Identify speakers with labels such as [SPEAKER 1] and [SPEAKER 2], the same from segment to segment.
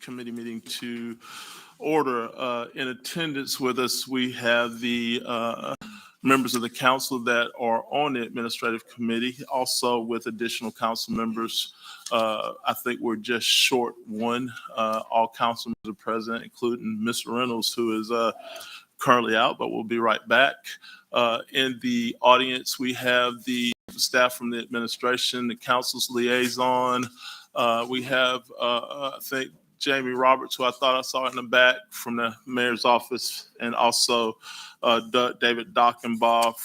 [SPEAKER 1] committee meeting to order. In attendance with us, we have the members of the council that are on the administrative committee, also with additional council members. I think we're just short one. All council members are present, including Mr. Reynolds, who is currently out, but we'll be right back. In the audience, we have the staff from the administration, the council's liaison. We have, I think, Jamie Roberts, who I thought I saw in the back from the mayor's office, and also David Dockenbaugh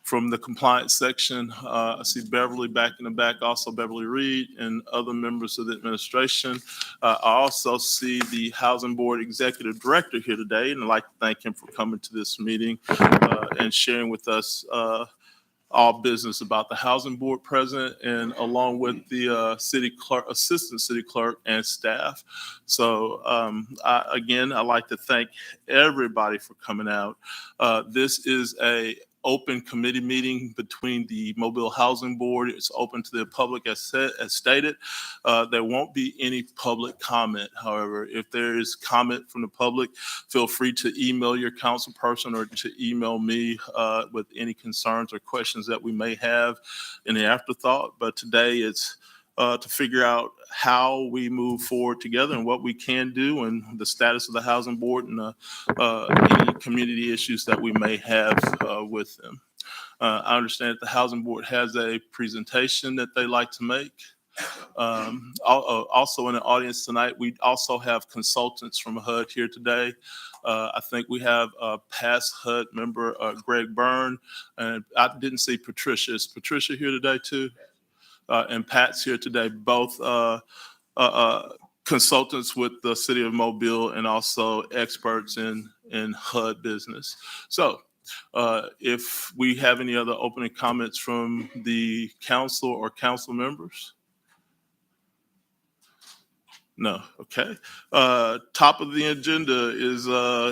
[SPEAKER 1] from the compliance section. I see Beverly back in the back, also Beverly Reed and other members of the administration. I also see the Housing Board Executive Director here today, and I'd like to thank him for coming to this meeting and sharing with us all business about the Housing Board President, and along with the city clerk, assistant city clerk, and staff. So again, I'd like to thank everybody for coming out. This is a open committee meeting between the Mobile Housing Board. It's open to the public as stated. There won't be any public comment. However, if there is comment from the public, feel free to email your council person or to email me with any concerns or questions that we may have in the afterthought. But today it's to figure out how we move forward together and what we can do and the status of the housing board and any community issues that we may have with them. I understand that the housing board has a presentation that they like to make. Also in the audience tonight, we also have consultants from HUD here today. I think we have a past HUD member, Greg Byrne, and I didn't see Patricia. Is Patricia here today too? And Pat's here today, both consultants with the city of Mobile and also experts in HUD business. So if we have any other opening comments from the council or council members? No, okay. Top of the agenda is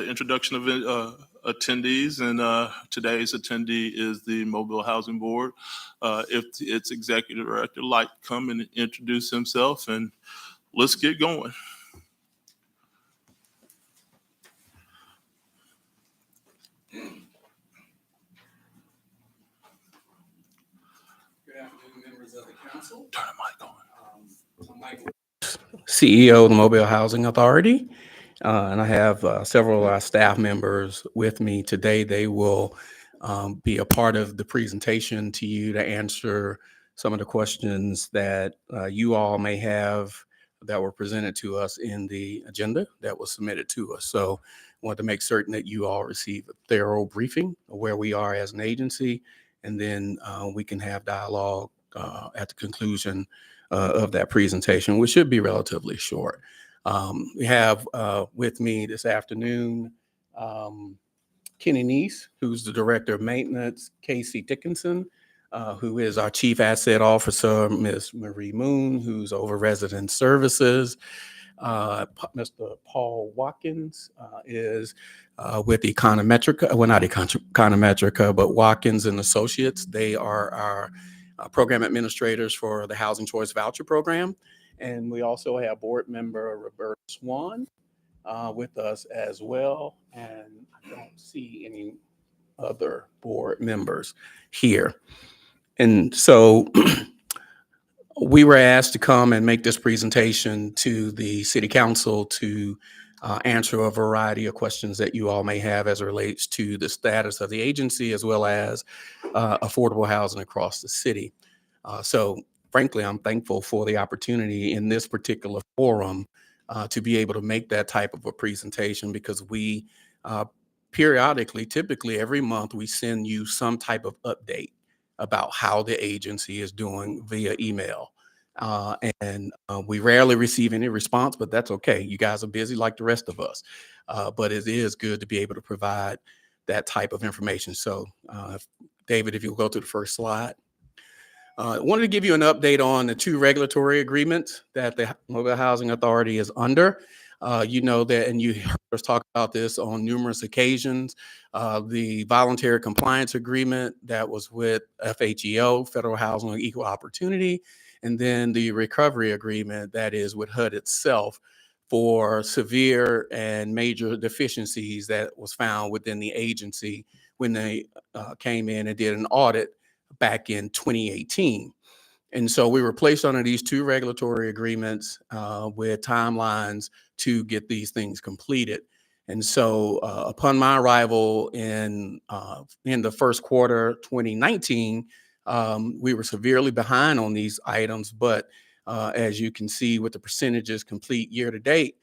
[SPEAKER 1] introduction of attendees, and today's attendee is the Mobile Housing Board. If its executive director would like to come and introduce himself, and let's get going.
[SPEAKER 2] Good afternoon, members of the council.
[SPEAKER 1] Turn the mic on.
[SPEAKER 2] I'm Michael, CEO of the Mobile Housing Authority, and I have several of our staff members with me today. They will be a part of the presentation to you to answer some of the questions that you all may have that were presented to us in the agenda that was submitted to us. So I want to make certain that you all receive a thorough briefing of where we are as an agency, and then we can have dialogue at the conclusion of that presentation, which should be relatively short. We have with me this afternoon Kenny Neese, who's the Director of Maintenance, Casey Dickinson, who is our Chief Asset Officer, Ms. Marie Moon, who's over Resident Services. Mr. Paul Watkins is with Econometrica, well, not Econometrica, but Watkins and Associates. They are our program administrators for the Housing Choice Voucher Program. And we also have board member Roberta Swan with us as well. And I don't see any other board members here. And so we were asked to come and make this presentation to the City Council to answer a variety of questions that you all may have as it relates to the status of the agency, as well as affordable housing across the city. So frankly, I'm thankful for the opportunity in this particular forum to be able to make that type of a presentation, because we periodically, typically every month, we send you some type of update about how the agency is doing via email. And we rarely receive any response, but that's okay. You guys are busy like the rest of us. But it is good to be able to provide that type of information. So David, if you'll go to the first slide. I wanted to give you an update on the 2 regulatory agreements that the Mobile Housing Authority is under. You know that, and you heard us talk about this on numerous occasions. The voluntary compliance agreement that was with FHEO, Federal Housing and Equal Opportunity, and then the recovery agreement that is with HUD itself for severe and major deficiencies that was found within the agency when they came in and did an audit back in 2018. And so we were placed under these two regulatory agreements with timelines to get these things completed. And so upon my arrival in the first quarter 2019, we were severely behind on these items. But as you can see with the percentages complete year to date,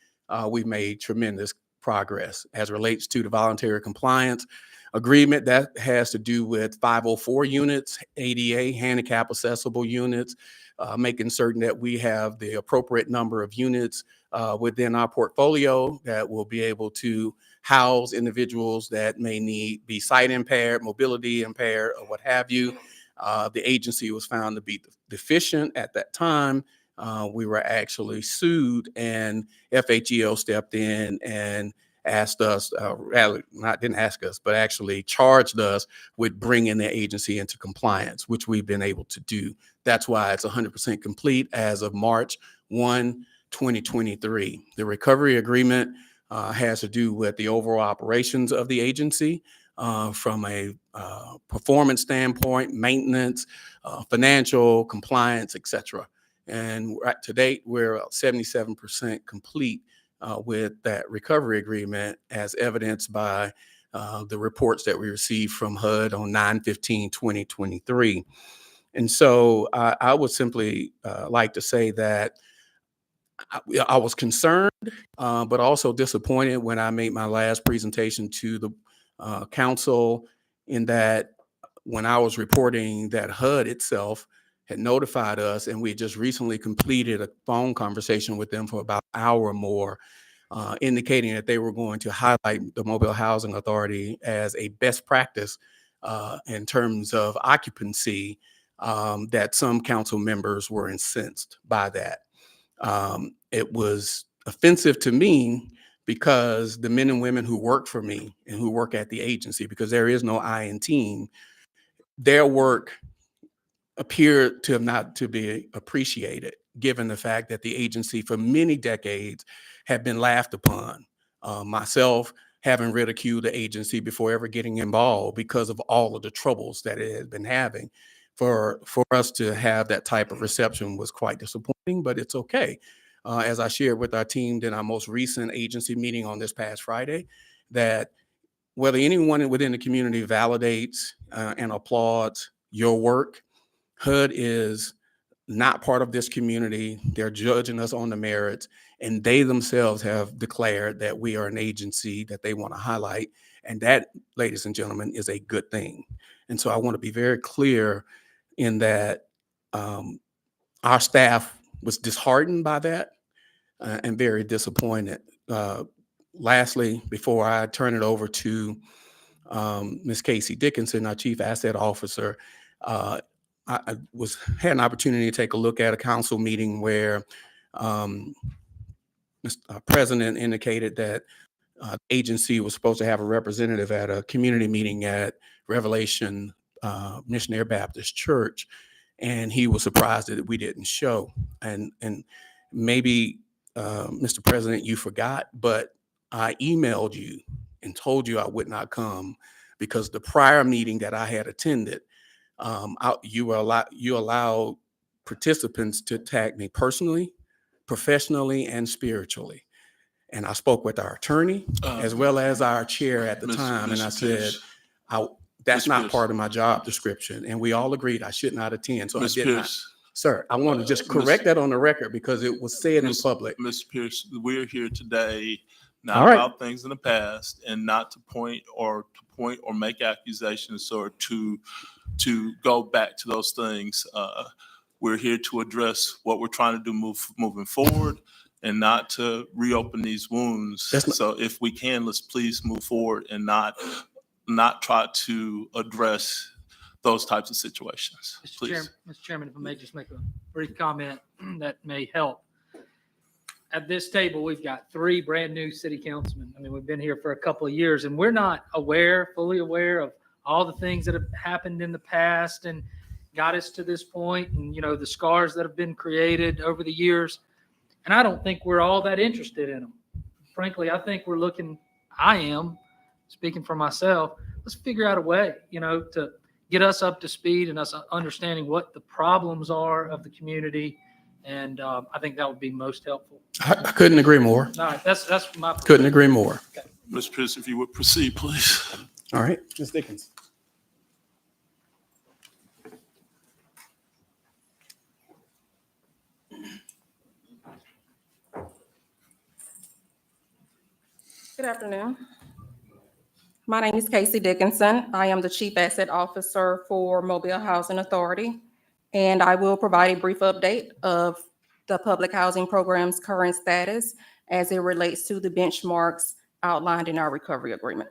[SPEAKER 2] we've made tremendous progress as relates to the voluntary compliance agreement. That has to do with 504 units, ADA, handicap accessible units, making certain that we have the appropriate number of units within our portfolio that will be able to house individuals that may be sight impaired, mobility impaired, or what have you. The agency was found to be deficient at that time. We were actually sued, and FHEO stepped in and asked us, didn't ask us, but actually charged us with bringing the agency into compliance, which we've been able to do. That's why it's 100% complete as of March 1, 2023. The recovery agreement has to do with the overall operations of the agency from a performance standpoint, maintenance, financial, compliance, etc. And to date, we're 77% complete with that recovery agreement, as evidenced by the reports that we received from HUD on 9/15/2023. And so I would simply like to say that I was concerned, but also disappointed when I made my last presentation to the council, in that when I was reporting that HUD itself had notified us, and we had just recently completed a phone conversation with them for about an hour or more, indicating that they were going to highlight the Mobile Housing Authority as a best practice in terms of occupancy, that some council members were incensed by that. It was offensive to me because the men and women who work for me and who work at the agency, because there is no I in team, their work appeared to not to be appreciated, given the fact that the agency for many decades had been laughed upon. Myself having ridiculed the agency before ever getting involved because of all of the troubles that it had been having. For us to have that type of reception was quite disappointing, but it's okay. As I shared with our team in our most recent agency meeting on this past Friday, that whether anyone within the community validates and applauds your work, HUD is not part of this community. They're judging us on the merits, and they themselves have declared that we are an agency that they want to highlight. And that, ladies and gentlemen, is a good thing. And so I want to be very clear in that our staff was disheartened by that and very disappointed. Lastly, before I turn it over to Ms. Casey Dickinson, our Chief Asset Officer, I had an opportunity to take a look at a council meeting where Mr. President indicated that the agency was supposed to have a representative at a community meeting at Revelation Missionary Baptist Church, and he was surprised that we didn't show. And maybe, Mr. President, you forgot, but I emailed you and told you I would not come because the prior meeting that I had attended, you allowed participants to tag me personally, professionally, and spiritually. And I spoke with our attorney as well as our chair at the time, and I said, that's not part of my job description. And we all agreed I should not attend. So I did not. Sir, I want to just correct that on the record because it was said in public.
[SPEAKER 1] Mr. Pierce, we're here today not about things in the past, and not to point or make accusations or to go back to those things. We're here to address what we're trying to do moving forward, and not to reopen these wounds. So if we can, let's please move forward and not try to address those types of situations. Please.
[SPEAKER 3] Mr. Chairman, if I may just make a brief comment that may help. At this table, we've got 3 brand new city councilmen. I mean, we've been here for a couple of years, and we're not fully aware of all the things that have happened in the past. And got us to this point and, you know, the scars that have been created over the years. And I don't think we're all that interested in them. Frankly, I think I am, speaking for myself, let's figure out a way, you know, to get us up to speed and us understanding what the problems are of the community. And I think that would be most helpful.
[SPEAKER 2] I couldn't agree more.
[SPEAKER 3] All right, that's my.
[SPEAKER 2] Couldn't agree more.
[SPEAKER 1] Mr. Pierce, if you would proceed, please.
[SPEAKER 2] All right, Ms. Dickens.
[SPEAKER 4] Good afternoon. My name is Casey Dickinson. I am the Chief Asset Officer for Mobile Housing Authority, and I will provide a brief update of the public housing program's current status as it relates to the benchmarks outlined in our recovery agreement.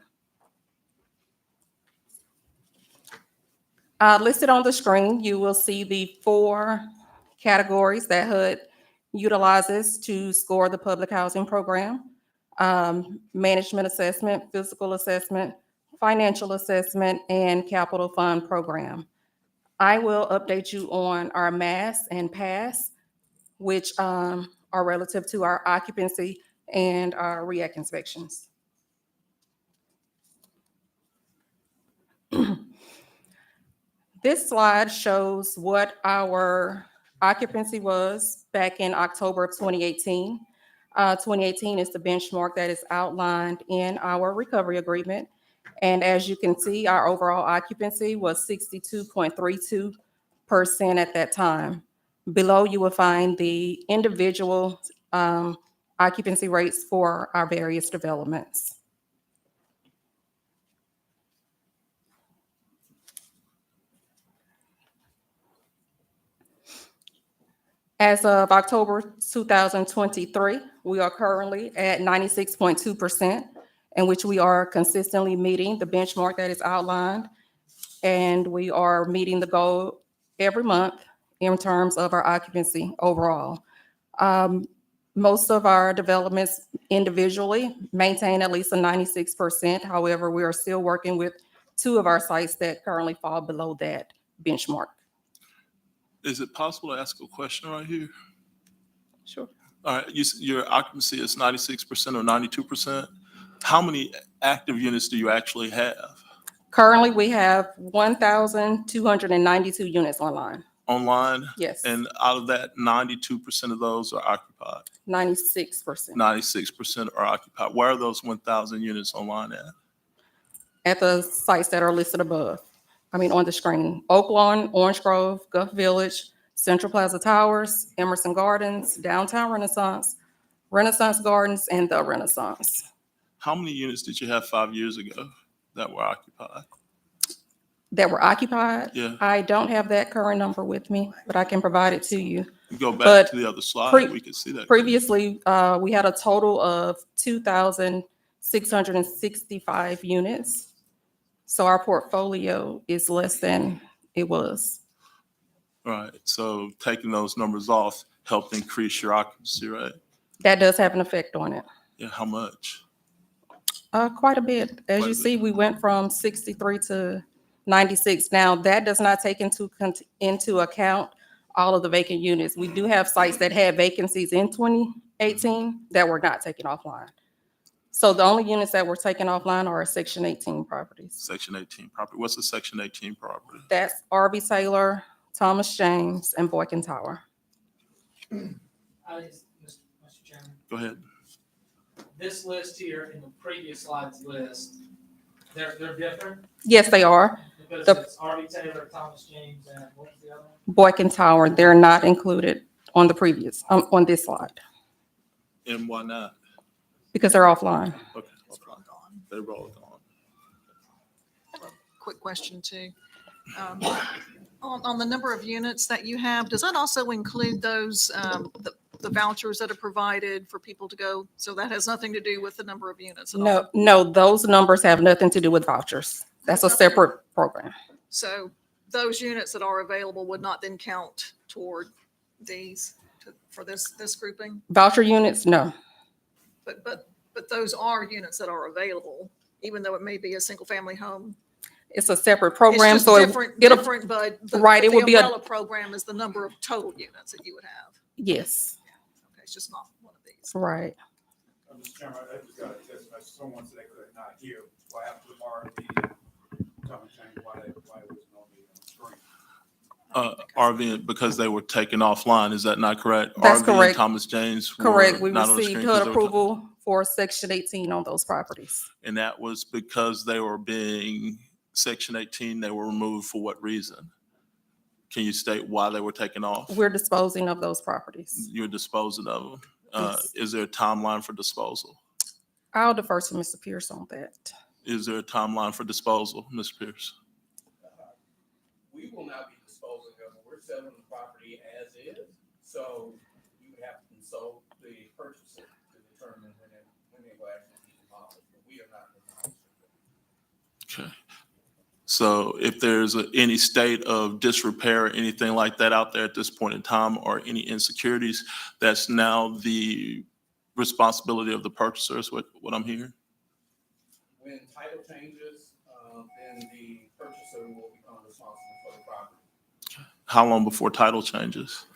[SPEAKER 4] Listed on the screen, you will see the 4 categories that HUD utilizes to score the public housing program. Management assessment, physical assessment, financial assessment, and capital fund program. I will update you on our mass and pass, which are relative to our occupancy and our REAC inspections. This slide shows what our occupancy was back in October of 2018. 2018 is the benchmark that is outlined in our recovery agreement. And as you can see, our overall occupancy was 62.32% at that time. Below, you will find the individual occupancy rates for our various developments. As of October 2023, we are currently at 96.2%, in which we are consistently meeting the benchmark that is outlined, and we are meeting the goal every month in terms of our occupancy overall. Most of our developments individually maintain at least a 96%. However, we are still working with 2 of our sites that currently fall below that benchmark.
[SPEAKER 1] Is it possible to ask a question right here?
[SPEAKER 4] Sure.
[SPEAKER 1] All right, your occupancy is 96% or 92%. How many active units do you actually have?
[SPEAKER 4] Currently, we have 1,292 units online.
[SPEAKER 1] Online?
[SPEAKER 4] Yes.
[SPEAKER 1] And out of that, 92% of those are occupied.
[SPEAKER 4] 96%.
[SPEAKER 1] 96% are occupied. Where are those 1,000 units online at?
[SPEAKER 4] At the sites that are listed above. On the screen: Oak Lawn, Orange Grove, Gulf Village, Central Plaza Towers, Emerson Gardens, Downtown Renaissance, Renaissance Gardens, and The Renaissance.
[SPEAKER 1] How many units did you have 5 years ago that were occupied?
[SPEAKER 4] That were occupied?
[SPEAKER 1] Yeah.
[SPEAKER 4] I don't have that current number with me, but I can provide it to you.
[SPEAKER 1] You go back
[SPEAKER 4] But
[SPEAKER 1] to the other slide, we can see that.
[SPEAKER 4] Previously, we had a total of 2,665 units. So our portfolio is less than it was.
[SPEAKER 1] Right, so taking those numbers off helped increase your occupancy, right?
[SPEAKER 4] That does have an effect on it.
[SPEAKER 1] Yeah, how much?
[SPEAKER 4] Quite a bit. As
[SPEAKER 1] Quite a
[SPEAKER 4] you
[SPEAKER 1] bit.
[SPEAKER 4] see, we went from 63 to 96. Now, that does not take into account all of the vacant units. We do have sites that had vacancies in 2018 that were not taken offline. So the only units that were taken offline are Section 18 properties.
[SPEAKER 1] Section 18 property. What's the Section 18 property?
[SPEAKER 4] That's R.B. Taylor, Thomas James, and Boykin Tower.
[SPEAKER 3] Mr. Chairman,
[SPEAKER 1] Go ahead.
[SPEAKER 3] this list here and the previous slide's list, they're different
[SPEAKER 4] Yes, they are.
[SPEAKER 3] because
[SPEAKER 4] The-
[SPEAKER 3] it's R.B. Taylor, Thomas James, and what was the other one?
[SPEAKER 4] Boykin Tower, they're not included on the previous, on this slide,
[SPEAKER 1] And why not?
[SPEAKER 4] because they're offline.
[SPEAKER 1] Okay. They're all gone.
[SPEAKER 5] Quick question too. On the number of units that you have, does that also include those, the vouchers that are provided for people to go? So that has nothing to do with the number of units at all?
[SPEAKER 4] No, those numbers have nothing to do with vouchers. That's a separate program.
[SPEAKER 5] So those units that are available would not then count toward these, for this grouping?
[SPEAKER 4] Voucher units, no.
[SPEAKER 5] But those are units that are available, even though it may be a single family home.
[SPEAKER 4] It's a separate
[SPEAKER 5] It's
[SPEAKER 4] program,
[SPEAKER 5] just
[SPEAKER 4] so
[SPEAKER 5] different,
[SPEAKER 4] it'll,
[SPEAKER 5] different, but
[SPEAKER 4] right, it
[SPEAKER 5] the
[SPEAKER 4] would be a-
[SPEAKER 5] umbrella program is the number of total units that you would have.
[SPEAKER 4] yes,
[SPEAKER 5] Okay, it's just not one of these.
[SPEAKER 4] right.
[SPEAKER 6] Mr. Chairman, I just got a text message. Someone said they could not hear what happened to RV. Tell me, James, why it wasn't on the screen.
[SPEAKER 1] RV, because they were taken offline, is that not correct?
[SPEAKER 4] That's
[SPEAKER 1] RV and
[SPEAKER 4] correct.
[SPEAKER 1] Thomas James were
[SPEAKER 4] Correct. We
[SPEAKER 1] not on the
[SPEAKER 4] received
[SPEAKER 1] screen 'cause
[SPEAKER 4] HUD
[SPEAKER 1] they were ta-
[SPEAKER 4] approval for Section 18 on those properties.
[SPEAKER 1] And that was because they were being, Section 18, they were removed for what reason? Can you state why they were taken off?
[SPEAKER 4] We're disposing of those properties.
[SPEAKER 1] You're disposing of them.
[SPEAKER 4] Yes.
[SPEAKER 1] Is there a timeline for disposal?
[SPEAKER 4] I'll defer to Mr. Pierce on that.
[SPEAKER 1] Is there a timeline for disposal, Ms. Pierce?
[SPEAKER 2] We will not be disposing of it. We're selling the property as is. So you would have to consult the purchaser to determine when they will actually be demolished. But we are not demolishing them.
[SPEAKER 1] Okay. So if there's any state of disrepair or anything like that out there at this point in time, or any insecurities, that's now the responsibility of the purchaser, is what I'm hearing?
[SPEAKER 2] When title changes, then the purchaser will become responsible for the property.
[SPEAKER 1] How long before title changes?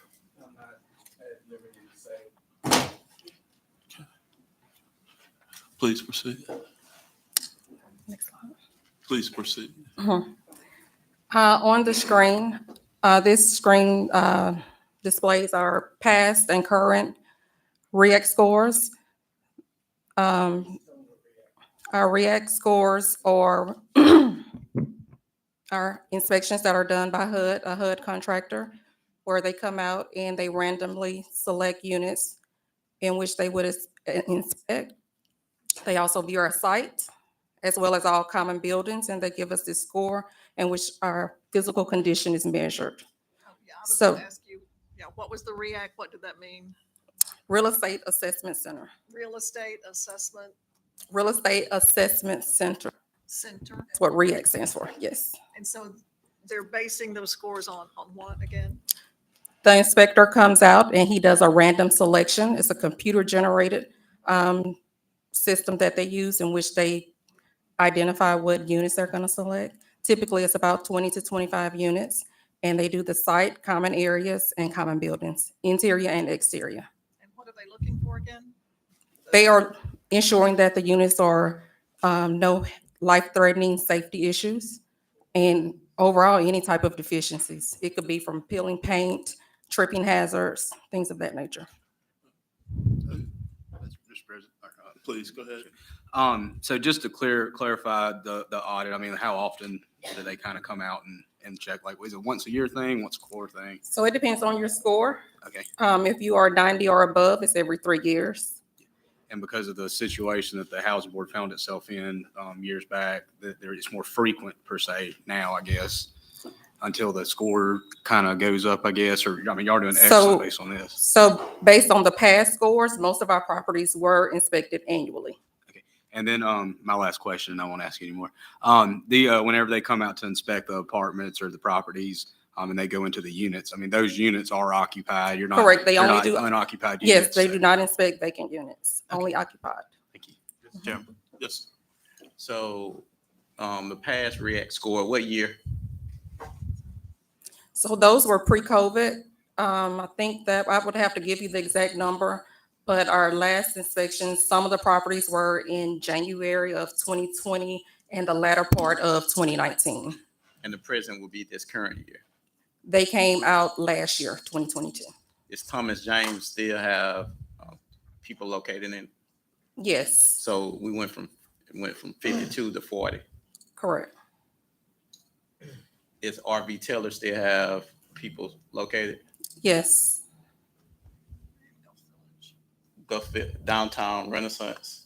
[SPEAKER 2] I'm not at liberty to say.
[SPEAKER 1] Please proceed.
[SPEAKER 4] Next slide.
[SPEAKER 1] Please proceed.
[SPEAKER 4] On the screen, this screen displays our past and current REACT scores. Our REACT scores are our inspections that are done by HUD, a HUD contractor, where they come out and they randomly select units in which they would inspect. They also view our site as well as all common buildings, and they give us this score in which our physical condition is measured.
[SPEAKER 5] Oh, yeah, I was
[SPEAKER 4] So-
[SPEAKER 5] gonna ask you, yeah, what was the REACT? What did that mean?
[SPEAKER 4] Real Estate Assessment Center.
[SPEAKER 5] Real Estate Assessment
[SPEAKER 4] Real Estate Assessment Center.
[SPEAKER 5] Center.
[SPEAKER 4] That's what REACT stands for, yes.
[SPEAKER 5] And so they're basing those scores on what again?
[SPEAKER 4] The inspector comes out and he does a random selection. It's a computer-generated system that they use in which they identify what units they're going to select. Typically, it's about 20 to 25 units, and they do the site, common areas, and common buildings, interior and exterior.
[SPEAKER 5] And what are they looking for again?
[SPEAKER 4] They are ensuring that the units are no life-threatening safety issues, and overall, any type of deficiencies. It could be from peeling paint, tripping hazards, things of that nature.
[SPEAKER 7] Mr. President.
[SPEAKER 1] Please, go ahead.
[SPEAKER 7] So just to clarify the audit, I mean, how often do they kind of come out and check? Like, is it once a year thing, once a quarter thing?
[SPEAKER 4] So it depends on your score.
[SPEAKER 7] Okay.
[SPEAKER 4] If you are 90 or above, it's every 3 years.
[SPEAKER 7] And because of the situation that the housing board found itself in years back, that it's more frequent per se now, I guess, until the score kind of goes up, I guess, or, I mean, y'all doing excellent based on this.
[SPEAKER 4] So based on the past scores, most of our properties were inspected annually.
[SPEAKER 7] And then my last question, and I won't ask you anymore. Whenever they come out to inspect the apartments or the properties, and they go into the units, I mean, those units are occupied. You're not.
[SPEAKER 4] Correct, they
[SPEAKER 7] they're
[SPEAKER 4] only
[SPEAKER 7] not
[SPEAKER 4] do-
[SPEAKER 7] unoccupied units.
[SPEAKER 4] Yes, they do not inspect vacant units, only occupied.
[SPEAKER 7] Thank you.
[SPEAKER 1] Mr. Chairman. Yes.
[SPEAKER 8] So, the past REACT score, what year?
[SPEAKER 4] So those were pre-COVID. I think that I would have to give you the exact number, but our last inspection, some of the properties were in January of 2020 and the latter part of 2019.
[SPEAKER 8] And the present will be this current year.
[SPEAKER 4] They came out last year, 2022.
[SPEAKER 8] Is Thomas James still have people located in?
[SPEAKER 4] Yes,
[SPEAKER 8] So we went from 52 to 40.
[SPEAKER 4] correct.
[SPEAKER 8] Is RV Taylor still have people located?
[SPEAKER 4] Yes,
[SPEAKER 8] Gulfville, downtown Renaissance?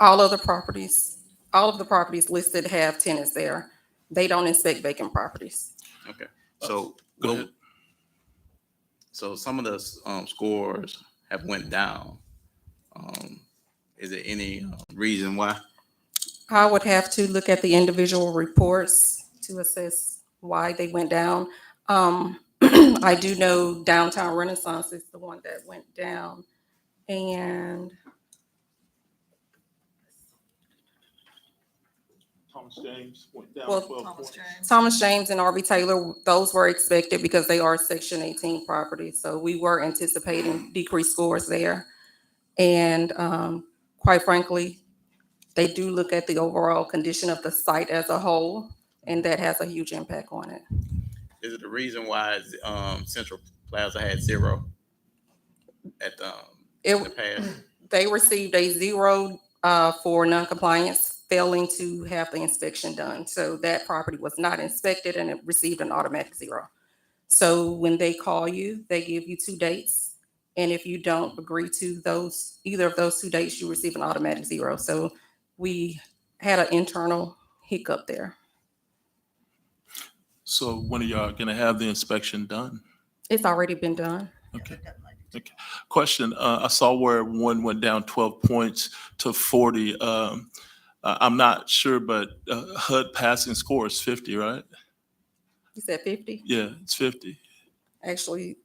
[SPEAKER 4] all of the properties listed have tenants there. They don't inspect vacant properties.
[SPEAKER 8] Okay, so,
[SPEAKER 1] Go ahead.
[SPEAKER 8] so some of the scores have went down. Is there any reason why?
[SPEAKER 4] I would have to look at the individual reports to assess why they went down. I do know downtown Renaissance is the one that went down, and
[SPEAKER 1] Thomas James went down
[SPEAKER 4] Well,
[SPEAKER 1] 12
[SPEAKER 5] Thomas
[SPEAKER 1] points.
[SPEAKER 5] James.
[SPEAKER 4] Thomas James and RB Taylor, those were expected because they are Section 18 properties. So we were anticipating decreased scores there. And quite frankly, they do look at the overall condition of the site as a whole, and that has a huge impact on it.
[SPEAKER 8] Is it the reason why Central Plaza had 0 at in the
[SPEAKER 4] It,
[SPEAKER 8] past?
[SPEAKER 4] they received a 0 for noncompliance, failing to have the inspection done. So that property was not inspected and it received an automatic 0. So when they call you, they give you 2 dates. And if you don't agree to either of those 2 dates, you receive an automatic 0. So we had an internal hiccup there.
[SPEAKER 1] So when are y'all gonna have the inspection done?
[SPEAKER 4] It's already been done.
[SPEAKER 1] Okay. Question, I saw where one went down 12 points to 40. I'm not sure, but HUD passing score is 50, right?
[SPEAKER 4] You said 50?
[SPEAKER 1] Yeah, it's 50,
[SPEAKER 4] Actually,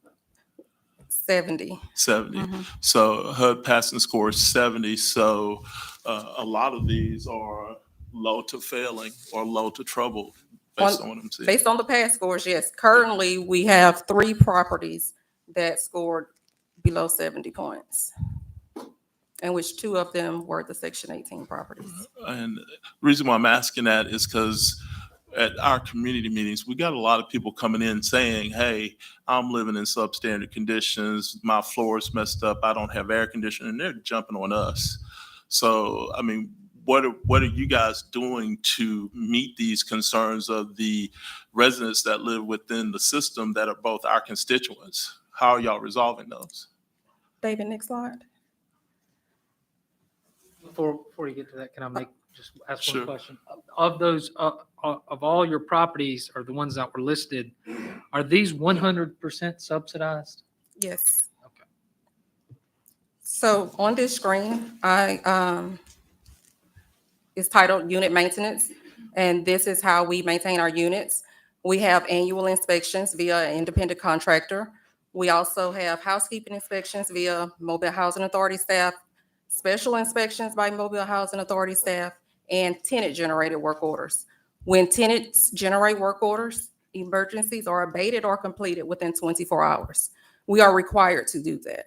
[SPEAKER 4] 70.
[SPEAKER 1] 70.
[SPEAKER 4] Mhm.
[SPEAKER 1] So HUD passing score is 70. So a lot of these are low to failing or low to trouble based on what I'm seeing.
[SPEAKER 4] Based on the past scores, yes. Currently, we have 3 properties that scored below 70 points, in which 2 of them were the Section 18 properties.
[SPEAKER 1] And the reason why I'm asking that is because at our community meetings, we got a lot of people coming in saying, hey, I'm living in substandard conditions, my floor is messed up, I don't have air conditioning, and they're jumping on us. So, I mean, what are you guys doing to meet these concerns of the residents that live within the system that are both our constituents? How are y'all resolving those?
[SPEAKER 4] David, next slide.
[SPEAKER 3] Before you get to that, can I just ask
[SPEAKER 1] Sure.
[SPEAKER 3] one question? Of those, of all your properties or the ones that were listed, are these 100% subsidized?
[SPEAKER 4] Yes.
[SPEAKER 3] Okay.
[SPEAKER 4] So on this screen, it's titled Unit Maintenance, and this is how we maintain our units. We have annual inspections via an independent contractor. We also have housekeeping inspections via Mobile Housing Authority staff, special inspections by Mobile Housing Authority staff, and tenant-generated work orders. When tenants generate work orders, emergencies are abated or completed within 24 hours. We are required to do that.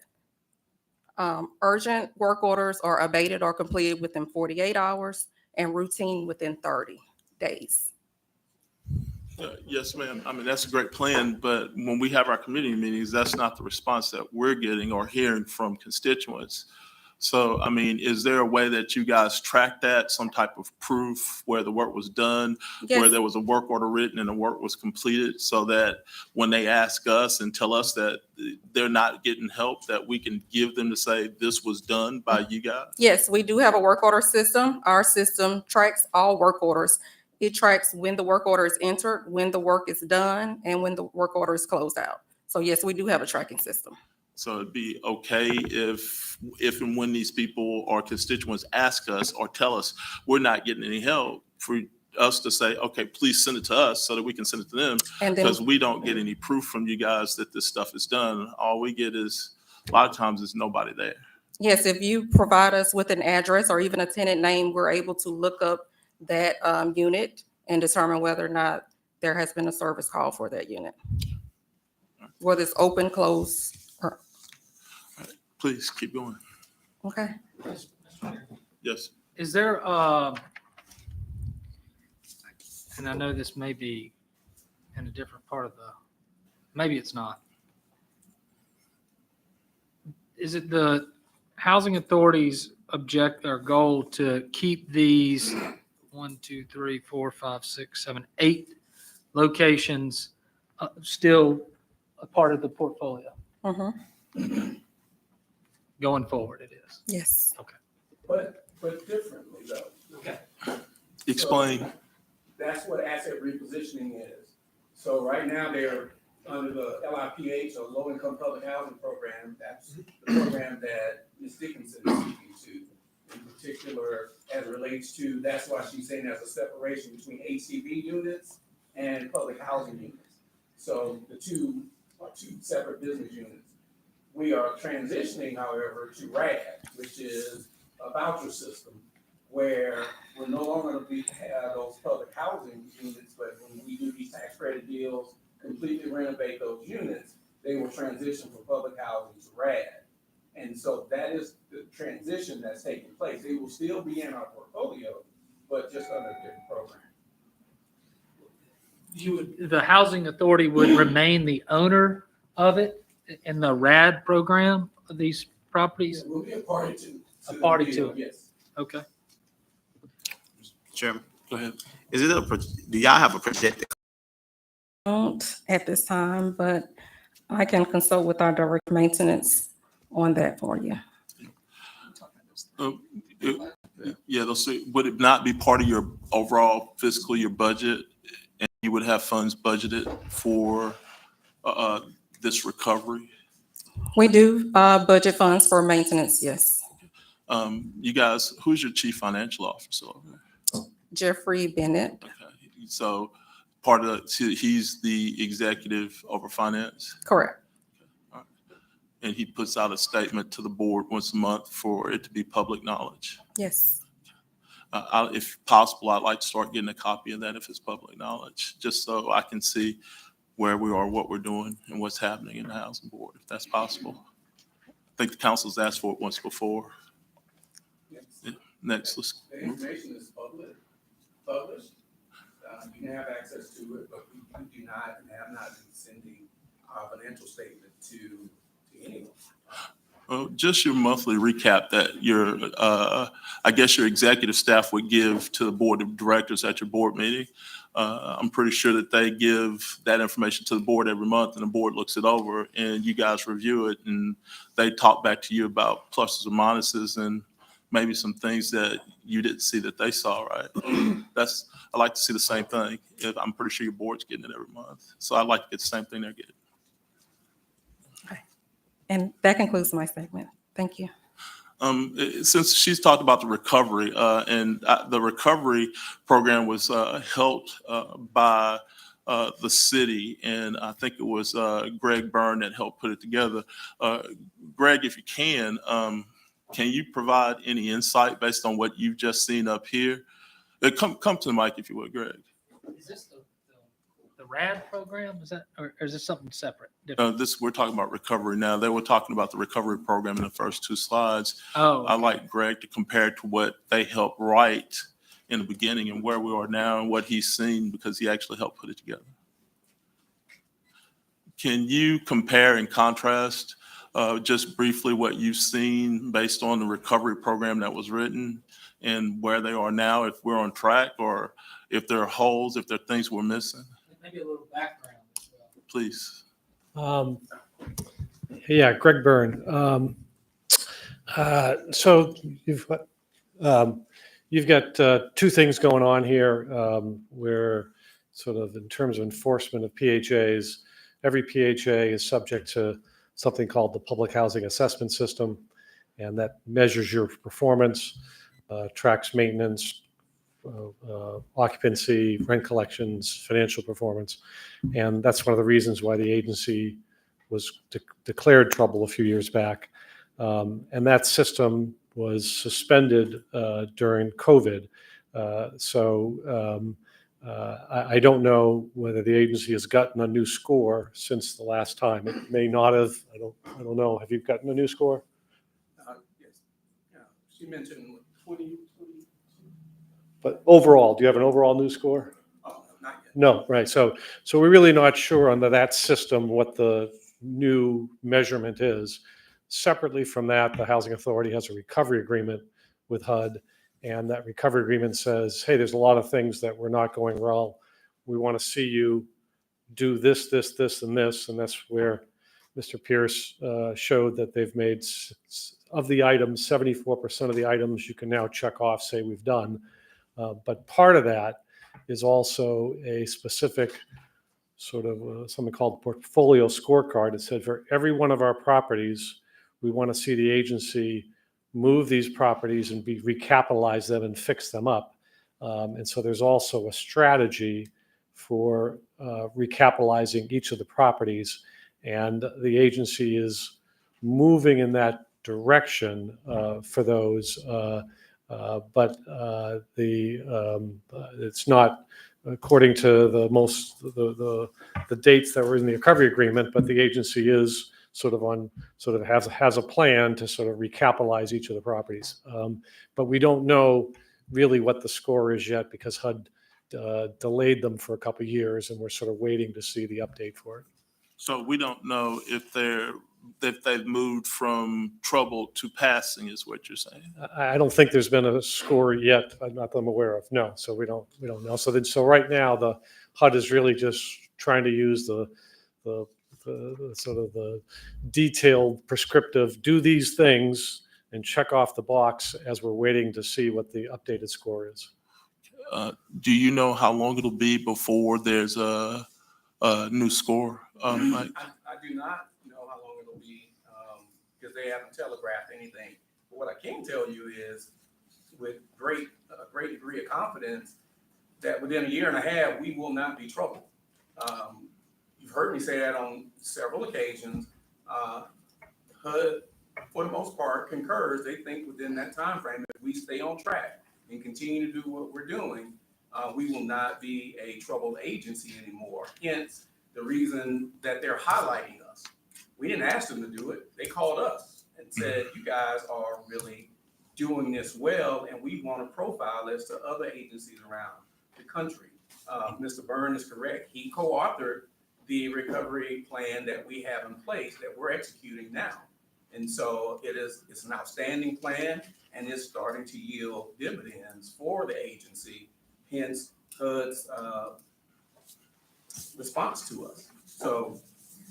[SPEAKER 4] Urgent work orders are abated or completed within 48 hours and routine within 30 days.
[SPEAKER 1] Yes, ma'am. I mean, that's a great plan, but when we have our community meetings, that's not the response that we're getting or hearing from constituents. So, I mean, is there a way that you guys track that, some type of proof where the work was done, where
[SPEAKER 4] Yes,
[SPEAKER 1] there was a work order written and the work was completed, so that when they ask us and tell us that they're not getting help, that we can give them to say, this was done by you guys?
[SPEAKER 4] yes, we do have a work order system. Our system tracks all work orders. It tracks when the work order is entered, when the work is done, and when the work order is closed out. So yes, we do have a tracking system.
[SPEAKER 1] So it'd be okay if and when these people or constituents ask us or tell us we're not getting any help, for us to say, okay, please send it to us so that we can send it to them.
[SPEAKER 4] And then,
[SPEAKER 1] Because we don't get any proof from you guys that this stuff is done. All we get is, a lot of times, is nobody there.
[SPEAKER 4] yes, if you provide us with an address or even a tenant name, we're able to look up that unit and determine whether or not there has been a service call for that unit. Whether it's open, closed, or,
[SPEAKER 1] Please keep going.
[SPEAKER 4] okay.
[SPEAKER 1] Yes.
[SPEAKER 3] Is there, and I know this may be in a different part of maybe it's not. Is it the housing authority's object or goal to keep these 1, 2, 3, 4, 5, 6, 7, 8 locations still a part of the portfolio
[SPEAKER 4] Mhm.
[SPEAKER 3] going forward? It is.
[SPEAKER 4] Yes.
[SPEAKER 9] But differently though.
[SPEAKER 3] Okay.
[SPEAKER 1] Explain.
[SPEAKER 9] That's what asset repositioning is. So right now they're under the LIPH, or Low Income Public Housing Program. That's the program that Ms. Dickinson is speaking to. In particular, as it relates to, that's why she's saying there's a separation between HCV units and public housing units. So the two are 2 separate business units. We are transitioning, however, to RAD, which is a voucher system where we're no longer gonna have those public housing units, but when we do these tax credit deals, completely renovate those units, they will transition from public housing to RAD. And so that is the transition that's taking place. They will still be in our portfolio, but just under a different program.
[SPEAKER 3] The housing authority would remain the owner of it in the RAD program of these properties?
[SPEAKER 9] We'll be a party to.
[SPEAKER 3] A
[SPEAKER 9] the
[SPEAKER 3] party to
[SPEAKER 9] deal,
[SPEAKER 3] it.
[SPEAKER 9] Yes.
[SPEAKER 3] Okay.
[SPEAKER 8] Chairman,
[SPEAKER 1] Go ahead.
[SPEAKER 8] is it do y'all have a projected
[SPEAKER 4] Don't at this time, but I can consult with our direct maintenance on that for you.
[SPEAKER 1] Yeah, they'll say, would it not be part of your overall fiscal year budget? And you would have funds budgeted for this recovery?
[SPEAKER 4] We do budget funds for maintenance, yes.
[SPEAKER 1] You guys, who's your chief financial officer over there?
[SPEAKER 4] Jeffrey Bennett,
[SPEAKER 1] Okay, so part of, he's the executive over finance?
[SPEAKER 4] correct.
[SPEAKER 1] And he puts out a statement to the board once a month for it to be public knowledge.
[SPEAKER 4] Yes.
[SPEAKER 1] If possible, I'd like to start getting a copy of that if it's public knowledge, just so I can see where we are, what we're doing, and what's happening in the housing board, if that's possible. I think the council's asked for it once before.
[SPEAKER 9] Yes.
[SPEAKER 1] Yeah, next, let's
[SPEAKER 9] The
[SPEAKER 1] move.
[SPEAKER 9] information is published. You can have access to it, but we do not and have not been sending our financial statement to anyone.
[SPEAKER 1] Well, just your monthly recap that your, I guess your executive staff would give to the board of directors at your board meeting. I'm pretty sure that they give that information to the board every month and the board looks it over and you guys review it and they talk back to you about pluses or minuses and maybe some things that you didn't see that they saw, right? I like to see the same thing. I'm pretty sure your board's getting it every month. So I'd like to get the same thing they're getting.
[SPEAKER 4] And that concludes my statement. Thank you.
[SPEAKER 1] Since she's talked about the recovery, and the recovery program was helped by the city, and I think it was Greg Byrne that helped put it together. Greg, if you can you provide any insight based on what you've just seen up here? Come to the mic if you would, Greg.
[SPEAKER 3] Is this the RAD program? Is that, or is this something separate?
[SPEAKER 1] We're talking about recovery now. They were talking about the recovery program in the first two slides.
[SPEAKER 3] Oh,
[SPEAKER 1] I'd like Greg to compare it to what they helped write in the beginning and where we are now and what he's seen because he actually helped put it together. Can you compare and contrast just briefly what you've seen based on the recovery program that was written and where they are now, if we're on track or if there are holes, if there are things we're missing?
[SPEAKER 3] maybe a little background as well.
[SPEAKER 1] Please.
[SPEAKER 10] Yeah, Greg Byrne. So you've got two things going on here where sort of in terms of enforcement of PHAs, every PHA is subject to something called the Public Housing Assessment System, and that measures your performance, tracks maintenance, occupancy, rent collections, financial performance. And that's one of the reasons why the agency was declared trouble a few years back. And that system was suspended during COVID. I don't know whether the agency has gotten a new score since the last time. It may not have. I don't know. Have you gotten a new score?
[SPEAKER 9] Yes. Yeah. She mentioned 20.
[SPEAKER 10] But overall, do you have an overall new score?
[SPEAKER 9] Oh, not yet.
[SPEAKER 10] No, right. So we're really not sure under that system what the new measurement is. Separately from that, the Housing Authority has a recovery agreement with HUD, and that recovery agreement says, hey, there's a lot of things that were not going well. We want to see you do this, this, this, and this. And that's where Mr. Pierce showed that they've made, of the items, 74% of the items you can now check off, say we've done. But part of that is also a specific sort of something called portfolio scorecard. It said for every one of our properties, we want to see the agency move these properties and recapitalize them and fix them up. And so there's also a strategy for recapitalizing each of the properties. And the agency is moving in that direction for those. It's not according to the dates that were in the recovery agreement, but the agency is sort of has a plan to sort of recapitalize each of the properties. But we don't know really what the score is yet because HUD delayed them for a couple of years, and we're sort of waiting to see the update for it.
[SPEAKER 1] So we don't know if they've moved from trouble to passing, is what you're saying?
[SPEAKER 10] I don't think there's been a score yet, not that I'm aware of. No, so we don't know. So right now the HUD is really just trying to use the sort of the detailed prescriptive, do these things and check off the box as we're waiting to see what the updated score is.
[SPEAKER 1] Do you know how long it'll be before there's a new score, Mike?
[SPEAKER 9] I do not know how long it'll be, because they haven't telegraphed anything. But what I can tell you is with great degree of confidence that within a year and a half, we will not be troubled. You've heard me say that on several occasions. HUD, for the most part, concurs. They think within that time frame, if we stay on track and continue to do what we're doing, we will not be a troubled agency anymore. Hence, the reason that they're highlighting us. We didn't ask them to do it. They called us and said, you guys are really doing this well, and we want to profile this to other agencies around the country. Mr. Byrne is correct. He co-authored the recovery plan that we have in place that we're executing now. And so it's an outstanding plan, and it's starting to yield dividends for the agency, hence HUD's response to us. So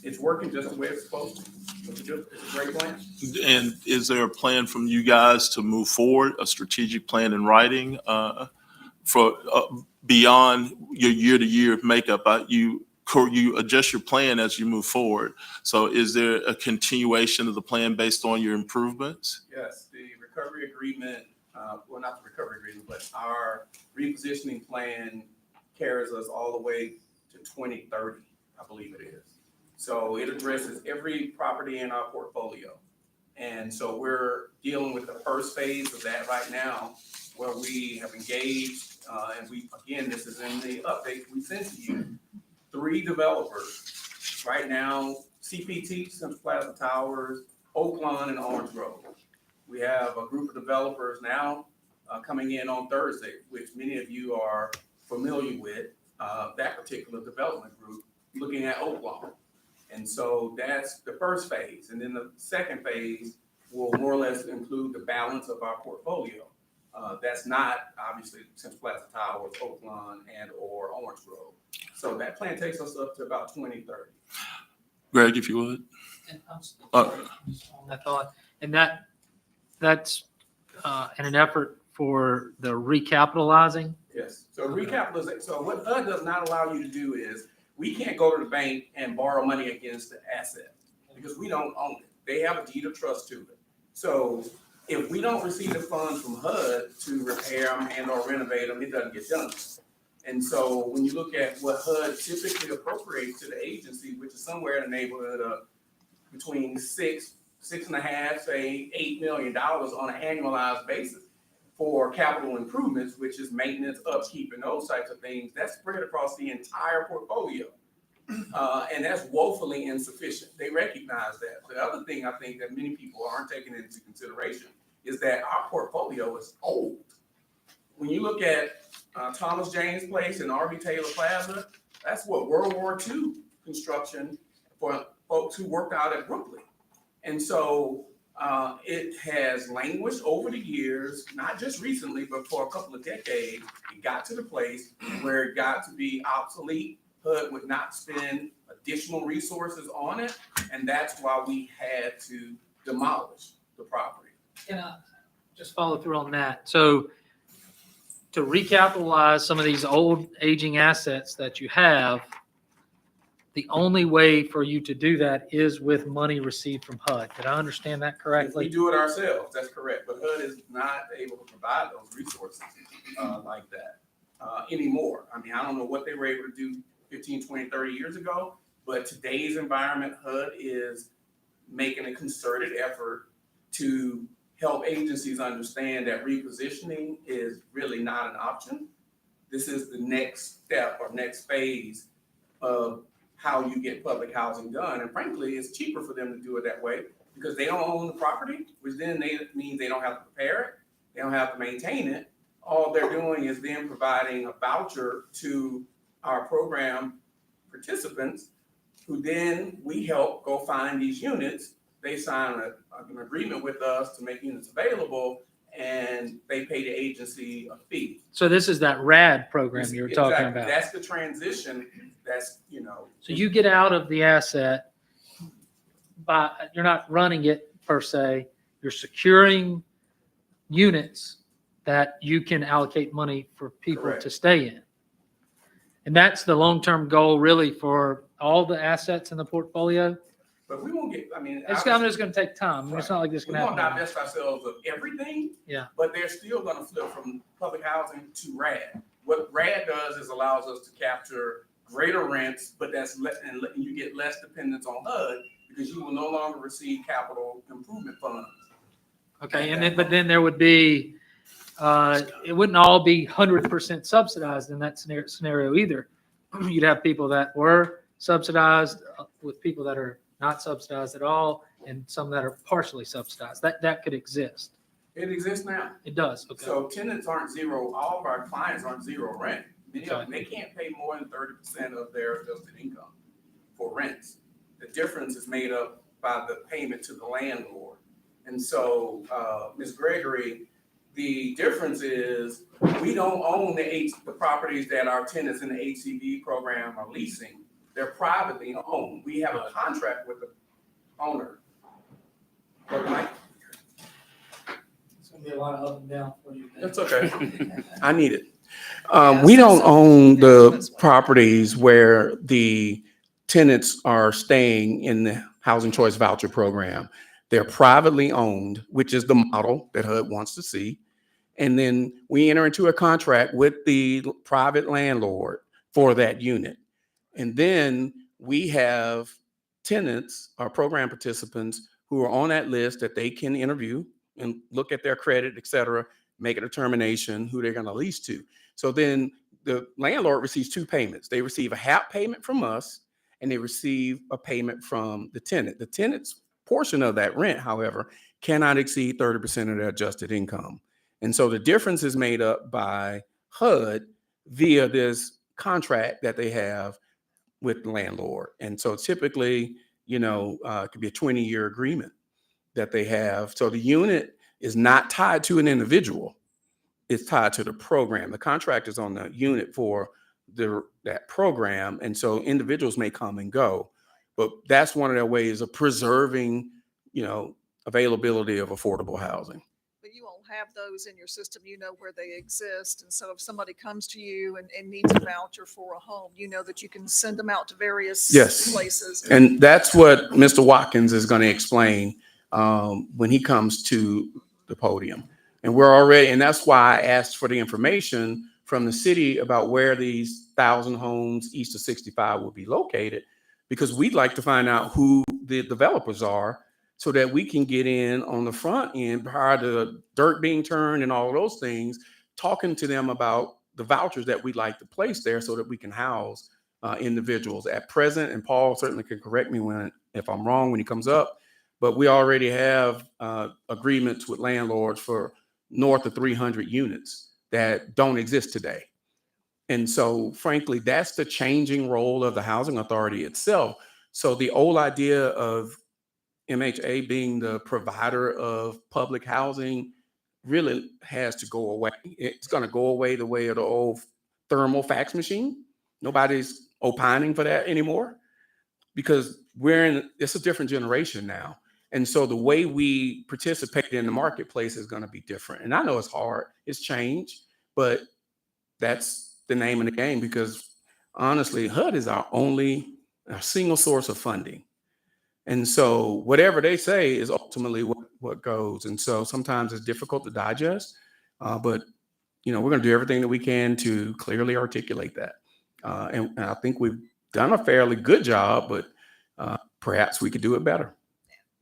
[SPEAKER 9] it's working just the way it's supposed to. It's a great plan.
[SPEAKER 1] And is there a plan from you guys to move forward, a strategic plan in writing for beyond your year-to-year makeup? You adjust your plan as you move forward. So is there a continuation of the plan based on your improvements?
[SPEAKER 9] Yes, the recovery agreement, well, not the recovery agreement, but our repositioning plan carries us all the way to 2030, I believe it is. So it addresses every property in our portfolio. And so we're dealing with the first phase of that right now, where we have engaged, and this is in the update we sent to you, 3 developers right now: CPT, Central Plaza Towers, Oaklawn, and Orange Grove. We have a group of developers now coming in on Thursday, which many of you are familiar with, that particular development group, looking at Oaklawn. And so that's the first phase. And then the second phase will more or less include the balance of our portfolio. That's not obviously Central Plaza Towers, Oaklawn, and or Orange Grove. So that plan takes us up to about 2030.
[SPEAKER 1] Greg, if you would.
[SPEAKER 3] And I'm sorry, on that thought, and that's in an effort for the recapitalizing.
[SPEAKER 9] Yes. So recapitalization. So what HUD does not allow you to do is we can't go to the bank and borrow money against the asset because we don't own it. They have a deed of trust to it. So if we don't receive the funds from HUD to repair them and or renovate them, it doesn't get done. And so when you look at what HUD typically appropriates to the agency, which is somewhere in the neighborhood of between $6.5, say $8 million on an annualized basis for capital improvements, which is maintenance, upkeep, and those types of things, that's spread across the entire portfolio. And that's woefully insufficient. They recognize that. The other thing I think that many people aren't taking into consideration is that our portfolio is old. When you look at Thomas James Place and R.B. Taylor Plaza, that's what World War II construction for folks who worked out at Brooklyn. And so it has languished over the years, not just recently, but for a couple of decades. It got to the place where it got to be obsolete. HUD would not spend additional resources on it, and that's why we had to demolish the property.
[SPEAKER 3] Can I just follow through on that? So to recapitalize some of these old aging assets that you have, the only way for you to do that is with money received from HUD. Did I understand that
[SPEAKER 9] If we
[SPEAKER 3] correctly?
[SPEAKER 9] do it ourselves, that's correct, but HUD is not able to provide those resources like that anymore. I mean, I don't know what they were able to do 15, 20, 30 years ago, but today's environment, HUD is making a concerted effort to help agencies understand that repositioning is really not an option. This is the next step or next phase of how you get public housing done. And frankly, it's cheaper for them to do it that way because they don't own the property, which then means they don't have to prepare it. They don't have to maintain it. All they're doing is then providing a voucher to our program participants who then we help go find these units. They sign an agreement with us to make units available and they pay the agency a fee.
[SPEAKER 3] So this is that RAD program you were talking
[SPEAKER 9] Exactly.
[SPEAKER 3] about.
[SPEAKER 9] That's the transition. That's, you know.
[SPEAKER 3] So you get out of the asset by, you're not running it per se, you're securing units that you can allocate money for people
[SPEAKER 9] Correct.
[SPEAKER 3] to stay in. And that's the long-term goal really for all the assets in the portfolio.
[SPEAKER 9] But we won't get, I mean.
[SPEAKER 3] It's just going to take time. It's not like this
[SPEAKER 9] We
[SPEAKER 3] can
[SPEAKER 9] won't
[SPEAKER 3] happen.
[SPEAKER 9] divest ourselves of everything.
[SPEAKER 3] Yeah.
[SPEAKER 9] But they're still gonna flip from public housing to RAD. What RAD does is allows us to capture greater rents, but and you get less dependence on HUD because you will no longer receive capital improvement funds.
[SPEAKER 3] Okay, and then, but then there would be, it wouldn't all be 100% subsidized in that scenario either. You'd have people that were subsidized with people that are not subsidized at all, and some that are partially subsidized. That could exist.
[SPEAKER 9] It exists now.
[SPEAKER 3] It does, okay.
[SPEAKER 9] So tenants aren't zero, all of our clients aren't zero rent. Many of
[SPEAKER 3] Okay.
[SPEAKER 9] them, they can't pay more than 30% of their adjusted income for rents. The difference is made up by the payment to the landlord. And so, Ms. Gregory, the difference is we don't own the properties that our tenants in the HCD program are leasing. They're privately owned. We have a contract with the owner. But Mike?
[SPEAKER 3] It's going to be a lot of up and down for you.
[SPEAKER 9] That's okay.
[SPEAKER 2] I need it. We don't own the properties where the tenants are staying in the Housing Choice Voucher Program. They're privately owned, which is the model that HUD wants to see. And then we enter into a contract with the private landlord for that unit. And then we have tenants or program participants who are on that list that they can interview and look at their credit, et cetera, make a determination who they're going to lease to. So then the landlord receives two payments. They receive a HAP payment from us and they receive a payment from the tenant. The tenant's portion of that rent, however, cannot exceed 30% of their adjusted income. And so the difference is made up by HUD via this contract that they have with the landlord. And so typically, it could be a 20-year agreement that they have. So the unit is not tied to an individual. It's tied to the program. The contract is on the unit for that program. And so individuals may come and go, but that's one of their ways of preserving, availability of affordable housing.
[SPEAKER 5] But you all have those in your system, you know where they exist. And so if somebody comes to you and needs a voucher for a home, you know that you can send them out to various
[SPEAKER 2] Yes.
[SPEAKER 5] places.
[SPEAKER 2] And that's what Mr. Watkins is going to explain when he comes to the podium. And that's why I asked for the information from the city about where these 1,000 homes east of 65 will be located, because we'd like to find out who the developers are so that we can get in on the front end prior to the dirt being turned and all of those things, talking to them about the vouchers that we'd like to place there so that we can house individuals. At present, and Paul certainly can correct me if I'm wrong when he comes up, but we already have agreements with landlords for north of 300 units that don't exist today. And so frankly, that's the changing role of the housing authority itself. So the old idea of MHA being the provider of public housing really has to go away. It's going to go away the way of the old thermal fax machine. Nobody's opining for that anymore because it's a different generation now. And so the way we participate in the marketplace is going to be different. And I know it's hard, it's changed, but that's the name of the game, because honestly, HUD is our single source of funding. And so whatever they say is ultimately what goes. And so sometimes it's difficult to digest, but we're going to do everything that we can to clearly articulate that. And I think we've done a fairly good job, but perhaps we could do it better.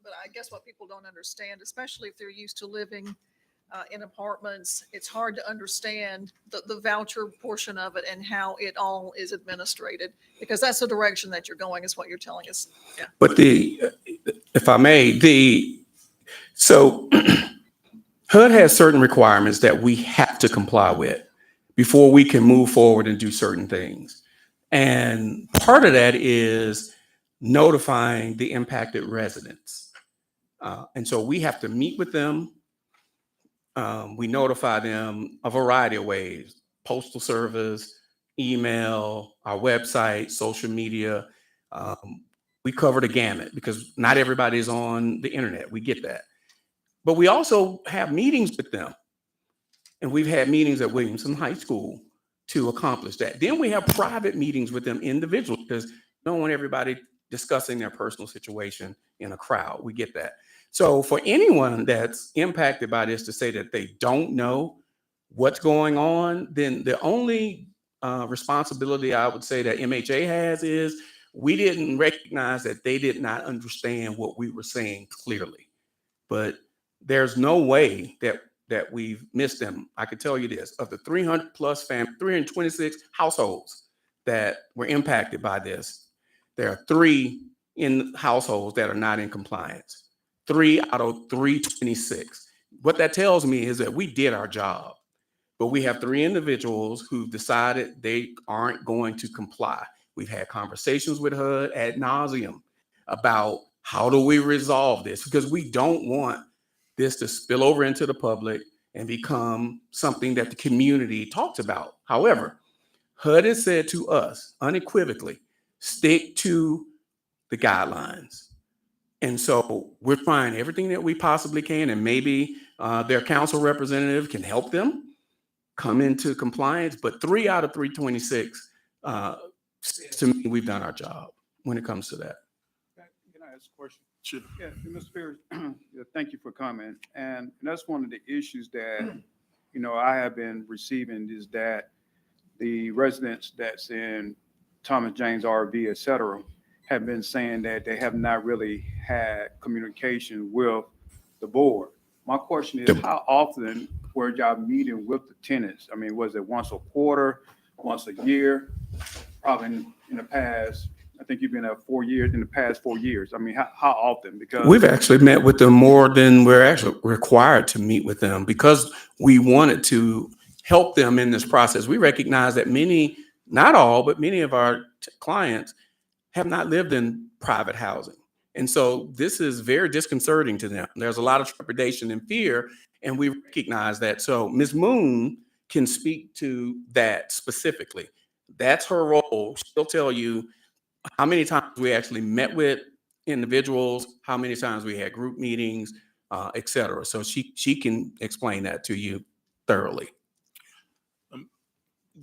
[SPEAKER 5] but I guess what people don't understand, especially if they're used to living in apartments, it's hard to understand the voucher portion of it and how it all is administrated, because that's the direction that you're going, is what you're telling us. Yeah.
[SPEAKER 2] But if I may, so HUD has certain requirements that we have to comply with before we can move forward and do certain things. And part of that is notifying the impacted residents. And so we have to meet with them. We notify them a variety of ways: postal service, email, our website, social media. We cover the gamut because not everybody is on the internet. We get that. But we also have meetings with them. And we've had meetings at Williamson High School to accomplish that. Then we have private meetings with them individually because you don't want everybody discussing their personal situation in a crowd. We get that. So for anyone that's impacted by this to say that they don't know what's going on, then the only responsibility I would say that MHA has is we didn't recognize that they did not understand what we were saying clearly. But there's no way that we've missed them. I can tell you this: of the 300 plus 326 households that were impacted by this, there are 3 in households that are not in compliance. 3 out of 326. What that tells me is that we did our job, but we have 3 individuals who've decided they aren't going to comply. We've had conversations with HUD ad nauseum about how do we resolve this, because we don't want this to spill over into the public and become something that the community talks about. However, HUD has said to us unequivocally, stick to the guidelines. And so we're trying everything that we possibly can, and maybe their council representative can help them come into compliance. But 3 out of 326 says to me we've done our job when it comes to that.
[SPEAKER 6] Can I ask a question?
[SPEAKER 1] Sure.
[SPEAKER 6] Yeah, Mr. Pierce, yeah, thank you for comment. And that's one of the issues that, I have been receiving, is that the residents that's in Thomas James RV, et cetera, have been saying that they have not really had communication with the board. My question is, how often were y'all meeting with the tenants? I mean, was it once a quarter, once a year? Probably in the past, I think you've been at 4 years, in the past 4 years. I mean, how often? Because
[SPEAKER 2] we've actually met with them more than we're actually required to meet with them because we wanted to help them in this process. We recognize that many, not all, but many of our clients have not lived in private housing. And so this is very disconcerting to them. There's a lot of trepidation and fear, and we recognize that. So Ms. Moon can speak to that specifically. That's her role. She'll tell you how many times we actually met with individuals, how many times we had group meetings, et cetera. So she can explain that to you thoroughly.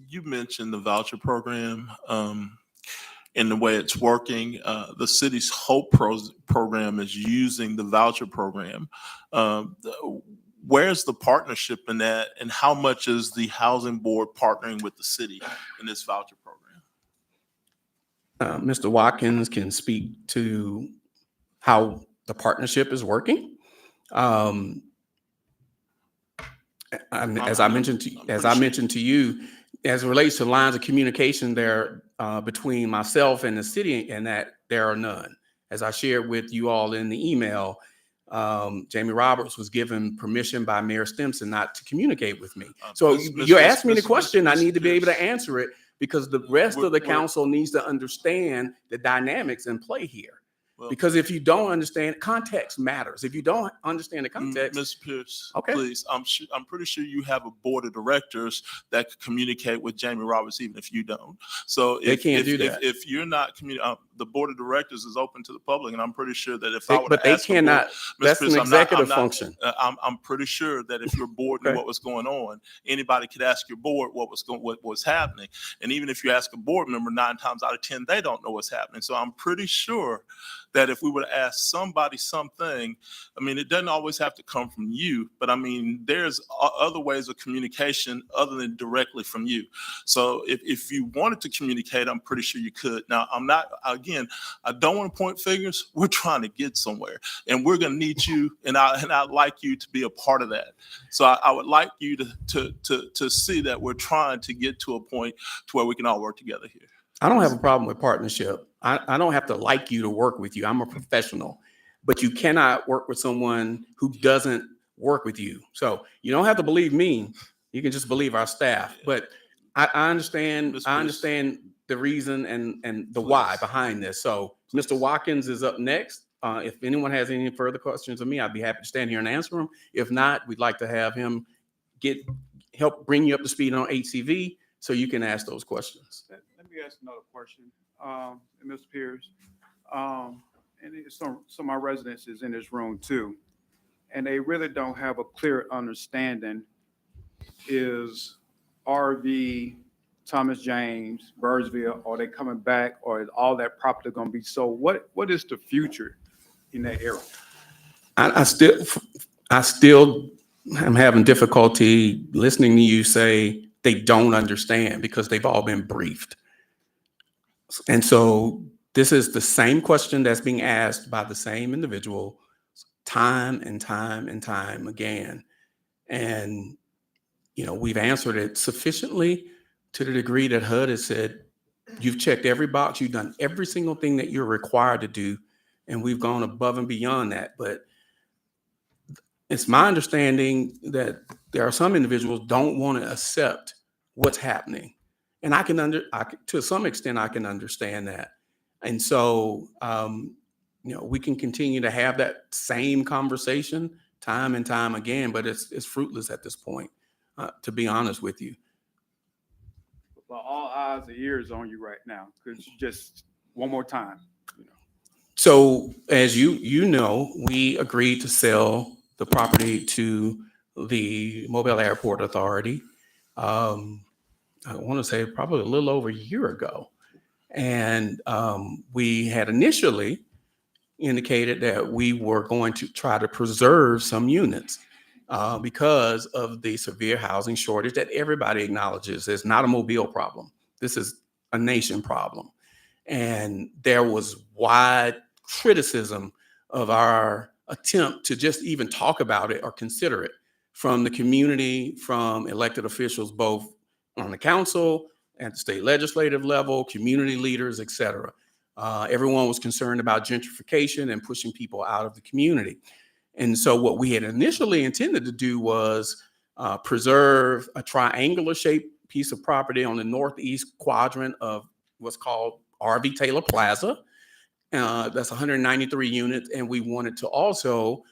[SPEAKER 1] You mentioned the voucher program and the way it's working. The city's HOPE program is using the voucher program. Where's the partnership in that, and how much is the housing board partnering with the city in this voucher program?
[SPEAKER 2] Mr. Watkins can speak to how the partnership is working. As I mentioned to you, as it relates to lines of communication there between myself and the city, and that there are none. As I shared with you all in the email, Jamie Roberts was given permission by Mayor Stimson not to communicate with me. So you asked me the question, I need to be able to answer it, because the rest of the council needs to understand the dynamics in play here.
[SPEAKER 1] Well,
[SPEAKER 2] Because if you don't understand, context matters. If you don't understand the context,
[SPEAKER 1] Mr. Pierce,
[SPEAKER 2] okay,
[SPEAKER 1] please, I'm pretty sure you have a board of directors that could communicate with Jamie Roberts, even if you don't. So
[SPEAKER 2] They can't do that.
[SPEAKER 1] If you're not the board of directors is open to the public, and I'm pretty sure that if I would
[SPEAKER 2] but they
[SPEAKER 1] ask the board,
[SPEAKER 2] cannot. That's
[SPEAKER 1] Pierce,
[SPEAKER 2] an
[SPEAKER 1] I'm not-
[SPEAKER 2] executive function.
[SPEAKER 1] I'm pretty sure that if your board knew
[SPEAKER 2] Okay.
[SPEAKER 1] what was going on, anybody could ask your board what was happening. And even if you ask a board member, 9 times out of 10, they don't know what's happening. So I'm pretty sure that if we would ask somebody something, I mean, it doesn't always have to come from you, but I mean, there's other ways of communication other than directly from you. So if you wanted to communicate, I'm pretty sure you could. Now, I'm not, again, I don't want to point fingers. We're trying to get somewhere, and we're going to need you, and I'd like you to be a part of that. So I would like you to see that we're trying to get to a point to where we can all work together here.
[SPEAKER 2] I don't have a problem with partnership. I don't have to like you to work with you. I'm a professional, but you cannot work with someone who doesn't work with you. So you don't have to believe me. You can just believe our staff. But I understand. I understand the reason and the why behind this. So Mr. Watkins is up next. If anyone has any further questions of me, I'd be happy to stand here and answer them. If not, we'd like to have him help bring you up to speed on HCV so you can ask those questions.
[SPEAKER 6] Let me ask another question, Mr. Pierce. And some of my residents is in this room too, and they really don't have a clear understanding. Is RV, Thomas James, Burnsville, are they coming back, or is all that property going to be sold? What is the future in that area?
[SPEAKER 2] I still am having difficulty listening to you say they don't understand because they've all been briefed. And so this is the same question that's being asked by the same individual time and time and time again. And, we've answered it sufficiently to the degree that HUD has said, you've checked every box, you've done every single thing that you're required to do. And we've gone above and beyond that. But it's my understanding that there are some individuals don't want to accept what's happening. And to some extent, I can understand that. And so, we can continue to have that same conversation time and time again, but it's fruitless at this point, to be honest with you.
[SPEAKER 6] Well, all eyes and ears on you right now. Could you just one more time?
[SPEAKER 2] So as you know, we agreed to sell the property to the Mobile Airport Authority. I want to say probably a little over a year ago. And we had initially indicated that we were going to try to preserve some units because of the severe housing shortage that everybody acknowledges is not a Mobile problem. This is a nation problem. And there was wide criticism of our attempt to just even talk about it or consider it from the community, from elected officials, both on the council, at the state legislative level, community leaders, et cetera. Everyone was concerned about gentrification and pushing people out of the community. And so what we had initially intended to do was preserve a triangular shaped piece of property on the northeast quadrant of what's called RV Taylor Plaza. That's 193 units. And we wanted to also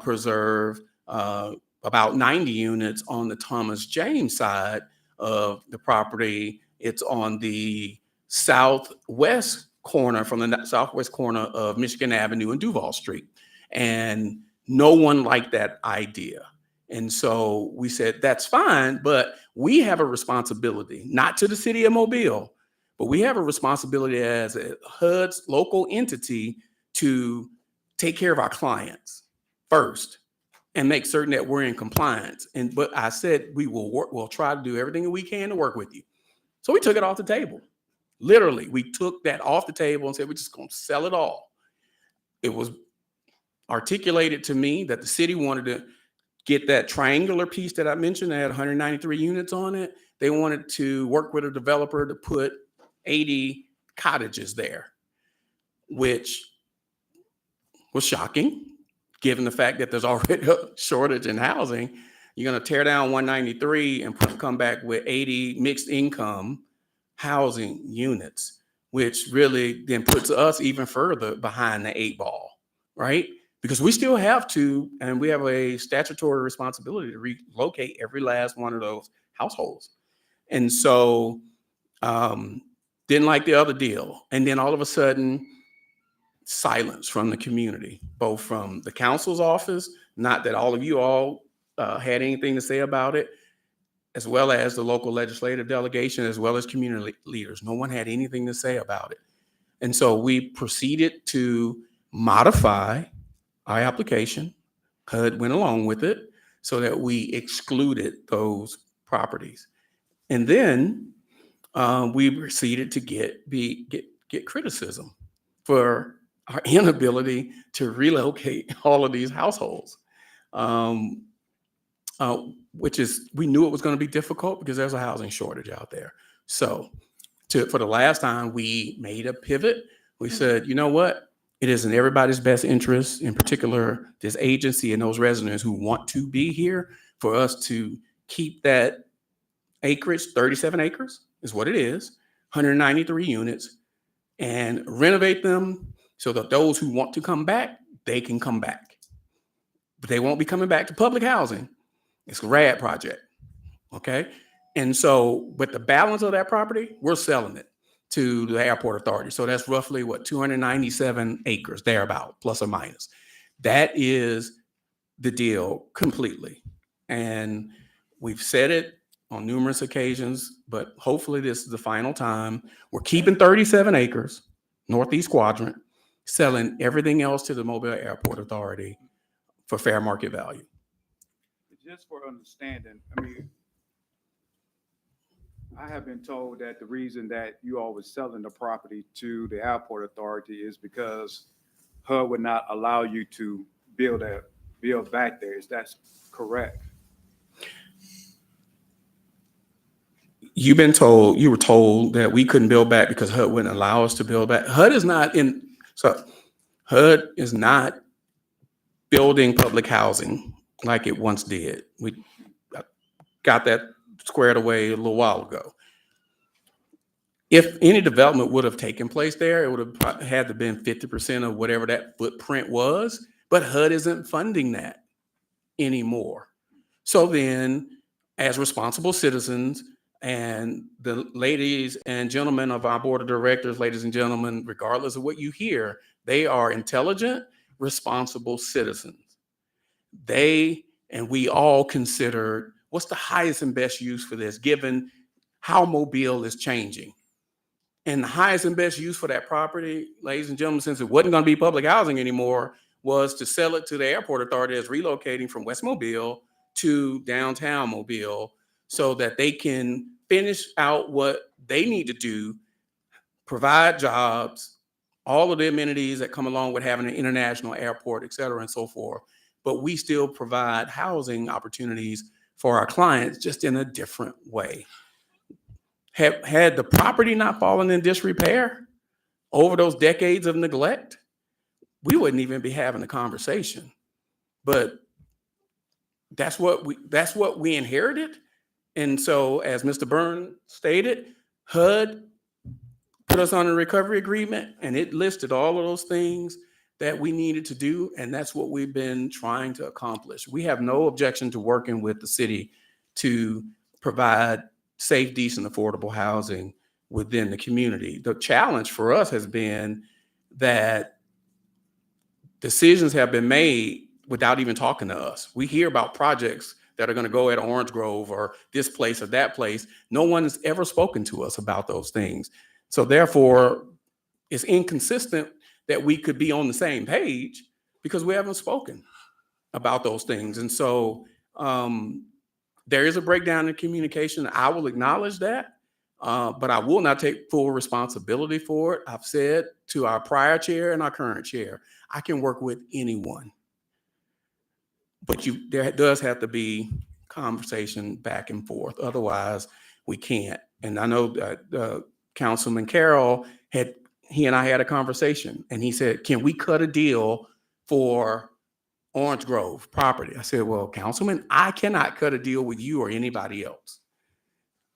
[SPEAKER 2] preserve about 90 units on the Thomas James side of the property. It's on the southwest corner, from the southwest corner of Michigan Avenue and Duval Street. And no one liked that idea. And so we said, that's fine, but we have a responsibility, not to the city of Mobile, but we have a responsibility as a HUD's local entity to take care of our clients first and make certain that we're in compliance. But I said, we'll try to do everything that we can to work with you. So we took it off the table. Literally, we took that off the table and said, we're just going to sell it all. It was articulated to me that the city wanted to get that triangular piece that I mentioned that had 193 units on it. They wanted to work with a developer to put 80 cottages there, which was shocking, given the fact that there's already a shortage in housing. You're going to tear down 193 and come back with 80 mixed income housing units, which really then puts us even further behind the 8 ball, right? Because we still have to, and we have a statutory responsibility to relocate every last one of those households. And so didn't like the other deal. And then all of a sudden, silence from the community, both from the council's office, not that all of you all had anything to say about it, as well as the local legislative delegation, as well as community leaders. No one had anything to say about it. And so we proceeded to modify our application. HUD went along with it so that we excluded those properties. And then we proceeded to get criticism. for our inability to relocate all of these households. Which is, we knew it was going to be difficult because there's a housing shortage out there. So for the last time, we made a pivot. We said, you know what? It is in everybody's best interest, in particular, this agency and those residents who want to be here, for us to keep that acreage, 37 acres is what it is, 193 units, and renovate them so that those who want to come back, they can come back. But they won't be coming back to public housing. It's a RAD project, okay? And so with the balance of that property, we're selling it to the airport authority. So that's roughly what, 297 acres, thereabout, plus or minus. That is the deal completely. And we've said it on numerous occasions, but hopefully this is the final time. We're keeping 37 acres, Northeast Quadrant, selling everything else to the Mobile Airport Authority for fair market value.
[SPEAKER 6] Just for understanding, I mean, I have been told that the reason that you all was selling the property to the airport authority is because HUD would not allow you to build back there. Is that correct?
[SPEAKER 2] You were told that we couldn't build back because HUD wouldn't allow us to build back. HUD is not building public housing like it once did. We got that squared away a little while ago. If any development would have taken place there, it would have had to been 50% of whatever that footprint was, but HUD isn't funding that anymore. So then, as responsible citizens, and the ladies and gentlemen of our board of directors, ladies and gentlemen, regardless of what you hear, they are intelligent, responsible citizens. They and we all considered what's the highest and best use for this, given how Mobile is changing. And the highest and best use for that property, ladies and gentlemen, since it wasn't going to be public housing anymore, was to sell it to the airport authority that's relocating from West Mobile to downtown Mobile so that they can finish out what they need to do, provide jobs, all of the amenities that come along with having an international airport, et cetera, and so forth. But we still provide housing opportunities for our clients, just in a different way. Had the property not fallen in disrepair over those decades of neglect, we wouldn't even be having a conversation. But that's what we inherited. And so, as Mr. Byrne stated, HUD put us on a recovery agreement, and it listed all of those things that we needed to do, and that's what we've been trying to accomplish. We have no objection to working with the city to provide safe, decent, affordable housing within the community. The challenge for us has been that decisions have been made without even talking to us. We hear about projects that are going to go at Orange Grove or this place or that place. No one has ever spoken to us about those things. So therefore, it's inconsistent that we could be on the same page because we haven't spoken about those things. And so there is a breakdown in communication. I will acknowledge that, but I will not take full responsibility for it. I've said to our prior chair and our current chair, I can work with anyone. But there does have to be conversation back and forth. Otherwise, we can't. And I know that Councilman Carroll he and I had a conversation, and he said, can we cut a deal for Orange Grove property? I said, well, Councilman, I cannot cut a deal with you or anybody else.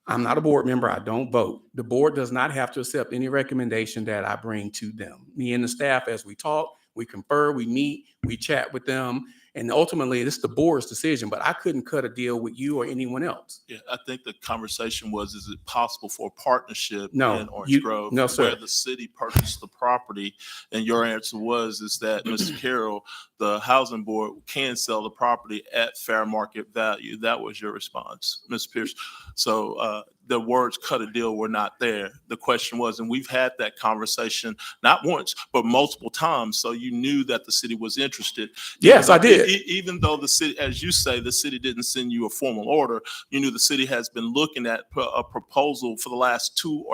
[SPEAKER 2] I'm not a board member. I don't vote. The board does not have to accept any recommendation that I bring to them. Me and the staff, as we talk, we confer, we meet, we chat with them. And ultimately, it's the board's decision, but I couldn't cut a deal with you or anyone else.
[SPEAKER 1] Yeah, I think the conversation was, is it possible for a partnership
[SPEAKER 2] No,
[SPEAKER 1] in Orange Grove?
[SPEAKER 2] no, sir.
[SPEAKER 1] Where the city purchased the property, and your answer is that, Mr. Carroll, the housing board can sell the property at fair market value. That was your response, Ms. Pierce. So the words cut a deal were not there. The question was, and we've had that conversation not once, but multiple times. So you knew that the city was interested.
[SPEAKER 2] Yes, I
[SPEAKER 1] Even though-
[SPEAKER 2] did.
[SPEAKER 1] Even though the city, as you say, the city didn't send you a formal order, you knew the city has been looking at a proposal for the last 2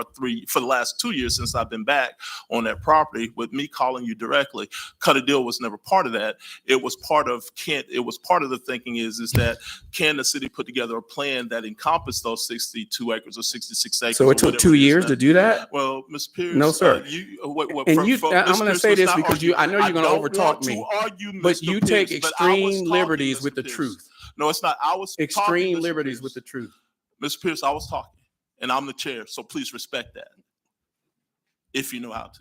[SPEAKER 1] years since I've been back on that property. With me calling you directly, cut a deal was never part of that. It was part of the thinking is that can the city put together a plan that encompassed those 62 acres or 66 acres?
[SPEAKER 2] So
[SPEAKER 1] or
[SPEAKER 2] it took
[SPEAKER 1] whatever
[SPEAKER 2] 2
[SPEAKER 1] it is
[SPEAKER 2] years
[SPEAKER 1] now?
[SPEAKER 2] to do that?
[SPEAKER 1] Well, Ms. Pierce.
[SPEAKER 2] No, sir. And I'm going to say this because I know you're going to overtalk me, but you take extreme liberties with the truth.
[SPEAKER 1] No, it's not. I was talking,
[SPEAKER 2] Extreme
[SPEAKER 1] Mr.
[SPEAKER 2] liberties
[SPEAKER 1] Pierce.
[SPEAKER 2] with the truth.
[SPEAKER 1] Mr. Pierce, I was talking, and I'm the chair, so please respect that, if you know how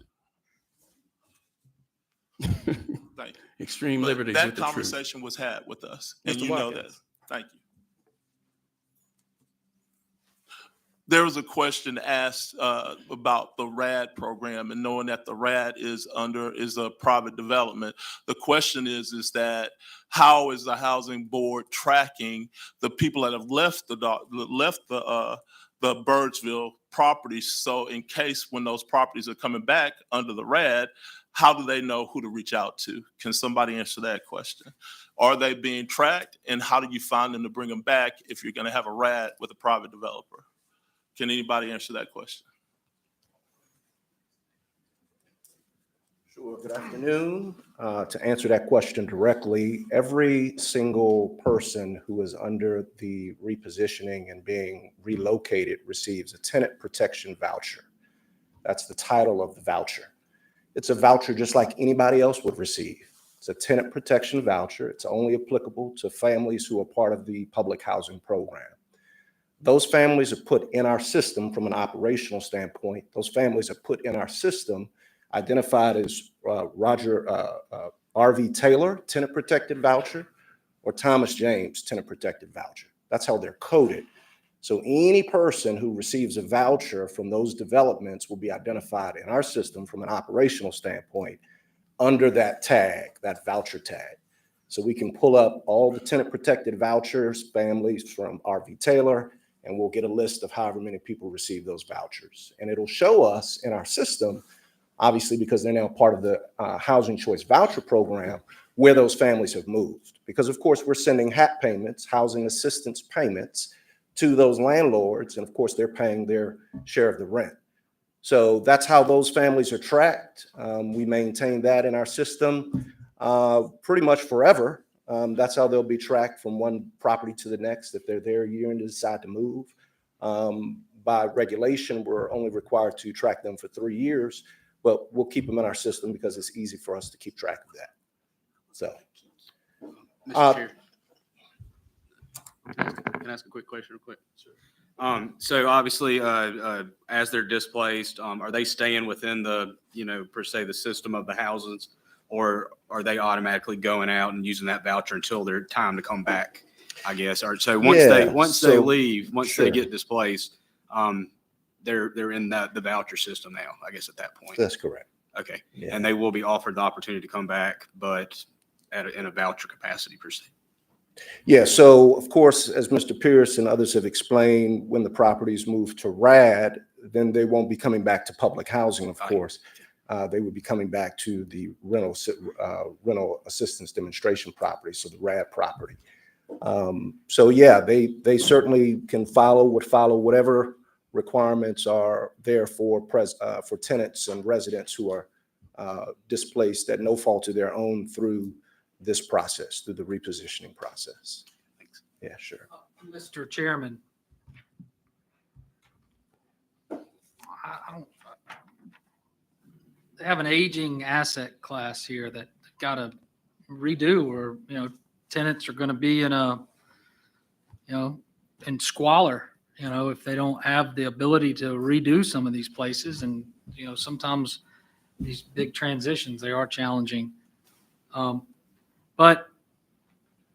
[SPEAKER 1] to. Thank you.
[SPEAKER 2] Extreme
[SPEAKER 1] But
[SPEAKER 2] liberties
[SPEAKER 1] that
[SPEAKER 2] with the truth.
[SPEAKER 1] conversation was had with us, and
[SPEAKER 2] Mr.
[SPEAKER 1] you know that.
[SPEAKER 2] Watkins.
[SPEAKER 1] Thank you. There was a question asked about the RAD program, and knowing that the RAD is a private development. The question is that how is the housing board tracking the people that have left the Birdsville properties? So in case when those properties are coming back under the RAD, how do they know who to reach out to? Can somebody answer that question? Are they being tracked, and how do you find them to bring them back if you're going to have a RAD with a private developer? Can anybody answer that question?
[SPEAKER 11] Sure. Good afternoon. To answer that question directly, every single person who is under the repositioning and being relocated receives a tenant protection voucher. That's the title of the voucher. It's a voucher just like anybody else would receive. It's a tenant protection voucher. It's only applicable to families who are part of the public housing program. Those families are put in our system from an operational standpoint. Those families are put in our system, identified as Roger R.V. Taylor, tenant protected voucher, or Thomas James, tenant protected voucher. That's how they're coded. So any person who receives a voucher from those developments will be identified in our system from an operational standpoint under that tag, that voucher tag. So we can pull up all the tenant protected vouchers, families from R.V. Taylor, and we'll get a list of however many people receive those vouchers. And it'll show us in our system, obviously because they're now part of the Housing Choice Voucher Program, where those families have moved. Because of course we're sending HAP payments, housing assistance payments, to those landlords, and of course they're paying their share of the rent. So that's how those families are tracked. We maintain that in our system pretty much forever. That's how they'll be tracked from one property to the next if they're there a year and decide to move. By regulation, we're only required to track them for 3 years, but we'll keep them in our system because it's easy for us to keep track of that. So,
[SPEAKER 7] Mr. Chair. Can I ask a quick question real quick? Sure. So obviously, as they're displaced, are they staying within the, per se, the system of the houses, or are they automatically going out and using that voucher until their time to come back, I guess? Or so once they leave, once they get displaced, they're in the voucher system now, I guess, at that point.
[SPEAKER 11] that's correct.
[SPEAKER 7] Okay.
[SPEAKER 11] Yeah.
[SPEAKER 7] And they will be offered the opportunity to come back, but in a voucher capacity per se.
[SPEAKER 11] Yeah, so of course, as Mr. Pierce and others have explained, when the properties move to RAD, then they won't be coming back to public housing, of course. They would be coming back to the rental assistance demonstration property, so the RAD property. So yeah, they certainly can follow whatever requirements are there for tenants and residents who are displaced at no fault of their own through this process, through the repositioning process.
[SPEAKER 7] Thanks.
[SPEAKER 11] Yeah, sure.
[SPEAKER 3] Mr. Chairman, I don't they have an aging asset class here that got to redo, or, tenants are going to be in in squalor, if they don't have the ability to redo some of these places. And, sometimes these big transitions, they are challenging. But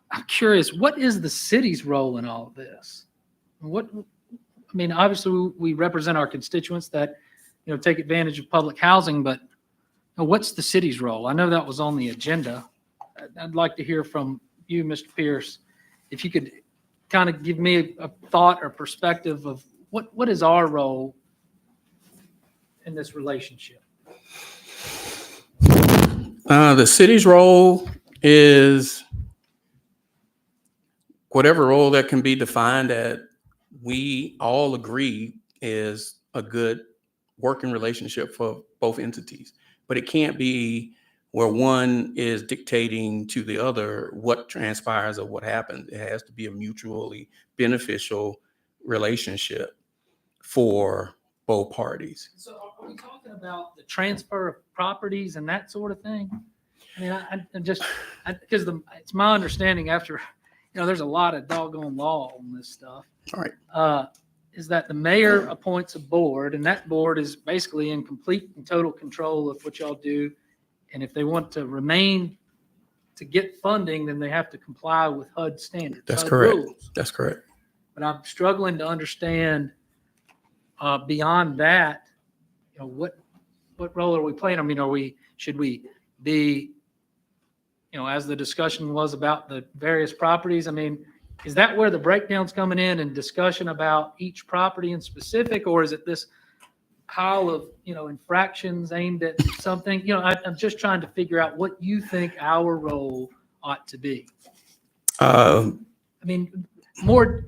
[SPEAKER 3] I'm curious, what is the city's role in all of this? Obviously we represent our constituents that, take advantage of public housing, but what's the city's role? I know that was on the agenda. I'd like to hear from you, Mr. Pierce, if you could kind of give me a thought or perspective of what is our role in this relationship?
[SPEAKER 2] The city's role is whatever role that can be defined that we all agree is a good working relationship for both entities. But it can't be where one is dictating to the other what transpires or what happens. It has to be a mutually beneficial relationship for both parties.
[SPEAKER 3] So are we talking about the transfer of properties and that sort of thing? I mean, I'm just, because it's my understanding after, there's a lot of doggone law on this stuff.
[SPEAKER 2] All right.
[SPEAKER 3] Is that the mayor appoints a board, and that board is basically in complete and total control of what y'all do. And if they want to remain to get funding, then they have to comply with HUD standards.
[SPEAKER 2] That's
[SPEAKER 3] HUD
[SPEAKER 2] correct.
[SPEAKER 3] rules.
[SPEAKER 2] That's correct.
[SPEAKER 3] But I'm struggling to understand beyond that, what role are we playing? I mean, should we be, as the discussion was about the various properties, I mean, is that where the breakdown's coming in and discussion about each property in specific, or is it this pile of, infractions aimed at something? I'm just trying to figure out what you think our role ought to be. I mean, more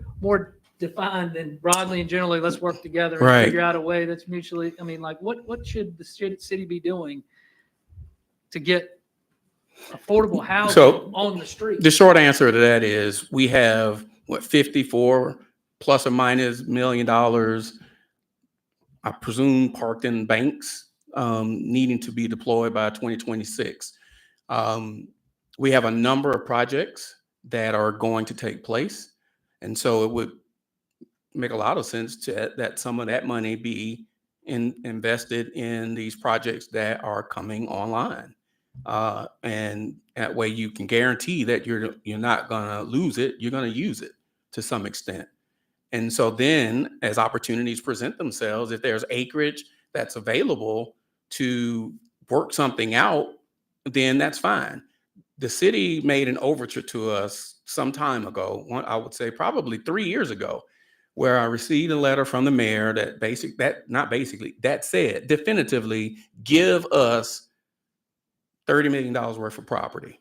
[SPEAKER 3] defined than broadly and generally, let's work together and
[SPEAKER 2] Right.
[SPEAKER 3] figure out a way that's mutually, I mean, like what should the city be doing to get affordable housing
[SPEAKER 2] So,
[SPEAKER 3] on the street?
[SPEAKER 2] The short answer to that is we have, 54 plus or minus $1 million, I presume, parked in banks, needing to be deployed by 2026. We have a number of projects that are going to take place. And so it would make a lot of sense that some of that money be invested in these projects that are coming online. And that way you can guarantee that you're not going to lose it. You're going to use it to some extent. And so then as opportunities present themselves, if there's acreage that's available to work something out, then that's fine. The city made an overture to us some time ago, I would say probably 3 years ago, where I received a letter from the mayor that said definitively give us $30 million worth of property.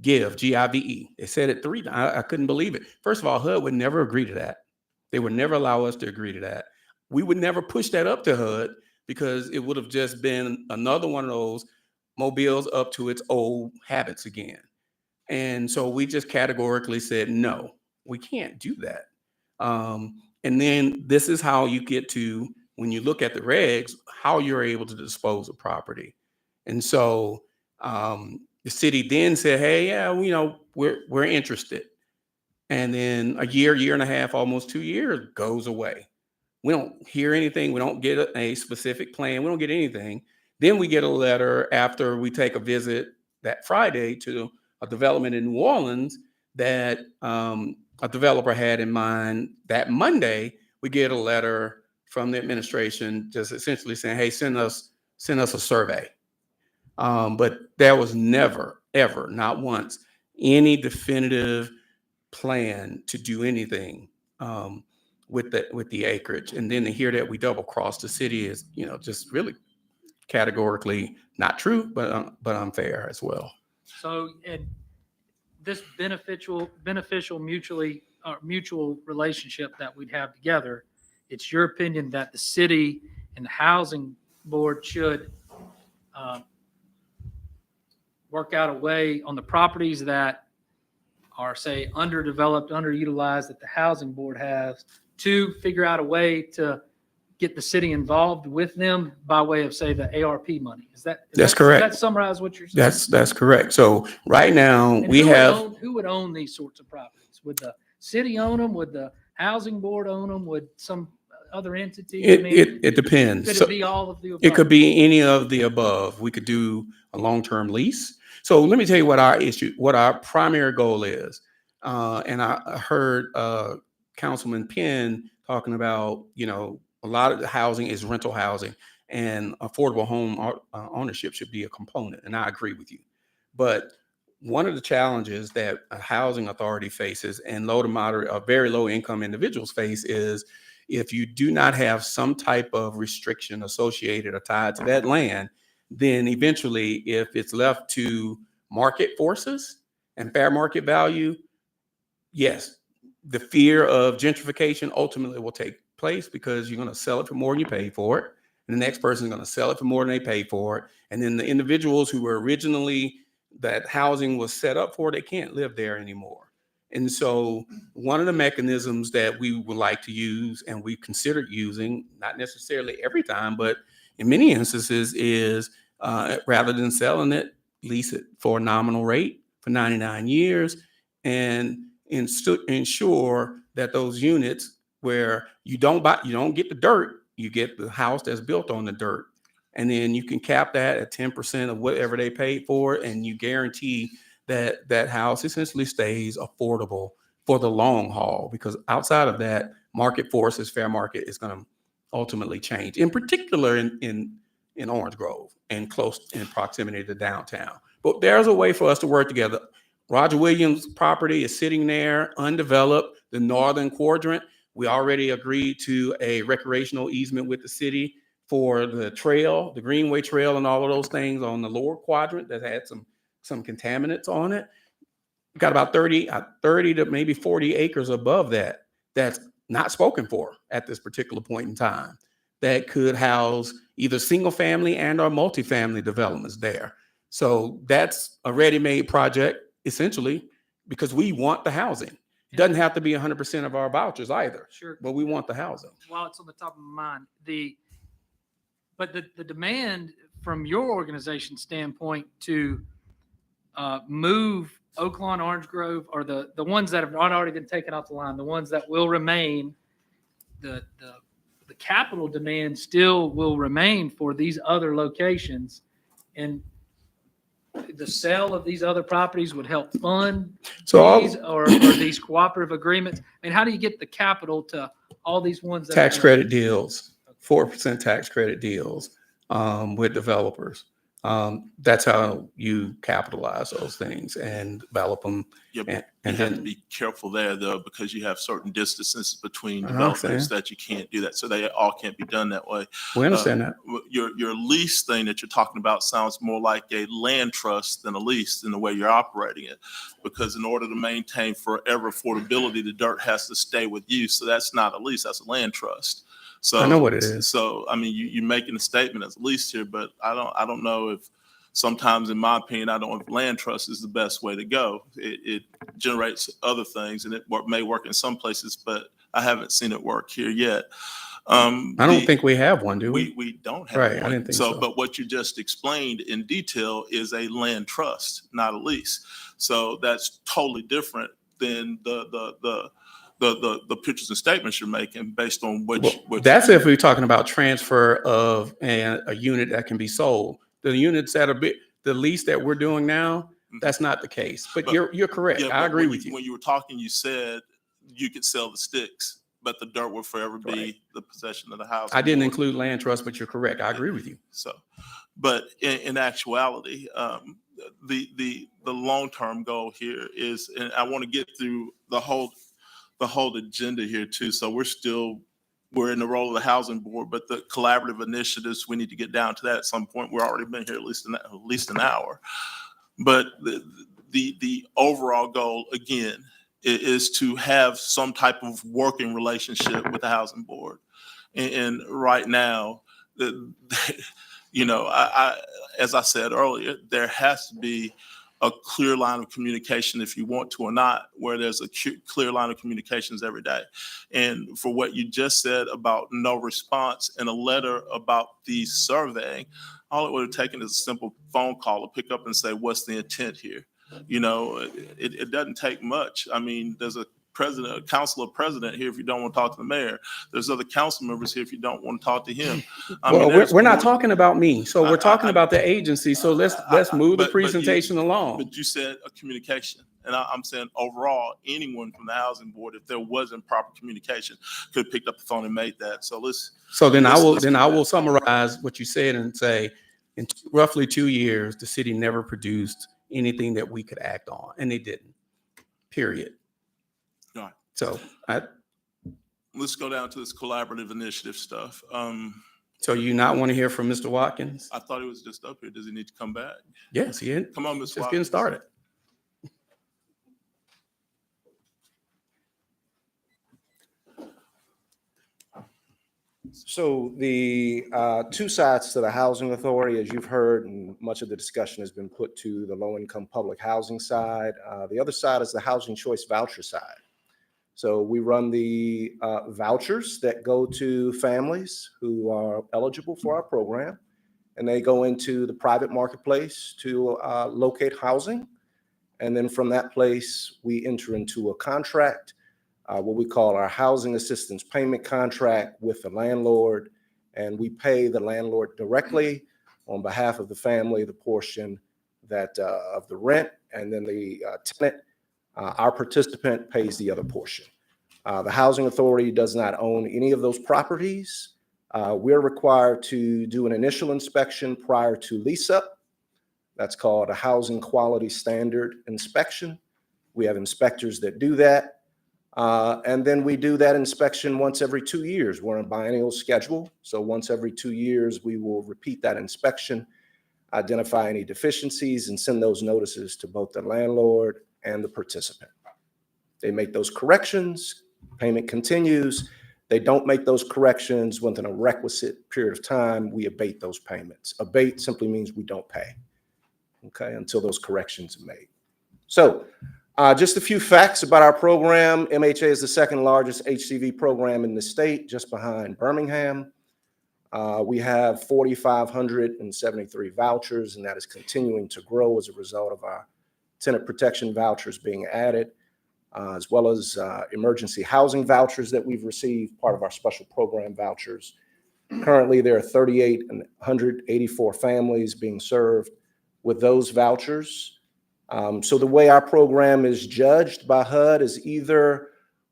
[SPEAKER 2] Give, GIVE. They said it 3 times. I couldn't believe it. First of all, HUD would never agree to that. They would never allow us to agree to that. We would never push that up to HUD because it would have just been another one of those Mobile's up to its old habits again. And so we just categorically said, no, we can't do that. And then this is how you get to, when you look at the regs, how you're able to dispose of property. And so the city then said, hey, yeah, we're interested. And then a year and a half, almost 2 years goes away. We don't hear anything. We don't get a specific plan. We don't get anything. Then we get a letter after we take a visit that Friday to a development in New Orleans that a developer had in mind. That Monday, we get a letter from the administration just essentially saying, hey, send us a survey. But there was never, ever, not once, any definitive plan to do anything with the acreage. And then to hear that we double crossed the city is, just really categorically not true, but unfair as well.
[SPEAKER 3] So, and this beneficial mutual relationship that we'd have together, it's your opinion that the city and the housing board should work out a way on the properties that are, say, underdeveloped, underutilized that the housing board has, to figure out a way to get the city involved with them by way of, say, the ARP money. That's
[SPEAKER 2] correct.
[SPEAKER 3] Does that summarize what you're saying?
[SPEAKER 2] That's correct. So right now
[SPEAKER 3] And who would own these sorts of properties? Would the city own them? Would the housing board own them? Would some other entity?
[SPEAKER 2] It depends.
[SPEAKER 3] Could
[SPEAKER 2] So
[SPEAKER 3] it be all of the above?
[SPEAKER 2] it could be any of the above. We could do a long-term lease. So let me tell you what our primary goal is. And I heard Councilman Penn talking about, a lot of the housing is rental housing, and affordable home ownership should be a component. And I agree with you. But one of the challenges that a housing authority faces, and low to moderate or very low income individuals face, is if you do not have some type of restriction associated or tied to that land, then eventually, if it's left to market forces and fair market value, yes, the fear of gentrification ultimately will take place because you're going to sell it for more than you paid for it. And the next person is going to sell it for more than they paid for it. And then the individuals who were originally that housing was set up for, they can't live there anymore. And so one of the mechanisms that we would like to use and we considered using, not necessarily every time, but in many instances is rather than selling it, lease it for a nominal rate for 99 years and ensure that those units where you don't get the dirt, you get the house that's built on the dirt. And then you can cap that at 10% of whatever they paid for it. And you guarantee that that house essentially stays affordable for the long haul, because outside of that, market forces, fair market is going to ultimately change, in particular in Orange Grove and close in proximity to downtown. But there's a way for us to work together. Roger Williams' property is sitting there undeveloped, the northern quadrant. We already agreed to a recreational easement with the city for the trail, the Greenway Trail and all of those things on the lower quadrant that had some contaminants on it. Got about 30 to maybe 40 acres above that that's not spoken for at this particular point in time that could house either single family and or multifamily developments there. So that's a ready-made project essentially because we want the housing. It doesn't have to be 100% of our vouchers either,
[SPEAKER 3] Sure.
[SPEAKER 2] but we want the housing.
[SPEAKER 3] While it's on the top of my mind, but the demand from your organization standpoint to move Oaklawn, Orange Grove, or the ones that have not already been taken off the line, the ones that will remain, the capital demand still will remain for these other locations. And the sale of these other properties would help fund these or these cooperative agreements. I mean, how do you get the capital to all these ones? That
[SPEAKER 2] Tax credit deals, 4% tax credit deals with developers. That's how you capitalize those things and develop them.
[SPEAKER 1] Yeah, but
[SPEAKER 2] And
[SPEAKER 1] you have to
[SPEAKER 2] then,
[SPEAKER 1] be careful there though, because you have certain distances between
[SPEAKER 2] I
[SPEAKER 1] developers
[SPEAKER 2] understand.
[SPEAKER 1] that you can't do that. So they all can't be done that way.
[SPEAKER 2] we understand that.
[SPEAKER 1] Your lease thing that you're talking about sounds more like a land trust than a lease in the way you're operating it. Because in order to maintain forever affordability, the dirt has to stay with you. So that's not a lease, that's a land trust. So
[SPEAKER 2] I know what it is.
[SPEAKER 1] So, I mean, you're making a statement as a lease here, but I don't know if sometimes, in my opinion, I don't know if land trust is the best way to go. It generates other things and it may work in some places, but I haven't seen it work here yet.
[SPEAKER 2] I don't think we have one, do we?
[SPEAKER 1] We don't have
[SPEAKER 2] Right, I
[SPEAKER 1] one.
[SPEAKER 2] didn't think so.
[SPEAKER 1] But what you just explained in detail is a land trust, not a lease. So that's totally different than the pictures and statements you're making based on which.
[SPEAKER 2] That's if we're talking about transfer of a unit that can be sold. The units that are the lease that we're doing now, that's not the case. But you're correct.
[SPEAKER 1] Yeah,
[SPEAKER 2] I
[SPEAKER 1] but
[SPEAKER 2] agree with you.
[SPEAKER 1] When you were talking, you said you could sell the sticks, but the dirt will forever be
[SPEAKER 2] Right.
[SPEAKER 1] the possession of the house.
[SPEAKER 2] I didn't include land trust, but you're correct. I agree with you.
[SPEAKER 1] So, but in actuality, the long-term goal here is, and I want to get through the whole agenda here too. So we're in the role of the housing board, but the collaborative initiatives, we need to get down to that at some point. We're already been here at least an hour. But the overall goal again is to have some type of working relationship with the housing board. And right now, as I said earlier, there has to be a clear line of communication, if you want to or not, where there's a clear line of communications every day. And for what you just said about no response and a letter about the surveying, all it would have taken is a simple phone call to pick up and say, what's the intent here? It doesn't take much. I mean, there's a council of president here if you don't want to talk to the mayor. There's other council members here if you don't want to talk to him.
[SPEAKER 2] We're not talking about me. So we're talking about the agency. So let's move the presentation along.
[SPEAKER 1] But you said a communication. And I'm saying overall, anyone from the housing board, if there wasn't proper communication, could have picked up the phone and made that. So
[SPEAKER 2] I will summarize what you said and say, in roughly 2 years, the city never produced anything that we could act on, and they didn't. Period.
[SPEAKER 1] Right.
[SPEAKER 2] So
[SPEAKER 1] let's go down to this collaborative initiative stuff.
[SPEAKER 2] So you not want to hear from Mr. Watkins?
[SPEAKER 1] I thought he was just up here. Does he need to come back?
[SPEAKER 2] Yes, he is.
[SPEAKER 1] Come on, Mr.
[SPEAKER 2] Just getting
[SPEAKER 1] Watkins.
[SPEAKER 2] started.
[SPEAKER 11] So the two sides to the housing authority, as you've heard, and much of the discussion has been put to the low-income public housing side. The other side is the housing choice voucher side. So we run the vouchers that go to families who are eligible for our program, and they go into the private marketplace to locate housing. And then from that place, we enter into a contract, what we call our housing assistance payment contract with the landlord. And we pay the landlord directly on behalf of the family, the portion that of the rent, and then the tenant, our participant, pays the other portion. The housing authority does not own any of those properties. We're required to do an initial inspection prior to lease up. That's called a housing quality standard inspection. We have inspectors that do that. And then we do that inspection once every 2 years. We're on a biennial schedule. So once every 2 years, we will repeat that inspection, identify any deficiencies, and send those notices to both the landlord and the participant. They make those corrections, payment continues. They don't make those corrections within a requisite period of time, we abate those payments. Abate simply means we don't pay, okay, until those corrections are made. So just a few facts about our program. MHA is the second largest HCV program in the state, just behind Birmingham. We have 4,573 vouchers, and that is continuing to grow as a result of our tenant protection vouchers being added, as well as emergency housing vouchers that we've received, part of our special program vouchers. Currently, there are 3,884 families being served with those vouchers. So the way our program is judged by HUD is either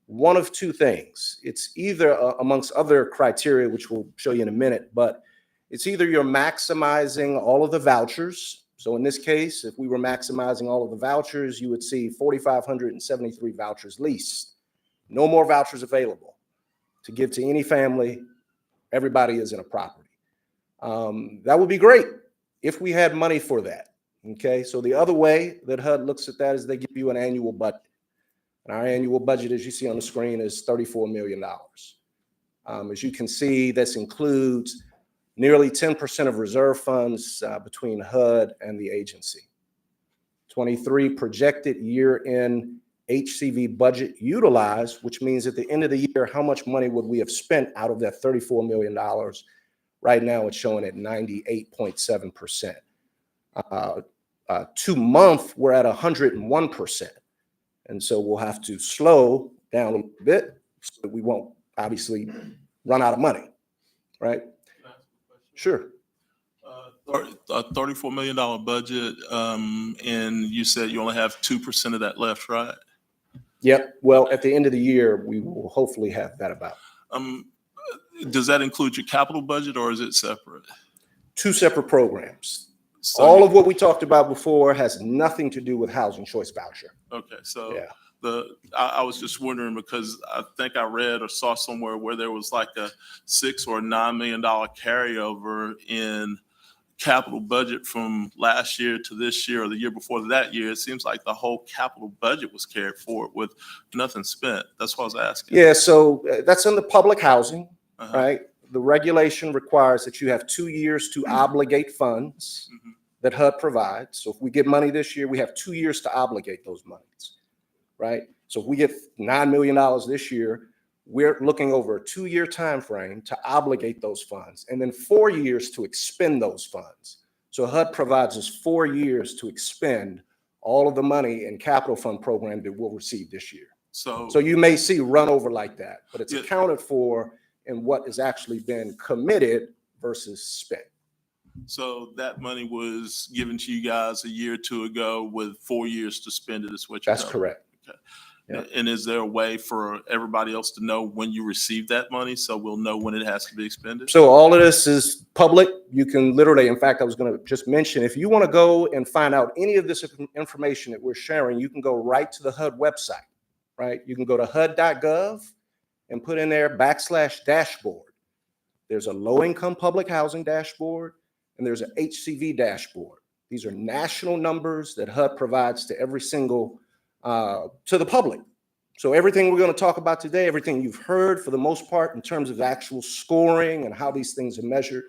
[SPEAKER 11] one of two things. It's either, amongst other criteria, which we'll show you in a minute, but it's either you're maximizing all of the vouchers. So in this case, if we were maximizing all of the vouchers, you would see 4,573 vouchers leased. No more vouchers available to give to any family. Everybody is in a property. That would be great if we had money for that. Okay, so the other way that HUD looks at that is they give you an annual budget. And our annual budget, as you see on the screen, is $34 million. As you can see, this includes nearly 10% of reserve funds between HUD and the agency. 23 projected year-end HCV budget utilized, which means at the end of the year, how much money would we have spent out of that $34 million? Right now, it's showing at 98.7%. 2 month, we're at 101%. And so we'll have to slow down a little bit so that we won't obviously run out of money, right? Sure.
[SPEAKER 1] A $34 million budget, and you said you only have 2% of that left, right?
[SPEAKER 11] Yep. Well, at the end of the year, we will hopefully have that about.
[SPEAKER 1] Does that include your capital budget or is it separate?
[SPEAKER 11] Two separate programs.
[SPEAKER 1] So
[SPEAKER 11] All of what we talked about before has nothing to do with housing choice voucher.
[SPEAKER 1] Okay, so
[SPEAKER 11] Yeah.
[SPEAKER 1] I was just wondering because I think I read or saw somewhere where there was like a $6 or $9 million carryover in capital budget from last year to this year or the year before that year. It seems like the whole capital budget was carried forward with nothing spent. That's what I was asking.
[SPEAKER 11] Yeah, so that's in the public housing,
[SPEAKER 1] Uh-huh.
[SPEAKER 11] right? The regulation requires that you have 2 years to obligate funds
[SPEAKER 1] Mhm.
[SPEAKER 11] that HUD provides. So if we get money this year, we have 2 years to obligate those monies, right? So if we get $9 million this year, we're looking over a 2-year time frame to obligate those funds, and then 4 years to expend those funds. So HUD provides us 4 years to expend all of the money in capital fund program that we'll receive this year. So you may see run over like that, but it's
[SPEAKER 1] Yeah.
[SPEAKER 11] accounted for in what has actually been committed versus spent.
[SPEAKER 1] So that money was given to you guys a year or two ago with 4 years to spend it is what you're
[SPEAKER 11] That's
[SPEAKER 1] telling me?
[SPEAKER 11] correct. Yeah.
[SPEAKER 1] And is there a way for everybody else to know when you receive that money so we'll know when it has to be expended?
[SPEAKER 11] So all of this is public. You can literally, in fact, I was going to just mention, if you want to go and find out any of this information that we're sharing, you can go right to the HUD website, right? You can go to HUD.gov and put in there /dashboard. There's a low-income public housing dashboard, and there's an HCV dashboard. These are national numbers that HUD provides to every single, to the public. So everything we're going to talk about today, everything you've heard for the most part in terms of actual scoring and how these things are measured,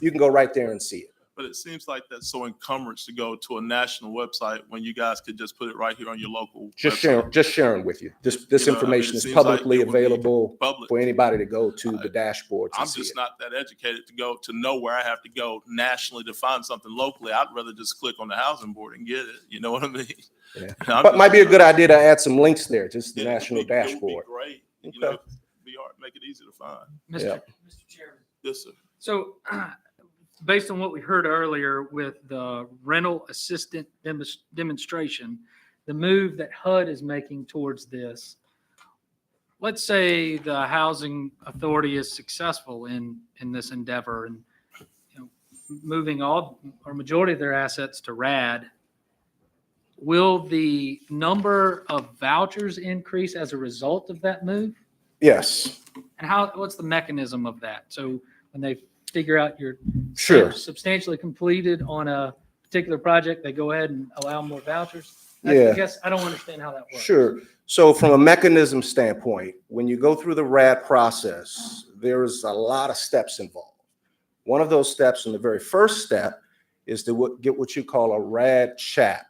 [SPEAKER 11] you can go right there and see it.
[SPEAKER 1] But it seems like that's so encumbrance to go to a national website when you guys could just put it right here on your local website.
[SPEAKER 11] Just sharing with you. This
[SPEAKER 1] You know, I mean,
[SPEAKER 11] information
[SPEAKER 1] it
[SPEAKER 11] is
[SPEAKER 1] seems like
[SPEAKER 11] publicly
[SPEAKER 1] it would be
[SPEAKER 11] available
[SPEAKER 1] Public.
[SPEAKER 11] for anybody to go to the dashboard to
[SPEAKER 1] I'm
[SPEAKER 11] see
[SPEAKER 1] just
[SPEAKER 11] it.
[SPEAKER 1] not that educated to go to know where I have to go nationally to find something locally. I'd rather just click on the housing board and get it. You know what I mean?
[SPEAKER 11] Yeah.
[SPEAKER 1] I'm
[SPEAKER 11] But
[SPEAKER 1] just-
[SPEAKER 11] might be a good idea to add some links there, just the
[SPEAKER 1] Yeah, it would
[SPEAKER 11] national
[SPEAKER 1] be- it would be
[SPEAKER 11] dashboard.
[SPEAKER 1] Great. You
[SPEAKER 11] Okay.
[SPEAKER 1] know, be hard, make it easy to find.
[SPEAKER 11] Yeah.
[SPEAKER 3] Mr. Chairman.
[SPEAKER 1] Yes, sir.
[SPEAKER 3] So based on what we heard earlier with the rental assistant demonstration, the move that HUD is making towards this, let's say the housing authority is successful in this endeavor and, you know, moving all or majority of their assets to RAD, will the number of vouchers increase as a result of that move?
[SPEAKER 11] Yes,
[SPEAKER 3] And what's the mechanism of that? So when they figure out you're
[SPEAKER 11] sure.
[SPEAKER 3] substantially completed on a particular project, they go ahead and allow more vouchers?
[SPEAKER 11] Yeah.
[SPEAKER 3] I guess I don't understand how that works.
[SPEAKER 11] Sure. So from a mechanism standpoint, when you go through the RAD process, there's a lot of steps involved. One of those steps, and the very first step, is to get what you call a RAD CHAP,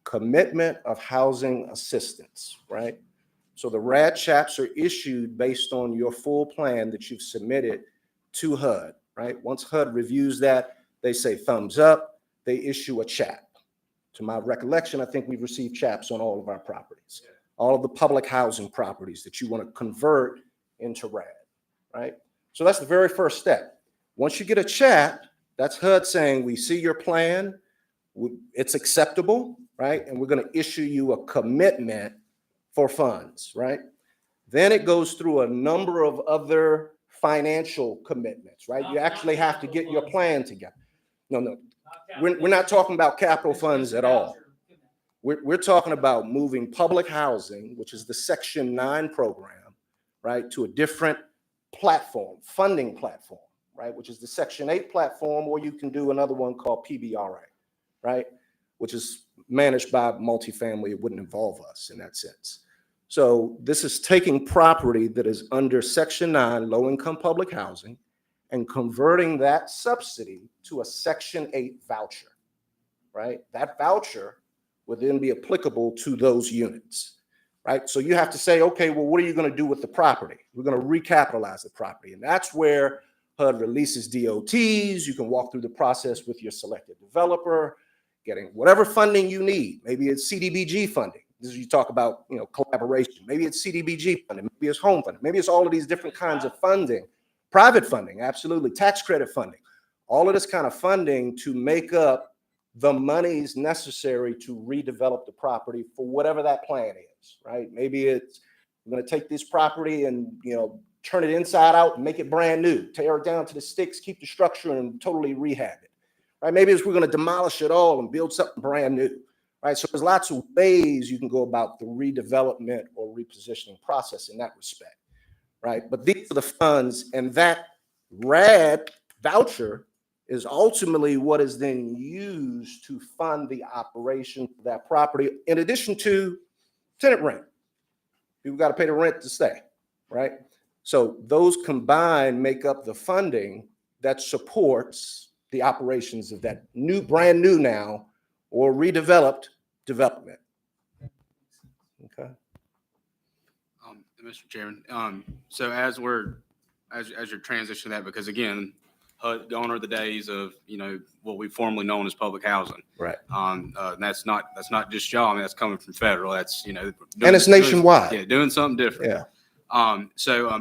[SPEAKER 11] Commitment of Housing Assistance, right? So the RAD CHAPs are issued based on your full plan that you've submitted to HUD, right? Once HUD reviews that, they say thumbs up, they issue a CHAP. To my recollection, I think we've received CHAPs on all of our properties, all of the public housing properties that you want to convert into RAD, right? So that's the very first step. Once you get a CHAP, that's HUD saying, we see your plan, it's acceptable, right? And we're going to issue you a commitment for funds, right? Then it goes through a number of other financial commitments, right? You actually have to get your plan together. No, we're not talking about capital funds at all. We're talking about moving public housing, which is the Section 9 program, right, to a different platform, funding platform, right, which is the Section 8 platform, or you can do another one called PBRA, right, which is managed by multifamily. It wouldn't involve us in that sense. So this is taking property that is under Section 9, low-income public housing, and converting that subsidy to a Section 8 voucher, right? That voucher would then be applicable to those units, right? So you have to say, okay, well, what are you going to do with the property? We're going to recapitalize the property. And that's where HUD releases DOTs. You can walk through the process with your selected developer, getting whatever funding you need. Maybe it's CDBG funding. This is you talk about, you know, collaboration. Maybe it's CDBG funding. Maybe it's home funding. Maybe it's all of these different kinds of funding. Private funding, absolutely. Tax credit funding. All of this kind of funding to make up the monies necessary to redevelop the property for whatever that plan is, right? Maybe it's we're going to take this property and, you know, turn it inside out and make it brand new, tear it down to the sticks, keep the structure and totally rehab it, right? Maybe it's we're going to demolish it all and build something brand new, right? So there's lots of ways you can go about the redevelopment or repositioning process in that respect, right? But these are the funds, and that RAD voucher is ultimately what is then used to fund the operation of that property, in addition to tenant rent. People got to pay the rent to stay, right? So those combined make up the funding that supports the operations of that new, brand new now, or redeveloped development. Okay.
[SPEAKER 7] Mr. Chairman, so as you're transitioning that, because again, HUD, gone are the days of, you know, what we formerly known as public housing.
[SPEAKER 11] Right.
[SPEAKER 7] And that's not just y'all. I mean, that's coming from federal. That's, you know,
[SPEAKER 11] And it's nationwide.
[SPEAKER 7] Yeah, doing something different.
[SPEAKER 11] Yeah.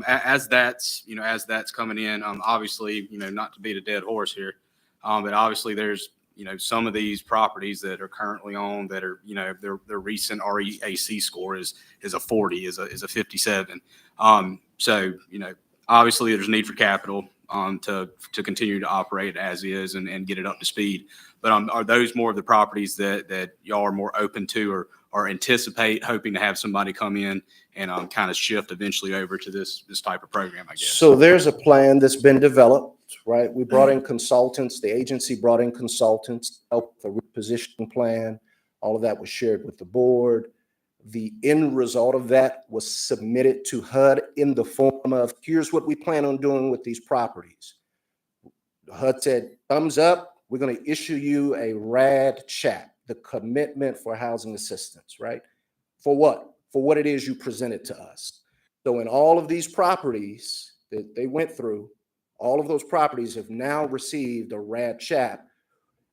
[SPEAKER 7] As that's coming in, obviously, you know, not to beat a dead horse here, but obviously there's, you know, some of these properties that are currently owned that are, you know, their recent REAC score is a 40, is a 57. So, you know, obviously there's need for capital to continue to operate as is and get it up to speed. But are those more of the properties that y'all are more open to, or or anticipate hoping to have somebody come in and kind of shift eventually over to this type of program, I guess?
[SPEAKER 11] So there's a plan that's been developed, right? We brought in consultants, the agency brought in consultants, helped the repositioning plan. All of that was shared with the board. The end result of that was submitted to HUD in the form of, here's what we plan on doing with these properties. HUD said, thumbs up, we're going to issue you a RAD chat, the commitment for housing assistance, right? For what? For what it is you presented to us. So in all of these properties that they went through, all of those properties have now received a RAD chat.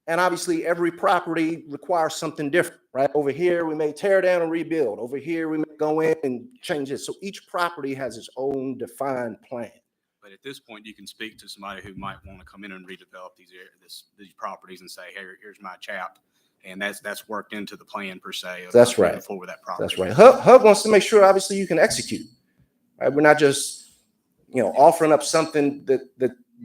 [SPEAKER 11] And obviously every property requires something different, right? Over here, we may tear down and rebuild. Over here, we may go in and change it. So each property has its own defined plan.
[SPEAKER 7] But at this point, you can speak to somebody who might want to come in and redevelop these properties and say, hey, here's my chap. And that's worked into the plan per se.
[SPEAKER 11] That's right.
[SPEAKER 7] Moving forward with that property.
[SPEAKER 11] That's right. HUD wants to make sure, obviously, you can execute. Right? We're not just, offering up something that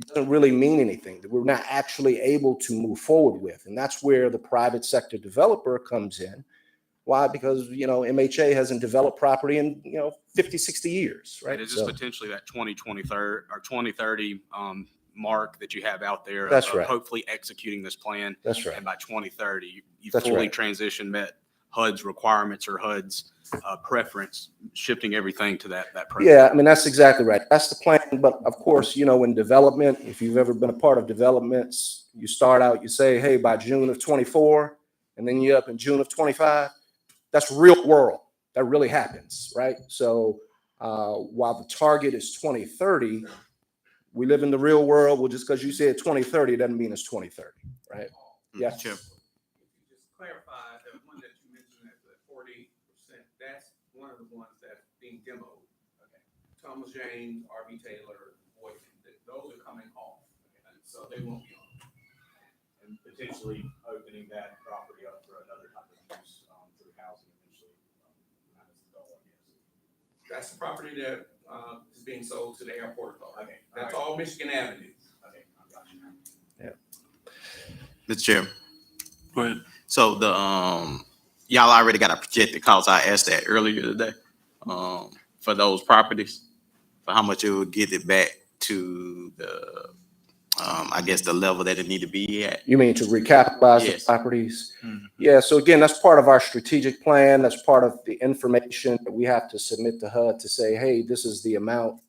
[SPEAKER 11] doesn't really mean anything, that we're not actually able to move forward with. And that's where the private sector developer comes in. Why? Because, MHA hasn't developed property in, 50, 60 years, right?
[SPEAKER 7] Right. Is this potentially that 2030 mark that you have out there?
[SPEAKER 11] That's
[SPEAKER 7] of
[SPEAKER 11] right.
[SPEAKER 7] Hopefully executing this plan.
[SPEAKER 11] That's right.
[SPEAKER 7] And by 2030, you
[SPEAKER 11] That's
[SPEAKER 7] fully
[SPEAKER 11] right.
[SPEAKER 7] transition met HUD's requirements or HUD's preference, shifting everything to that program.
[SPEAKER 11] Yeah, I mean, that's exactly right. That's the plan. But of course, in development, if you've ever been a part of developments, you start out, you say, hey, by June of 24, and then you're up in June of 25. That's real world. That really happens, right? So while the target is 2030, we live in the real world. Well, just because you said 2030 doesn't mean it's 2030, right? Yeah.
[SPEAKER 7] Chip.
[SPEAKER 9] Just clarify that one that you mentioned at the 40%, that's one of the ones that's being demoed. Okay. Thomas James, R.B. Taylor, Boykin, those are coming off. Okay. So they won't be on. And potentially opening that property up for another type of use through housing eventually. That is the goal, I guess. That's the property that is being sold to the airport authority. Okay. That's all Michigan Avenue. Okay. I got you.
[SPEAKER 8] Mr. Chairman.
[SPEAKER 1] Go ahead.
[SPEAKER 8] So the y'all already got a projected cost. I asked that earlier today. For those properties, for how much it would get it back to the I guess the level that it need to be at.
[SPEAKER 11] You mean to recapitalize the
[SPEAKER 8] Yes.
[SPEAKER 11] properties?
[SPEAKER 1] Mhm.
[SPEAKER 11] Yeah, so again, that's part of our strategic plan. That's part of the information that we have to submit to HUD to say, hey, this is the amount.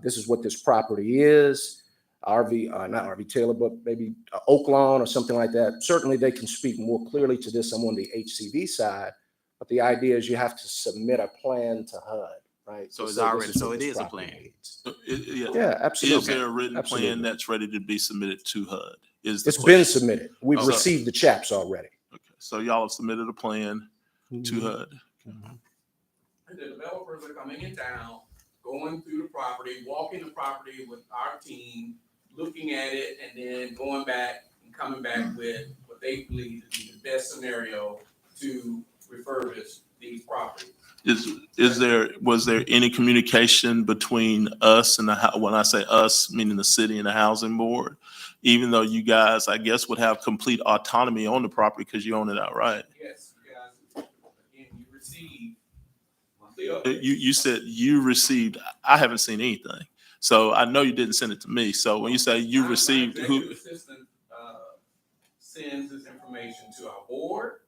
[SPEAKER 11] This is what this property is. Not RV Taylor, but maybe Oaklawn or something like that. Certainly they can speak more clearly to this. I'm on the HCV side, but the idea is you have to submit a plan to HUD, right?
[SPEAKER 8] So
[SPEAKER 11] To
[SPEAKER 8] it's
[SPEAKER 11] say this
[SPEAKER 8] already-
[SPEAKER 11] is
[SPEAKER 8] so
[SPEAKER 11] what
[SPEAKER 8] it
[SPEAKER 11] this
[SPEAKER 8] is a
[SPEAKER 11] property
[SPEAKER 8] plan.
[SPEAKER 11] needs.
[SPEAKER 1] Yeah.
[SPEAKER 11] Yeah, absolutely.
[SPEAKER 1] Is there a written
[SPEAKER 11] Absolutely.
[SPEAKER 1] plan that's ready to be submitted to HUD? Is the
[SPEAKER 11] It's been
[SPEAKER 1] question.
[SPEAKER 11] submitted. We've
[SPEAKER 1] Okay.
[SPEAKER 11] received the chaps already.
[SPEAKER 1] Okay. So y'all have submitted a plan to HUD.
[SPEAKER 9] And the developers are coming in town, going through the property, walking the property with our team, looking at it, and then going back and coming back with what they believe to be the best scenario to refurbish these properties.
[SPEAKER 1] Was there any communication between us and when I say us, meaning the city and the housing board? Even though you guys, I guess, would have complete autonomy on the property because you own it outright.
[SPEAKER 9] Yes, you guys, again, you receive monthly updates.
[SPEAKER 1] You said you received, I haven't seen anything. So I know you didn't send it to me. So when you say you
[SPEAKER 9] My
[SPEAKER 1] received,
[SPEAKER 9] executive
[SPEAKER 1] who,
[SPEAKER 9] assistant, sends this information to our board,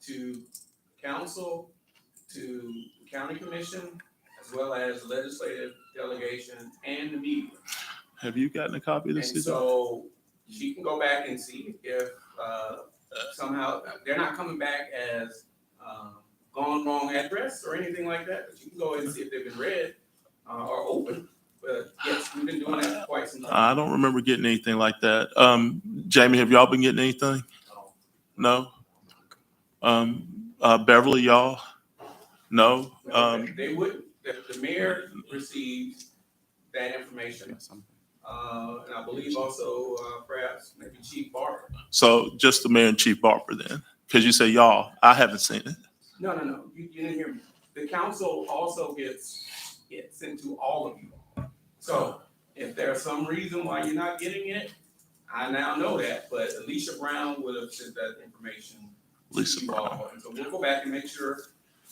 [SPEAKER 9] to council, to the county commission, as well as legislative delegation and the media.
[SPEAKER 1] have you gotten a copy of
[SPEAKER 9] And
[SPEAKER 1] this? Cesar?
[SPEAKER 9] so she can go back and see if somehow, they're not coming back as gone wrong address or anything like that, but you can go and see if they've been read or open. But yes, we've been doing that for quite some time.
[SPEAKER 1] I don't remember getting anything like that. Jamie, have y'all been getting anything? No? Beverly, y'all? No?
[SPEAKER 9] No, they wouldn't, the mayor received that information. And I believe also perhaps maybe Chief Barber.
[SPEAKER 1] So just the mayor and Chief Barber then? Because you say y'all, I haven't seen it.
[SPEAKER 9] No, you didn't hear me. The council also gets sent to all of you. So if there's some reason why you're not getting it, I now know that, but Alicia Brown would have sent that information
[SPEAKER 1] Lisa Brown.
[SPEAKER 9] So we'll go back and make sure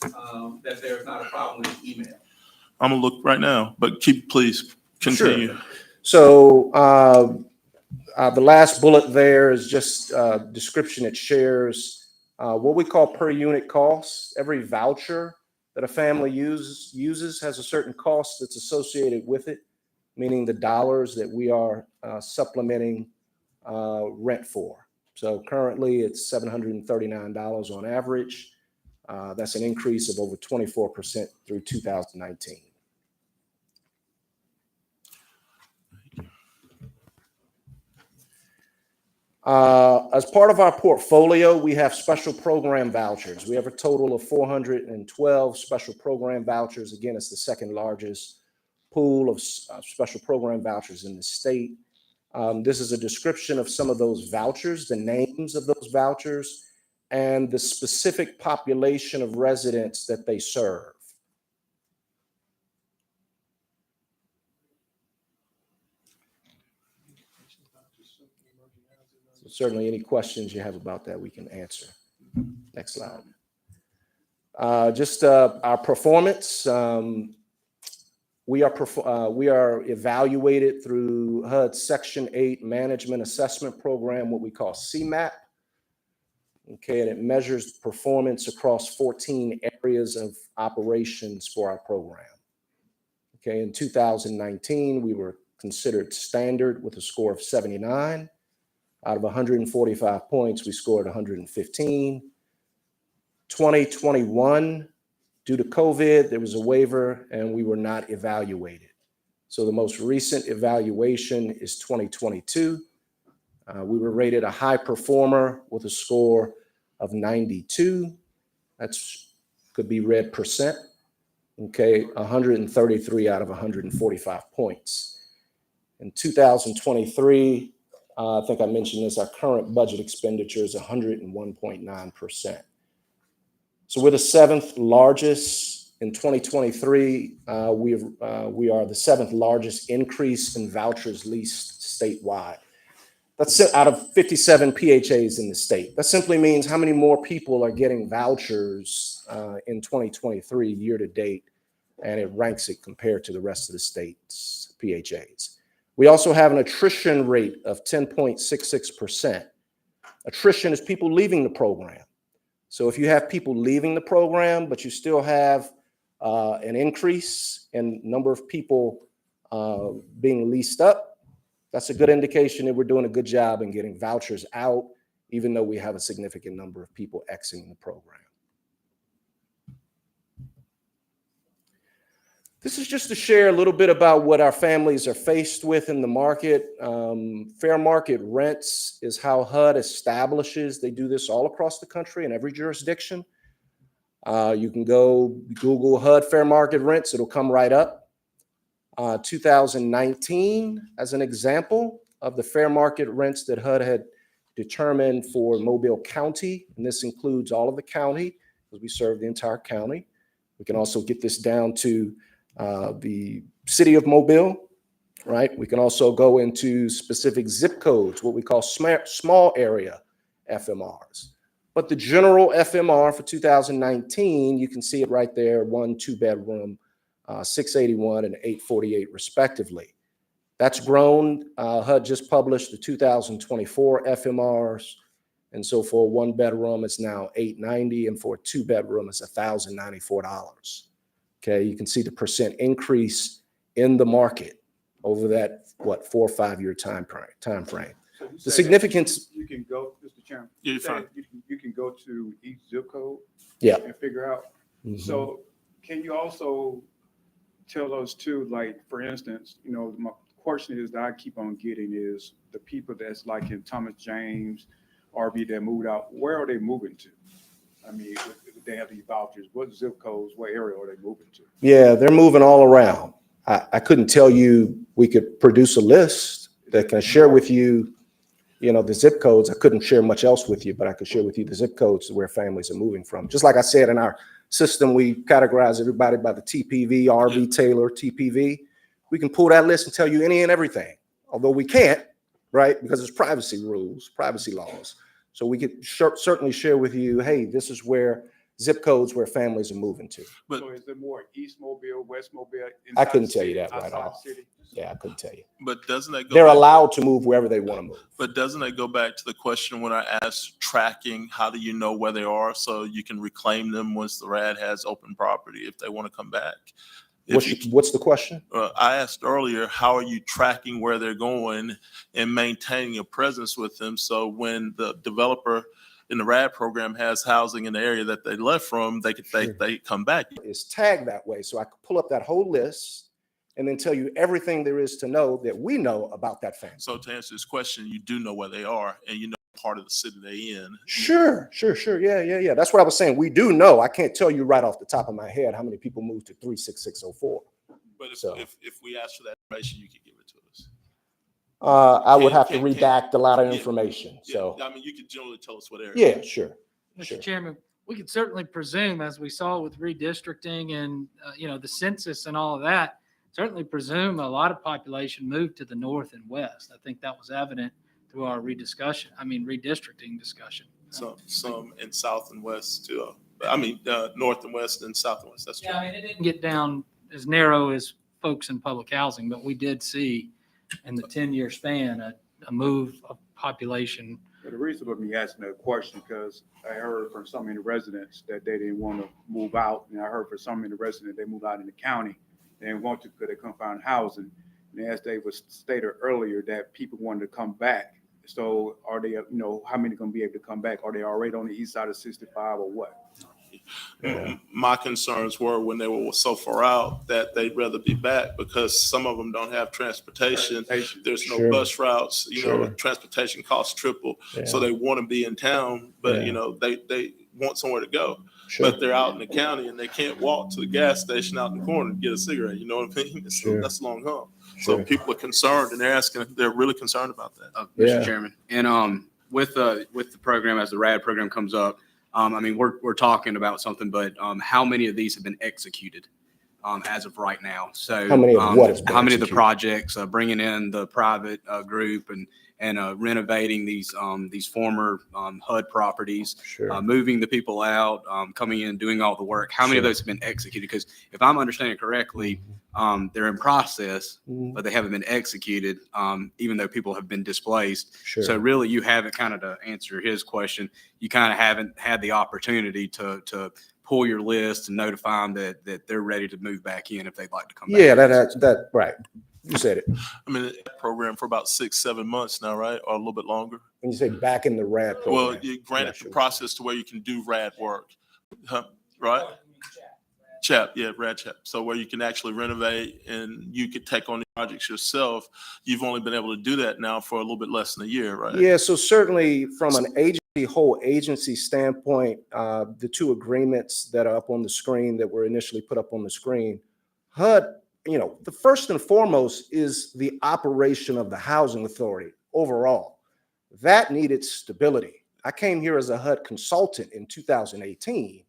[SPEAKER 9] that there's not a problem with the email.
[SPEAKER 1] I'm gonna look right now, but please continue.
[SPEAKER 11] So the last bullet there is just description. It shares what we call per unit costs. Every voucher that a family uses has a certain cost that's associated with it, meaning the dollars that we are supplementing rent for. So currently it's $739 on average. That's an increase of over 24% through 2019. As part of our portfolio, we have special program vouchers. We have a total of 412 special program vouchers. Again, it's the second largest pool of special program vouchers in the state. This is a description of some of those vouchers, the names of those vouchers, and the specific population of residents that they serve. So certainly any questions you have about that, we can answer. Next slide. Just our performance. We are evaluated through HUD's Section 8 Management Assessment Program, what we call CMAP. Okay, and it measures performance across 14 areas of operations for our program. Okay, in 2019, we were considered standard with a score of 79. Out of 145 points, we scored 115. 2021, due to COVID, there was a waiver and we were not evaluated. So the most recent evaluation is 2022. We were rated a high performer with a score of 92. That's could be read percent. Okay, 133 out of 145 points. In 2023, I think I mentioned this, our current budget expenditure is 101.9%. So we're the seventh largest in 2023. We are the seventh largest increase in vouchers leased statewide. That's out of 57 PHAs in the state. That simply means how many more people are getting vouchers in 2023 year to date, and it ranks it compared to the rest of the state's PHAs. We also have an attrition rate of 10.66%. Attrition is people leaving the program. So if you have people leaving the program, but you still have an increase in number of people being leased up, that's a good indication that we're doing a good job in getting vouchers out, even though we have a significant number of people exiting the program. This is just to share a little bit about what our families are faced with in the market. Fair market rents is how HUD establishes. They do this all across the country in every jurisdiction. You can go Google HUD fair market rents. It'll come right up. 2019, as an example of the fair market rents that HUD had determined for Mobile County, and this includes all of the county, because we serve the entire county. We can also get this down to the city of Mobile, right? We can also go into specific zip codes, what we call small area FMRs. But the general FMR for 2019, you can see it right there, 1 2-bedroom, 681 and 848 respectively. That's grown. HUD just published the 2024 FMRs. And so for a 1-bedroom, it's now $890, and for a 2-bedroom, it's $1,094. Okay, you can see the percent increase in the market over that, 4 or 5 year time frame.
[SPEAKER 6] So
[SPEAKER 11] The significance.
[SPEAKER 6] You can go, Mr. Chairman.
[SPEAKER 1] Yeah, you're fine.
[SPEAKER 6] You can go to each zip code.
[SPEAKER 11] Yeah.
[SPEAKER 6] And figure out.
[SPEAKER 11] Mhm.
[SPEAKER 6] So can you also tell us too, like, for instance, my question is that I keep on getting is the people that's like in Thomas James, RB that moved out, where are they moving to? I mean, if they have these vouchers, what zip codes, what area are they moving to?
[SPEAKER 11] Yeah, they're moving all around. I couldn't tell you, we could produce a list that can share with you, the zip codes. I couldn't share much else with you, but I could share with you the zip codes where families are moving from. Just like I said, in our system, we categorize everybody by the TPV, RV, Taylor, TPV. We can pull that list and tell you any and everything, although we can't, right? Because there's privacy rules, privacy laws. So we could certainly share with you, hey, this is where zip codes where families are moving to.
[SPEAKER 1] But
[SPEAKER 6] So is there more East Mobile, West Mobile?
[SPEAKER 11] I
[SPEAKER 6] inside
[SPEAKER 11] couldn't
[SPEAKER 6] the
[SPEAKER 11] tell you
[SPEAKER 6] city,
[SPEAKER 11] that right
[SPEAKER 6] outside the
[SPEAKER 11] off.
[SPEAKER 6] city?
[SPEAKER 11] Yeah, I couldn't tell you.
[SPEAKER 1] but doesn't that go?
[SPEAKER 11] They're
[SPEAKER 1] back-
[SPEAKER 11] allowed to move wherever they want to move.
[SPEAKER 1] But doesn't that go back to the question when I asked tracking, how do you know where they are so you can reclaim them once the RAD has open property if they want to come back?
[SPEAKER 11] What's the question?
[SPEAKER 1] I asked earlier, how are you tracking where they're going and maintaining a presence with them? So when the developer in the RAD program has housing in the area that they left from, they come back.
[SPEAKER 11] Is tagged that way. So I could pull up that whole list and then tell you everything there is to know that we know about that family.
[SPEAKER 1] So to answer this question, you do know where they are and you know part of the city they're in.
[SPEAKER 11] Sure. Yeah. That's what I was saying. We do know. I can't tell you right off the top of my head how many people moved to 36604.
[SPEAKER 1] But
[SPEAKER 11] So-
[SPEAKER 1] if we ask for that information, you can give it to us.
[SPEAKER 11] I would have to
[SPEAKER 1] Can-
[SPEAKER 11] redact a lot of
[SPEAKER 1] yeah,
[SPEAKER 11] information. So,
[SPEAKER 1] I mean, you could generally tell us what area.
[SPEAKER 11] yeah, sure.
[SPEAKER 3] Mr. Chairman, we could certainly presume, as we saw with redistricting and, the census and all of that, certainly presume a lot of population moved to the north and west. I think that was evident through our redistricting discussion.
[SPEAKER 1] Some in south and west too. North and west and south and west. That's true.
[SPEAKER 3] Yeah, it didn't get down as narrow as folks in public housing, but we did see in the 10-year span, a move of population.
[SPEAKER 6] But the reason for me asking that question, because I heard from some of the residents that they didn't want to move out. And I heard from some of the residents, they moved out in the county. They didn't want to because they couldn't find housing. And as they was stated earlier, that people wanted to come back. So are they, how many going to be able to come back? Are they already on the east side of 65 or what?
[SPEAKER 1] My concerns were when they were so far out that they'd rather be back because some of them don't have transportation. There's no
[SPEAKER 11] Sure.
[SPEAKER 1] bus routes,
[SPEAKER 11] Sure.
[SPEAKER 1] transportation costs triple. So
[SPEAKER 11] Yeah.
[SPEAKER 1] they want to be in town, but
[SPEAKER 11] Yeah.
[SPEAKER 1] they want somewhere to go.
[SPEAKER 11] Sure.
[SPEAKER 1] But they're out in the county and they can't walk to the gas station out in the corner and get a cigarette. You know what I mean?
[SPEAKER 11] Sure.
[SPEAKER 1] That's a long hump. So
[SPEAKER 11] Sure.
[SPEAKER 1] people are concerned and they're really concerned about that.
[SPEAKER 11] Yeah.
[SPEAKER 7] Mr. Chairman, and with the program, as the RAD program comes up, we're talking about something, but how many of these have been executed as of right now? So
[SPEAKER 11] How many of what has been
[SPEAKER 7] how many of the
[SPEAKER 11] executed?
[SPEAKER 7] projects, bringing in the private group and renovating these former HUD properties,
[SPEAKER 11] Sure.
[SPEAKER 7] moving the people out, coming in, doing all the work. How many of
[SPEAKER 11] Sure.
[SPEAKER 7] those have been executed? Because if I'm understanding correctly, they're in process,
[SPEAKER 11] Mhm.
[SPEAKER 7] but they haven't been executed, even though people have been displaced.
[SPEAKER 11] Sure.
[SPEAKER 7] So really, you haven't, kind of to answer his question, you kind of haven't had the opportunity to pull your list and notify them that they're ready to move back in if they'd like to come back.
[SPEAKER 11] Yeah, that, right. You said it.
[SPEAKER 1] That program for about 6-7 months now, right? Or a little bit longer.
[SPEAKER 11] When you say back in the RAD program.
[SPEAKER 1] Well, you granted
[SPEAKER 11] Yeah, sure.
[SPEAKER 1] the process to where you can do RAD work, right? RAD CHAP. So where you can actually renovate and you could take on the projects yourself. You've only been able to do that now for a little bit less than a year, right?
[SPEAKER 11] Yeah, so certainly from an whole agency standpoint, the two agreements that are up on the screen that were initially put up on the screen, HUD, the first and foremost is the operation of the housing authority overall. That needed stability. I came here as a HUD consultant in 2018,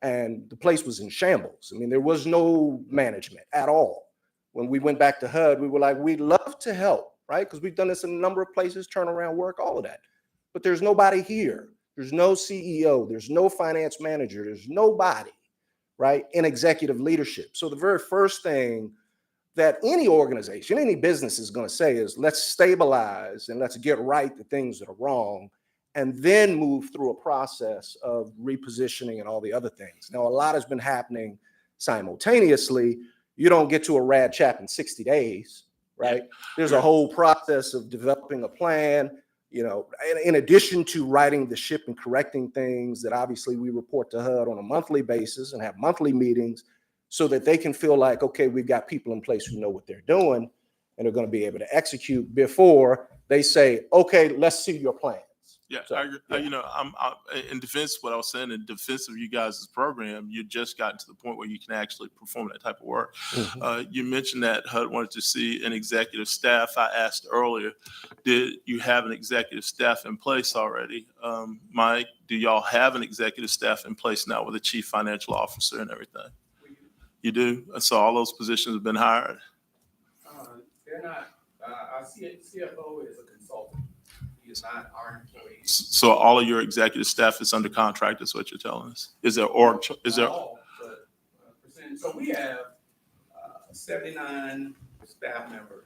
[SPEAKER 11] and the place was in shambles. There was no management at all. When we went back to HUD, we were like, we'd love to help, right? Because we've done this in a number of places, turnaround work, all of that. But there's nobody here. There's no CEO. There's no finance manager. There's nobody, right, in executive leadership. So the very first thing that any organization, any business is going to say is let's stabilize and let's get right the things that are wrong and then move through a process of repositioning and all the other things. Now, a lot has been happening simultaneously. You don't get to a RAD CHAP in 60 days, right? There's a whole process of developing a plan, in addition to writing the ship and correcting things that obviously we report to HUD on a monthly basis and have monthly meetings so that they can feel like, okay, we've got people in place who know what they're doing and are going to be able to execute before they say, okay, let's see your plans.
[SPEAKER 1] Yeah,
[SPEAKER 11] So,
[SPEAKER 1] I agree. I'm in defense of what I was saying, in defense of you guys' program, you just gotten to the point where you can actually perform that type of work. You mentioned that HUD wanted to see an executive staff. I asked earlier, did you have an executive staff in place already? Mike, do y'all have an executive staff in place now with a chief financial officer and everything? You do? So all those positions have been hired?
[SPEAKER 9] They're not, our CFO is a consultant. is not our employees.
[SPEAKER 1] So all of your executive staff is under contract, is what you're telling us? Is there
[SPEAKER 9] Not all, but percentage. So we have 79 staff members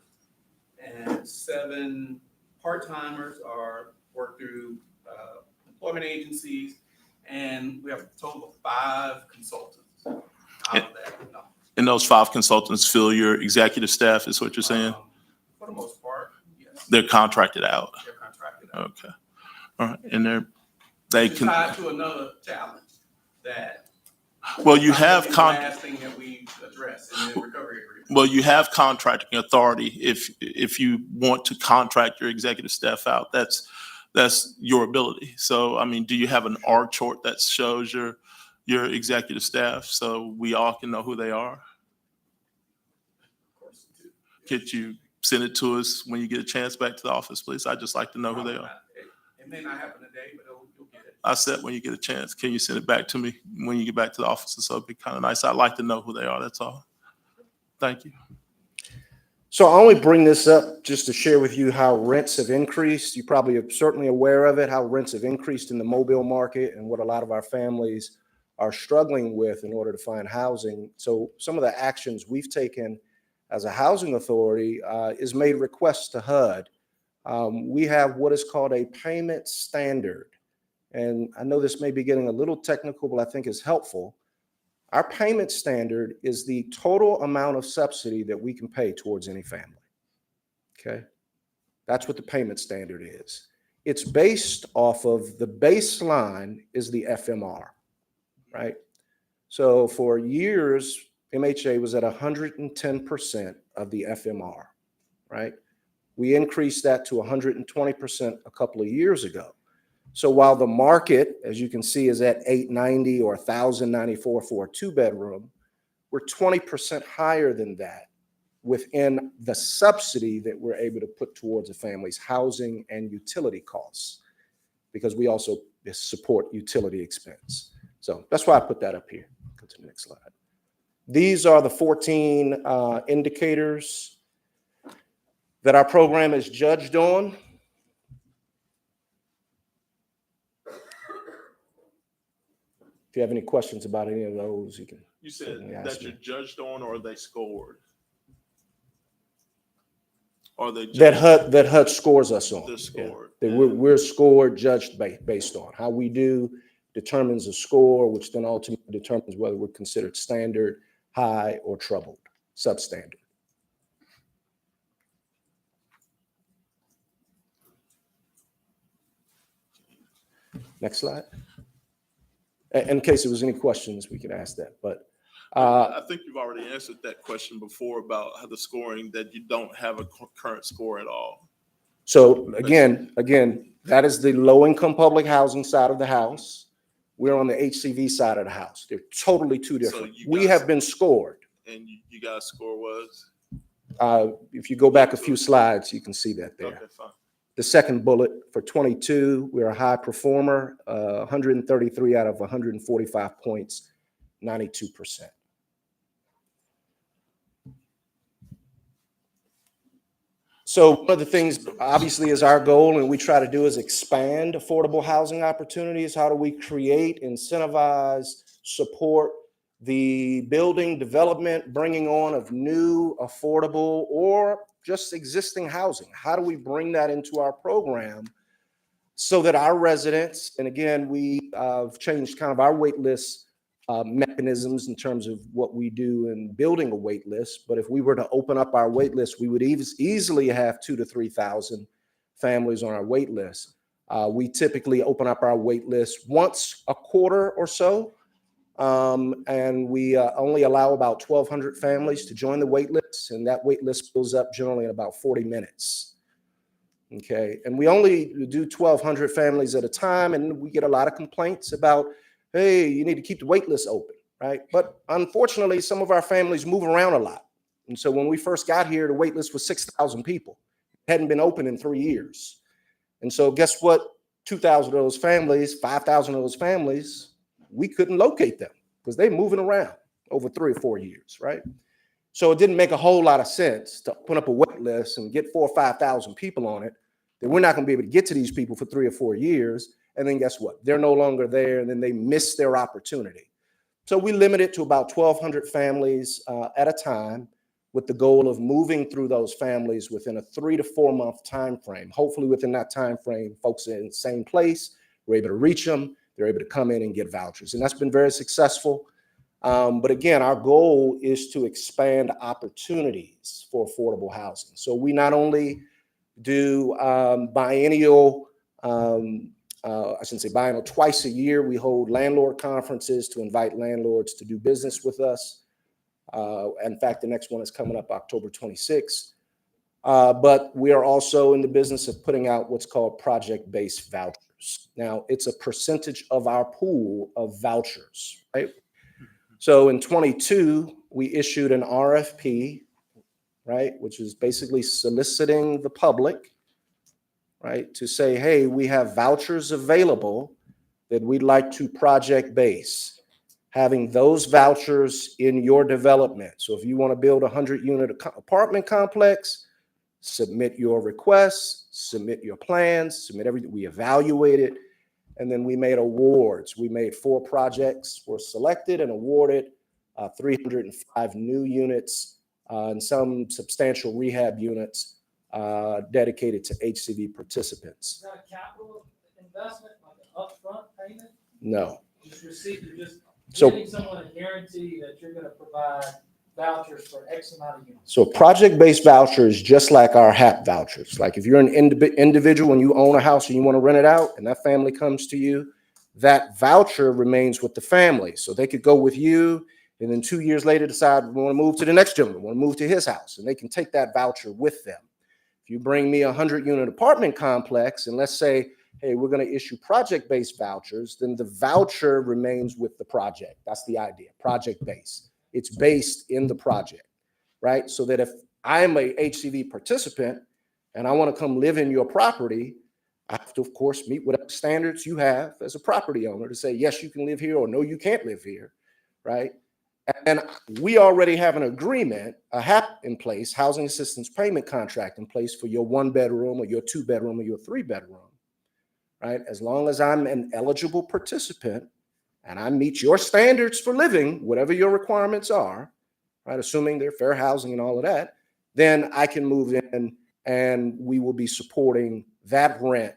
[SPEAKER 9] and 7 part-timers work through employment agencies, and we have a total of 5 consultants out of that. No.
[SPEAKER 1] and those 5 consultants fill your executive staff, is what you're saying?
[SPEAKER 9] For the most part, yes.
[SPEAKER 1] They're contracted out?
[SPEAKER 9] They're contracted out.
[SPEAKER 1] Okay. All right, and they
[SPEAKER 9] It's
[SPEAKER 1] can,
[SPEAKER 9] tied to another challenge that.
[SPEAKER 1] well, you have
[SPEAKER 9] The
[SPEAKER 1] con.
[SPEAKER 9] last thing that we address in the recovery agreement.
[SPEAKER 1] Well, you have contracting authority if you want to contract your executive staff out. That's your ability. So, I mean, do you have an org chart that shows your executive staff so we all can know who they are?
[SPEAKER 9] Of course, we do.
[SPEAKER 1] Could you send it to us when you get a chance back to the office, please? I'd just like to know who they are.
[SPEAKER 9] It may not happen today, but you'll get it.
[SPEAKER 1] I said when you get a chance, can you send it back to me when you get back to the office? So it'd be kind of nice. I'd like to know who they are. That's all. Thank you.
[SPEAKER 11] So I only bring this up just to share with you how rents have increased. You probably are certainly aware of it, how rents have increased in the Mobile market and what a lot of our families are struggling with in order to find housing. So some of the actions we've taken as a housing authority is made requests to HUD. We have what is called a payment standard. And I know this may be getting a little technical, but I think it's helpful. Our payment standard is the total amount of subsidy that we can pay towards any family. Okay? That's what the payment standard is. It's based off of the baseline is the FMR, right? So for years, MHA was at 110% of the FMR, right? We increased that to 120% a couple of years ago. So while the market, as you can see, is at $890 or $1,094 for a 2-bedroom, we're 20% higher than that within the subsidy that we're able to put towards a family's housing and utility costs, because we also support utility expense. So that's why I put that up here. Go to the next slide. These are the 14 indicators that our program is judged on. If you have any questions about any of those, you can.
[SPEAKER 1] You said
[SPEAKER 11] certainly ask
[SPEAKER 1] that
[SPEAKER 11] me.
[SPEAKER 1] you're judged on, or they scored? Or they
[SPEAKER 11] That HUD scores us on.
[SPEAKER 1] They're
[SPEAKER 11] Yeah.
[SPEAKER 1] scored.
[SPEAKER 11] That we're scored, judged based on. How we do determines a score, which then ultimately determines whether we're considered standard, high, or troubled, substandard. Next slide. In case there was any questions, we could ask that, but
[SPEAKER 1] I think you've already answered that question before about how the scoring, that you don't have a current score at all.
[SPEAKER 11] so again, that is the low-income public housing side of the house. We're on the HCV side of the house. They're totally two different.
[SPEAKER 1] you
[SPEAKER 11] We
[SPEAKER 1] guys-
[SPEAKER 11] have been scored.
[SPEAKER 1] And you guys' score was?
[SPEAKER 11] If you go back a few slides, you can see that there.
[SPEAKER 1] Okay, fine.
[SPEAKER 11] The second bullet for 22, we're a high performer, 133 out of 145 points, 92%. So one of the things, obviously, is our goal, and we try to do, is expand affordable housing opportunities. How do we create, incentivize, support the building, development, bringing on of new, affordable, or just existing housing? How do we bring that into our program so that our residents, and again, we have changed kind of our wait list mechanisms in terms of what we do in building a wait list. But if we were to open up our wait list, we would easily have 2,000 to 3,000 families on our wait list. We typically open up our wait list once a quarter or so. And we only allow about 1,200 families to join the wait list, and that wait list fills up generally in about 40 minutes. Okay, and we only do 1,200 families at a time, and we get a lot of complaints about, hey, you need to keep the wait list open, right? But unfortunately, some of our families move around a lot. And so when we first got here, the wait list was 6,000 people. It hadn't been open in 3 years. And so guess what? 2,000 of those families, 5,000 of those families, we couldn't locate them because they're moving around over 3 or 4 years, right? So it didn't make a whole lot of sense to put up a wait list and get 4,000 or 5,000 people on it then we're not going to be able to get to these people for 3 or 4 years. And then guess what? They're no longer there, and then they miss their opportunity. So we limit it to about 1,200 families at a time, with the goal of moving through those families within a 3 to 4 month time frame. Hopefully within that time frame, folks are in the same place, we're able to reach them, they're able to come in and get vouchers. And that's been very successful. But again, our goal is to expand opportunities for affordable housing. So we not only do biennial, I shouldn't say biennial, twice a year, we hold landlord conferences to invite landlords to do business with us. In fact, the next one is coming up October 26th. But we are also in the business of putting out what's called project-based vouchers. Now, it's a percentage of our pool of vouchers, right? So in 22, we issued an RFP, right, which is basically soliciting the public, right, to say, hey, we have vouchers available that we'd like to project base. Having those vouchers in your development. So if you want to build a 100-unit apartment complex, submit your requests, submit your plans, submit everything. We evaluate it, and then we made awards. We made 4 projects, were selected and awarded 305 new units and some substantial rehab units dedicated to HCV participants.
[SPEAKER 3] Is that a capital investment, like an upfront payment?
[SPEAKER 11] No.
[SPEAKER 3] Just just
[SPEAKER 11] So-
[SPEAKER 3] giving someone a guarantee that you're gonna provide vouchers for X amount of units.
[SPEAKER 11] So project-based vouchers, just like our HAP vouchers. Like if you're an individual and you own a house and you want to rent it out and that family comes to you, that voucher remains with the family. So they could go with you and then 2 years later decide we want to move to the next gentleman, want to move to his house, and they can take that voucher with them. If you bring me a 100-unit apartment complex and let's say, hey, we're going to issue project-based vouchers, then the voucher remains with the project. That's the idea, project-based. It's based in the project, right? So that if I'm a HCV participant and I want to come live in your property, I have to, of course, meet whatever standards you have as a property owner to say, yes, you can live here, or no, you can't live here, right? And we already have an agreement, a HAP in place, housing assistance payment contract in place for your 1-bedroom or your 2-bedroom or your 3-bedroom. Right? As long as I'm an eligible participant and I meet your standards for living, whatever your requirements are, right? Assuming they're fair housing and all of that, then I can move in and we will be supporting that rent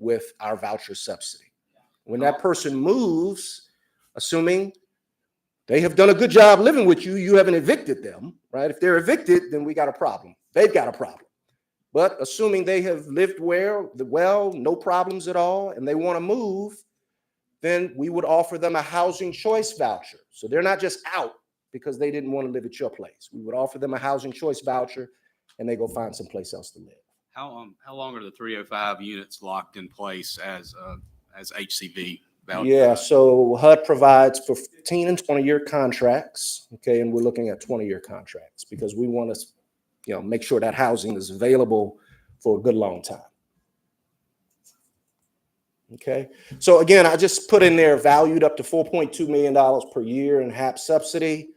[SPEAKER 11] with our voucher subsidy. When that person moves, assuming they have done a good job living with you, you haven't evicted them, right? If they're evicted, then we got a problem. They've got a problem. But assuming they have lived well, no problems at all, and they want to move, then we would offer them a housing choice voucher. So they're not just out because they didn't want to live at your place. We would offer them a housing choice voucher, and they go find someplace else to live.
[SPEAKER 7] How long are the 305 units locked in place as HCV vouchers?
[SPEAKER 11] Yeah, so HUD provides for 15 and 20-year contracts, okay, and we're looking at 20-year contracts because we want to make sure that housing is available for a good long time. Okay, so again, I just put in there valued up to $4.2 million per year in HAP subsidy.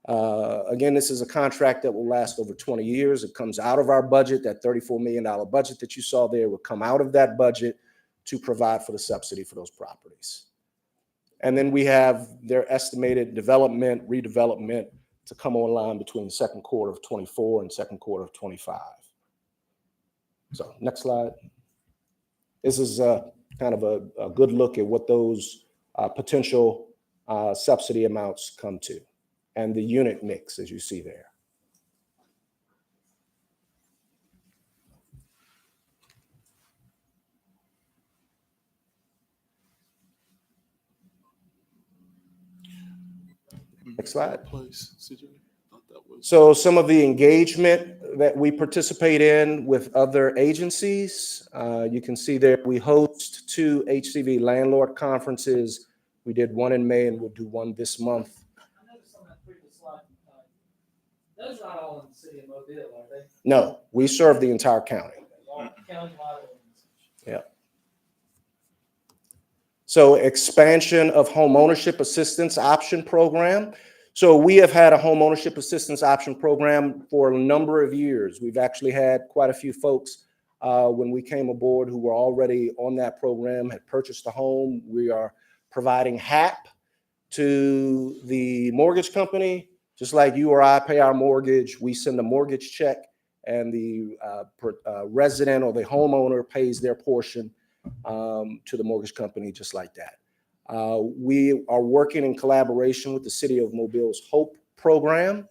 [SPEAKER 11] Again, this is a contract that will last over 20 years. It comes out of our budget. That $34 million budget that you saw there will come out of that budget to provide for the subsidy for those properties. And then we have their estimated development, redevelopment to come online between the second quarter of 24 and second quarter of 25. So next slide. This is kind of a good look at what those potential subsidy amounts come to and the unit mix as you see there. Next slide.
[SPEAKER 1] Please, CJ. Thought that was-
[SPEAKER 11] So some of the engagement that we participate in with other agencies, you can see there we host 2 HCV landlord conferences. We did one in May and we'll do one this month.
[SPEAKER 3] I noticed on that previous slide, those are not all in the city of Mobile, are they?
[SPEAKER 11] No, we serve the entire county.
[SPEAKER 3] All countywide organizations.
[SPEAKER 11] Yeah. So expansion of home ownership assistance option program. So we have had a home ownership assistance option program for a number of years. We've actually had quite a few folks when we came aboard who were already on that program, had purchased a home. We are providing HAP to the mortgage company, just like you or I pay our mortgage. We send a mortgage check, and the resident or the homeowner pays their portion to the mortgage company, just like that. We are working in collaboration with the City of Mobile's HOPE program.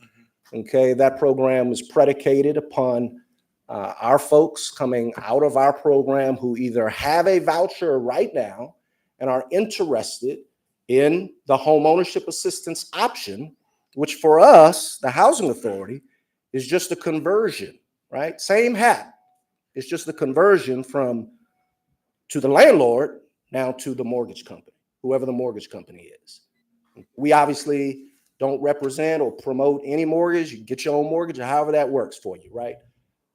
[SPEAKER 11] Okay, that program is predicated upon our folks coming out of our program who either have a voucher right now and are interested in the home ownership assistance option, which for us, the Housing Authority, is just a conversion, right? Same HAP. It's just the conversion from to the landlord now to the mortgage company, whoever the mortgage company is. We obviously don't represent or promote any mortgage. You can get your own mortgage or however that works for you, right?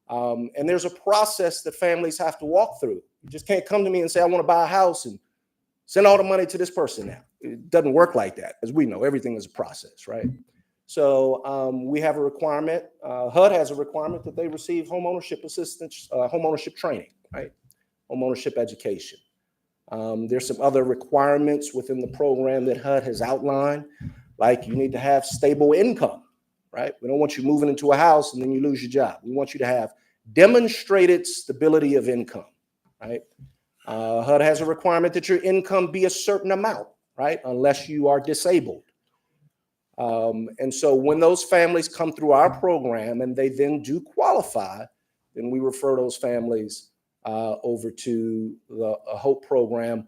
[SPEAKER 11] And there's a process that families have to walk through. You just can't come to me and say, I want to buy a house and send all the money to this person now. It doesn't work like that, as we know, everything is a process, right? So we have a requirement, HUD has a requirement that they receive home ownership assistance, home ownership training, right? Home ownership education. There's some other requirements within the program that HUD has outlined, like you need to have stable income, right? We don't want you moving into a house and then you lose your job. We want you to have demonstrated stability of income, right? HUD has a requirement that your income be a certain amount, right? Unless you are disabled. And so when those families come through our program and they then do qualify, then we refer those families over to the HOPE program,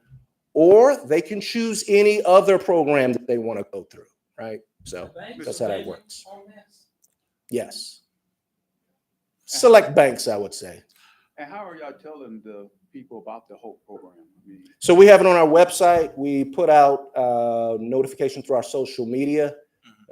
[SPEAKER 11] or they can choose any other program that they want to go through, right? So that's how that works. Yes. Select banks, I would say.
[SPEAKER 6] And how are y'all telling the people about the HOPE program? I mean,
[SPEAKER 11] So we have it on our website. We put out notification through our social media.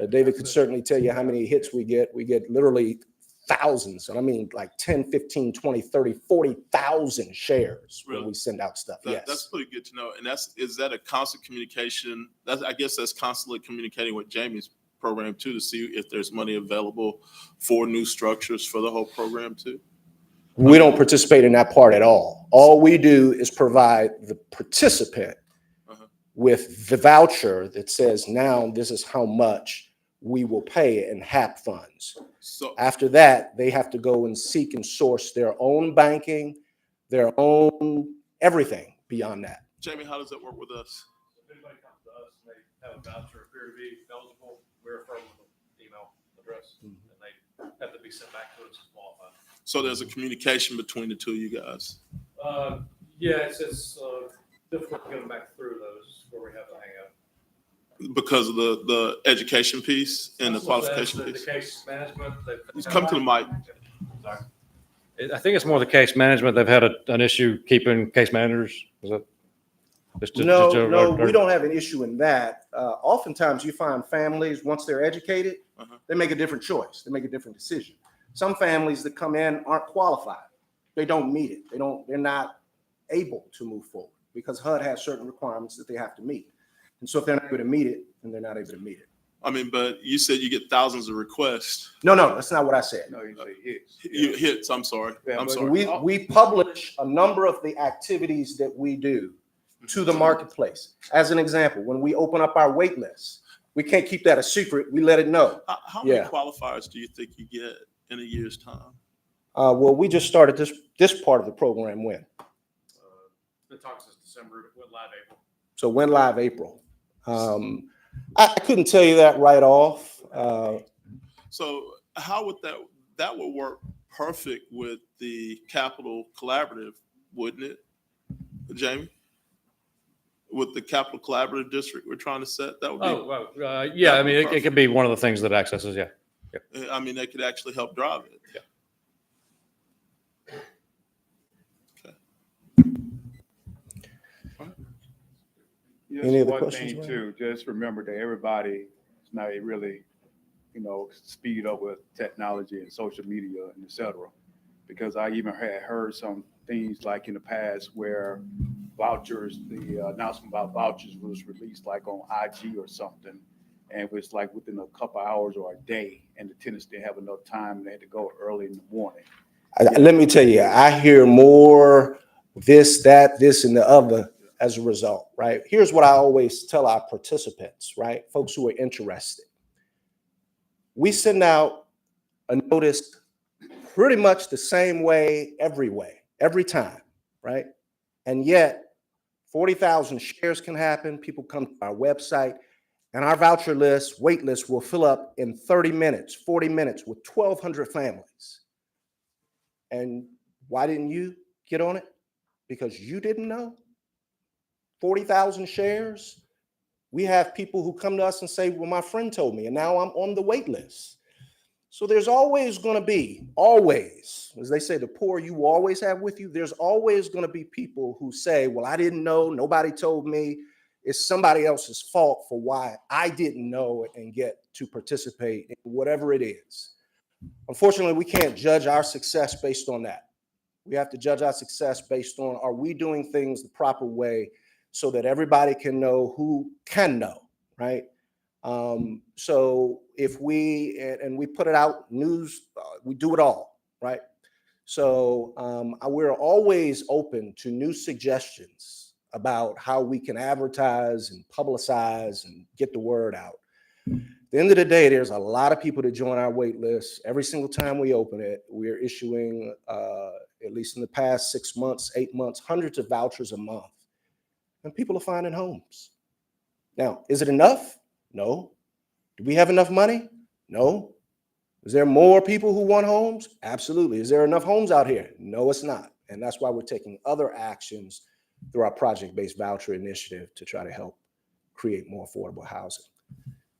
[SPEAKER 11] David could certainly tell you how many hits we get. We get literally thousands, and I mean like 10, 15, 20, 30, 40,000 shares when
[SPEAKER 1] Really?
[SPEAKER 11] we send out stuff. Yes.
[SPEAKER 1] That's pretty good to know. And is that a constant communication? I guess that's constantly communicating with Jamie's program too, to see if there's money available for new structures for the whole program too.
[SPEAKER 11] We don't participate in that part at all. All we do is provide the participant with the voucher that says, now this is how much we will pay in HAP funds.
[SPEAKER 1] So
[SPEAKER 11] After that, they have to go and seek and source their own banking, their own everything beyond that.
[SPEAKER 1] Jamie, how does that work with us?
[SPEAKER 10] If anybody comes to us and they have a voucher, appear to be eligible, we refer them an email address, and they have to be sent back to us as qualified.
[SPEAKER 1] So there's a communication between the two of you guys.
[SPEAKER 10] Yeah, it's difficult to get them back through those where we have to hang up.
[SPEAKER 1] Because of the education piece and the qualification
[SPEAKER 10] The
[SPEAKER 1] piece.
[SPEAKER 10] case management.
[SPEAKER 1] Just come to the mic.
[SPEAKER 10] Sorry. I think it's more the case management. They've had an issue keeping case managers. Is that?
[SPEAKER 11] No, we don't have an issue in that. Oftentimes you find families, once they're educated, they make a different choice. They make a different decision. Some families that come in aren't qualified. They don't meet it. They're not able to move forward because HUD has certain requirements that they have to meet. And so if they're not able to meet it, then they're not able to meet it.
[SPEAKER 1] I mean, but you said you get thousands of requests.
[SPEAKER 11] No, that's not what I said.
[SPEAKER 6] no, you say hits.
[SPEAKER 1] Hits, I'm sorry.
[SPEAKER 6] Yeah,
[SPEAKER 1] I'm
[SPEAKER 6] but
[SPEAKER 1] sorry.
[SPEAKER 11] We publish a number of the activities that we do to the marketplace. As an example, when we open up our wait list, we can't keep that a secret. We let it know.
[SPEAKER 1] How many
[SPEAKER 11] Yeah.
[SPEAKER 1] qualifiers do you think you get in a year's time?
[SPEAKER 11] Well, we just started this part of the program when?
[SPEAKER 10] Been talking since December. It went live April.
[SPEAKER 11] So went live April. I couldn't tell you that right off.
[SPEAKER 1] So how would that would work perfect with the Capital Collaborative, wouldn't it, Jamie? With the Capital Collaborative District we're trying to set, that would be.
[SPEAKER 10] Yeah. I mean, it could be one of the things that accesses. Yeah.
[SPEAKER 1] I mean, they could actually help drive it.
[SPEAKER 10] Yeah.
[SPEAKER 11] Any other
[SPEAKER 6] One
[SPEAKER 11] questions,
[SPEAKER 6] thing
[SPEAKER 11] Ryan?
[SPEAKER 6] too, just remember that everybody is not really, speed up with technology and social media and et cetera. Because I even had heard some things like in the past where vouchers, the announcement about vouchers was released like on IG or something. And it was like within a couple hours or a day, and the tenants didn't have enough time, and they had to go early in the morning.
[SPEAKER 11] Let me tell you, I hear more this, that, this, and the other as a result, right? Here's what I always tell our participants, right? Folks who are interested. We send out a notice pretty much the same way, every time, right? And yet 40,000 shares can happen. People come to our website and our voucher list, wait list will fill up in 30 minutes, 40 minutes with 1,200 families. And why didn't you get on it? Because you didn't know? 40,000 shares? We have people who come to us and say, well, my friend told me, and now I'm on the wait list. So there's always going to be, always, as they say, the poor you always have with you. There's always going to be people who say, well, I didn't know, nobody told me. It's somebody else's fault for why I didn't know and get to participate in whatever it is. Unfortunately, we can't judge our success based on that. We have to judge our success based on, are we doing things the proper way so that everybody can know who can know, right? So if we, and we put it out, news, we do it all, right? So we're always open to new suggestions about how we can advertise and publicize and get the word out. At the end of the day, there's a lot of people that join our wait list. Every single time we open it, we're issuing, at least in the past 6 months, 8 months, hundreds of vouchers a month. And people are finding homes. Now, is it enough? No. Do we have enough money? No. Is there more people who want homes? Absolutely. Is there enough homes out here? No, it's not. And that's why we're taking other actions through our project-based voucher initiative to try to help create more affordable housing.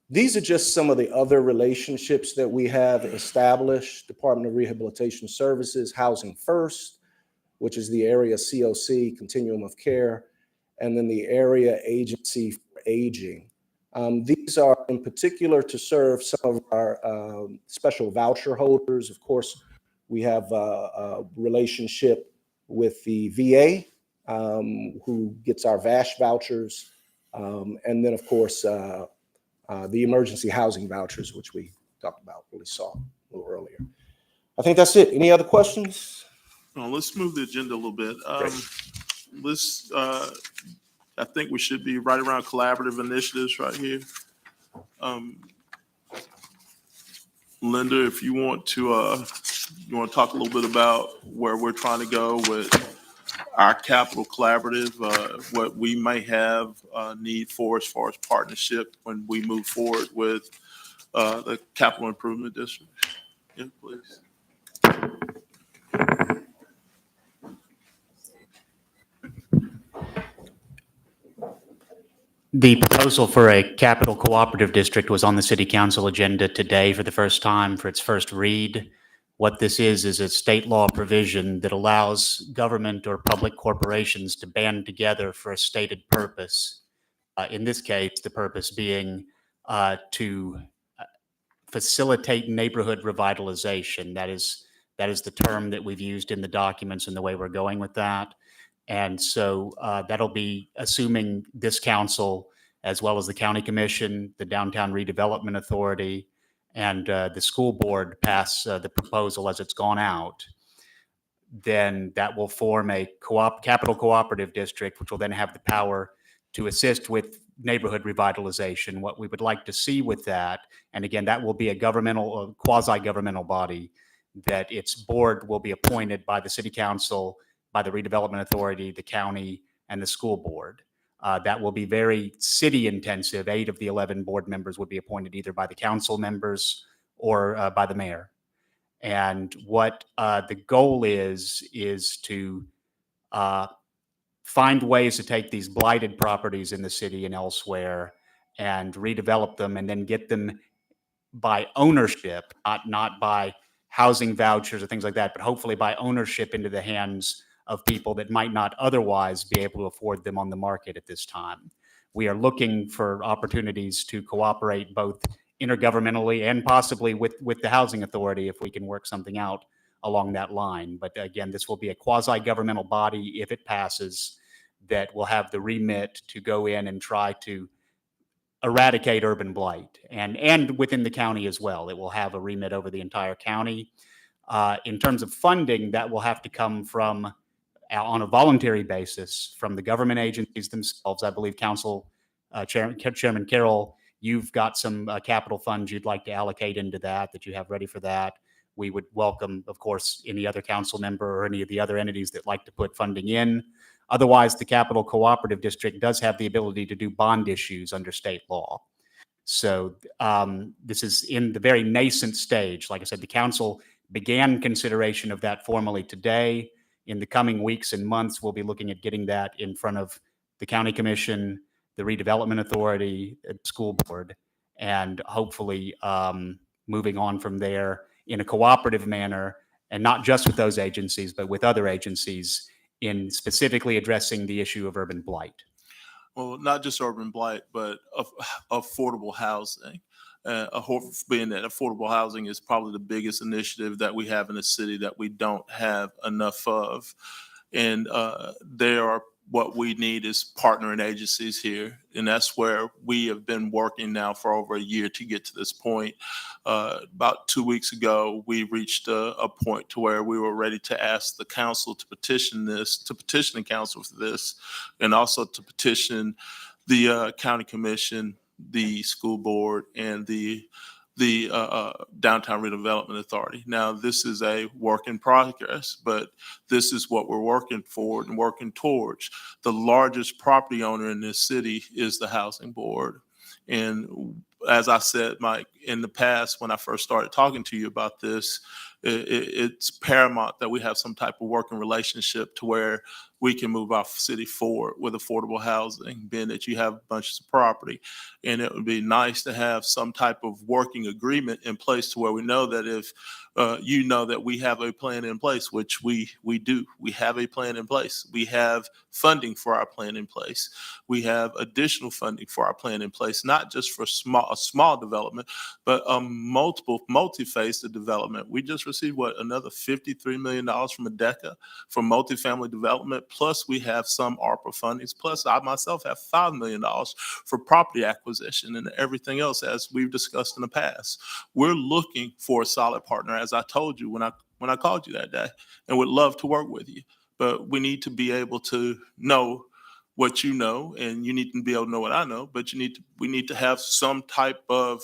[SPEAKER 11] These are just some of the other relationships that we have established. Department of Rehabilitation Services, Housing First, which is the area COC, Continuum of Care, and then the Area Agency for Aging. These are in particular to serve some of our special voucher holders. Of course, we have a relationship with the VA, who gets our VASH vouchers, and then, of course, the emergency housing vouchers, which we talked about, really saw a little earlier. I think that's it. Any other questions?
[SPEAKER 1] Let's move the agenda a little bit.
[SPEAKER 11] Great.
[SPEAKER 1] Let's, I think we should be right around collaborative initiatives right here. Linda, if you want to talk a little bit about where we're trying to go with our capital collaborative, what we may have need for as far as partnership when we move forward with the capital improvement district. Yeah, please.
[SPEAKER 12] The proposal for a capital cooperative district was on the city council agenda today for the first time for its first read. What this is a state law provision that allows government or public corporations to band together for a stated purpose. In this case, the purpose being to facilitate neighborhood revitalization. That is the term that we've used in the documents and the way we're going with that. And so that'll be assuming this council, as well as the county commission, the Downtown Redevelopment Authority, and the school board pass the proposal as it's gone out, then that will form a capital cooperative district, which will then have the power to assist with neighborhood revitalization. What we would like to see with that, and again, that will be a governmental, quasi-governmental body, that its board will be appointed by the city council, by the redevelopment authority, the county, and the school board. That will be very city intensive. 8 of the 11 board members would be appointed either by the council members or by the mayor. And what the goal is to find ways to take these blighted properties in the city and elsewhere and redevelop them and then get them by ownership, not by housing vouchers or things like that, but hopefully by ownership into the hands of people that might not otherwise be able to afford them on the market at this time. We are looking for opportunities to cooperate both intergovernmentally and possibly with the housing authority if we can work something out along that line. But again, this will be a quasi-governmental body, if it passes, that will have the remit to go in and try to eradicate urban blight, and within the county as well. It will have a remit over the entire county. In terms of funding, that will have to come from, on a voluntary basis, from the government agencies themselves. I believe Chairman Carroll, you've got some capital funds you'd like to allocate into that you have ready for that. We would welcome, of course, any other council member or any of the other entities that like to put funding in. Otherwise, the Capital Cooperative District does have the ability to do bond issues under state law. So this is in the very nascent stage. Like I said, the council began consideration of that formally today. In the coming weeks and months, we'll be looking at getting that in front of the county commission, the redevelopment authority, school board, and hopefully moving on from there in a cooperative manner, and not just with those agencies, but with other agencies in specifically addressing the issue of urban blight.
[SPEAKER 1] Well, not just urban blight, but affordable housing. Being that affordable housing is probably the biggest initiative that we have in the city that we don't have enough of. And what we need is partnering agencies here. And that's where we have been working now for over a year to get to this point. About 2 weeks ago, we reached a point to where we were ready to ask the council to petition the council for this, and also to petition the county commission, the school board, and the Downtown Redevelopment Authority. Now, this is a work in progress, but this is what we're working for and working towards. The largest property owner in this city is the Housing Board. And as I said, Mike, in the past, when I first started talking to you about this, it's paramount that we have some type of working relationship to where we can move our city forward with affordable housing, being that you have bunches of property. And it would be nice to have some type of working agreement in place to where we know that if that we have a plan in place, which we do. We have a plan in place. We have funding for our plan in place. We have additional funding for our plan in place, not just for a small development, but multi-phase development. We just received another $53 million from ADECA for multifamily development. Plus, we have some ARPA fundings. Plus, I myself have $5 million for property acquisition and everything else, as we've discussed in the past. We're looking for a solid partner, as I told you when I called you that day, and would love to work with you. But we need to be able to know what you know, and you need to be able to know what I know. But we need to have some type of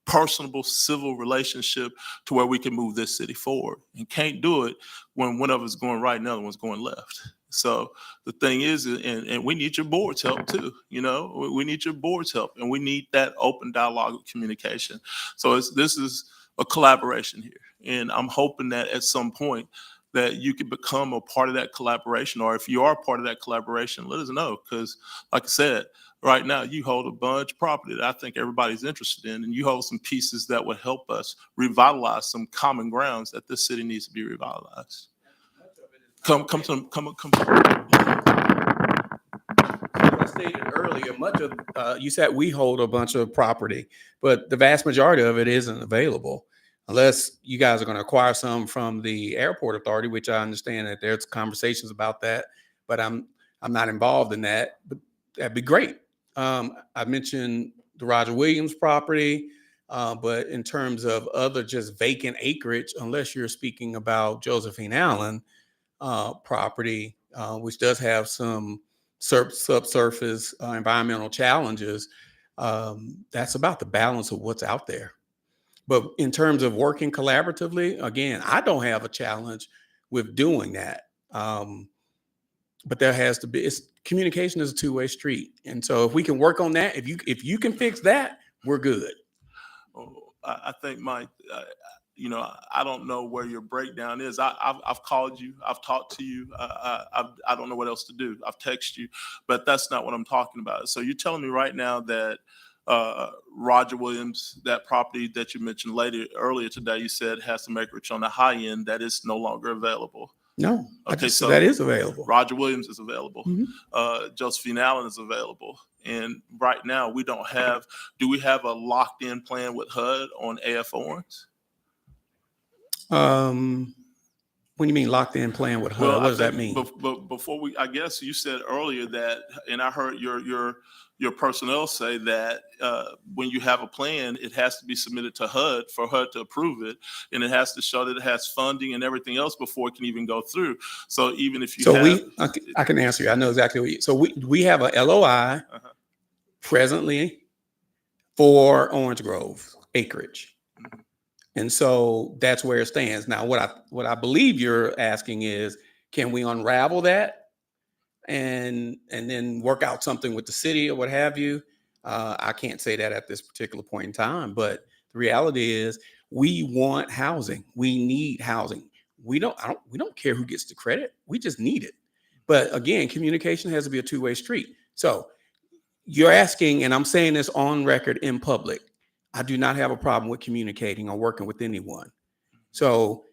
[SPEAKER 1] personable civil relationship to where we can move this city forward. And can't do it when one of us is going right and the other one's going left. So the thing is, and we need your board's help too. We need your board's help, and we need that open dialogue of communication. So this is a collaboration here, and I'm hoping that at some point that you can become a part of that collaboration, or if you are a part of that collaboration, let us know. Because like I said, right now you hold a bunch of property that I think everybody's interested in, and you hold some pieces that would help us revitalize some common grounds that this city needs to be revitalized. Come.
[SPEAKER 2] As I stated earlier, much of you said we hold a bunch of property, but the vast majority of it isn't available unless you guys are going to acquire some from the airport authority, which I understand that there's conversations about that, but I'm not involved in that. But that'd be great. I mentioned the Roger Williams property, but in terms of other just vacant acreage, unless you're speaking about Josephine Allen property, which does have some subsurface environmental challenges, that's about the balance of what's out there. But in terms of working collaboratively, again, I don't have a challenge with doing that. But there has to be, communication is a two-way street. And so if we can work on that, if you can fix that, we're good.
[SPEAKER 1] I think, Mike, I don't know where your breakdown is. I've called you. I've talked to you. I don't know what else to do. I've texted you, but that's not what I'm talking about. So you're telling me right now that Roger Williams, that property that you mentioned earlier today, you said has some acreage on the high end that is no longer available.
[SPEAKER 2] No,
[SPEAKER 1] okay, so
[SPEAKER 2] that is available.
[SPEAKER 1] Roger Williams is available.
[SPEAKER 2] Mm-hmm.
[SPEAKER 1] Josephine Allen is available. And right now do we have a locked in plan with HUD on AF Owens?
[SPEAKER 2] When you mean locked in plan with HUD, what does that mean?
[SPEAKER 1] But before I guess you said earlier that, and I heard your personnel say that when you have a plan, it has to be submitted to HUD for HUD to approve it, and it has to show that it has funding and everything else before it can even go through. So even if you
[SPEAKER 2] I can answer you. I know exactly what you. So we have a LOI presently for Orange Grove acreage. And so that's where it stands. Now, what I believe you're asking is, can we unravel that and then work out something with the city or what have you? I can't say that at this particular point in time, but the reality is we want housing. We need housing. We don't care who gets the credit. We just need it. But again, communication has to be a two-way street. So you're asking, and I'm saying this on record in public, I do not have a problem with communicating or working with anyone. So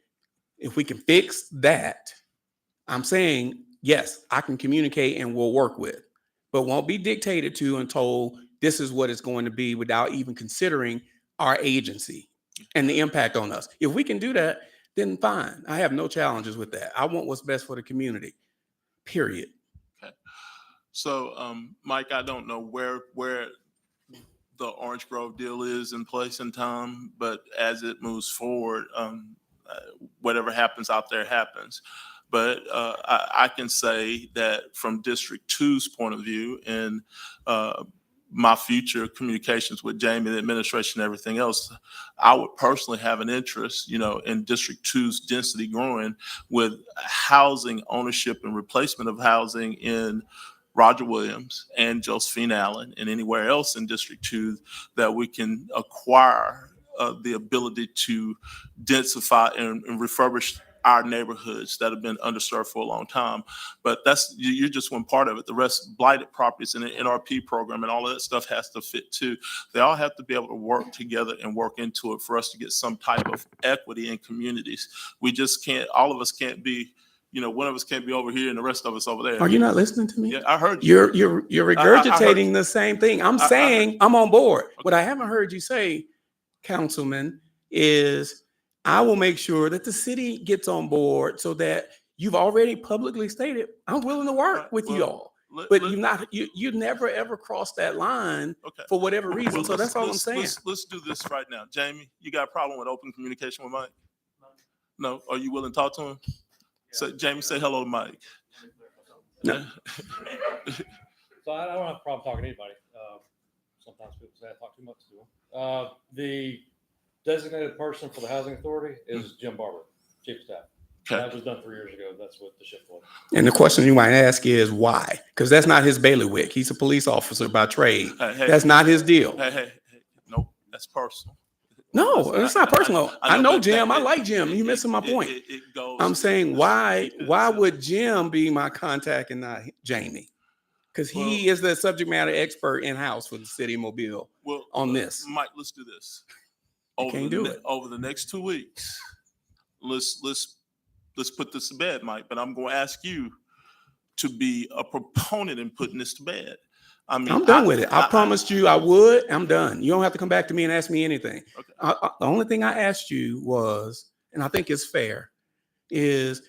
[SPEAKER 2] if we can fix that, I'm saying, yes, I can communicate and we'll work with, but won't be dictated to and told this is what it's going to be without even considering our agency and the impact on us. If we can do that, then fine. I have no challenges with that. I want what's best for the community, period.
[SPEAKER 1] Okay. So, Mike, I don't know where the Orange Grove deal is in place and time, but as it moves forward, whatever happens out there happens. But I can say that from District 2's point of view and my future communications with Jamie, the administration, and everything else, I would personally have an interest, in District 2's density growing with housing ownership and replacement of housing in Roger Williams and Josephine Allen and anywhere else in District 2 that we can acquire the ability to densify and refurbish our neighborhoods that have been underserved for a long time. But you're just one part of it. The rest, blighted properties and the NRP program and all of that stuff has to fit too. They all have to be able to work together and work into it for us to get some type of equity in communities. We just can't, all of us can't be, one of us can't be over here and the rest of us over there.
[SPEAKER 2] Are you not listening to me?
[SPEAKER 1] Yeah, I heard you.
[SPEAKER 2] You're regurgitating the same thing. I'm saying I'm on board. What I haven't heard you say, Councilman, is I will make sure that the city gets on board so that you've already publicly stated, I'm willing to work with y'all. But you never ever crossed that line for whatever reason.
[SPEAKER 1] Well,
[SPEAKER 2] so that's all I'm saying.
[SPEAKER 1] Let's do this right now. Jamie, you got a problem with open communication with Mike? No. Are you willing to talk to him? So Jamie, say hello to Mike.
[SPEAKER 2] No.
[SPEAKER 10] So I don't have a problem talking to anybody. Sometimes people say I talk too much to them. The designated person for the housing authority is Jim Barber, chief of staff.
[SPEAKER 1] Okay.
[SPEAKER 10] That was done 3 years ago. That's what the shift was.
[SPEAKER 2] And the question you might ask is why? Because that's not his bailiwick. He's a police officer by trade. That's not his deal.
[SPEAKER 1] Hey, nope, that's personal.
[SPEAKER 2] No, it's not personal. I know
[SPEAKER 1] but
[SPEAKER 2] Jim. I like Jim. You're missing my point.
[SPEAKER 1] It goes.
[SPEAKER 2] I'm saying why would Jim be my contact and not Jamie? Because he is the subject matter expert in-house for the city of Mobile on this.
[SPEAKER 1] Mike, let's do this.
[SPEAKER 2] Over
[SPEAKER 1] the next 2 weeks, let's put this to bed, Mike. But I'm going to ask you to be a proponent in putting this to bed. I mean,
[SPEAKER 2] I'm done with it. I promised you I would. I'm done. You don't have to come back to me and ask me anything.
[SPEAKER 1] Okay.
[SPEAKER 2] The only thing I asked you was, and I think it's fair, is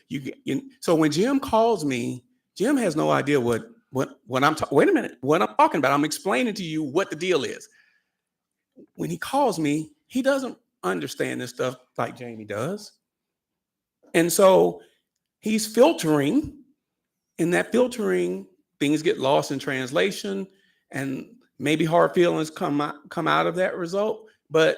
[SPEAKER 2] so when Jim calls me, Jim has no idea what I'm talking. Wait a minute, what I'm talking about. I'm explaining to you what the deal is. When he calls me, he doesn't understand this stuff like Jamie does. And so he's filtering, and that filtering, things get lost in translation, and maybe hard feelings come out of that result. But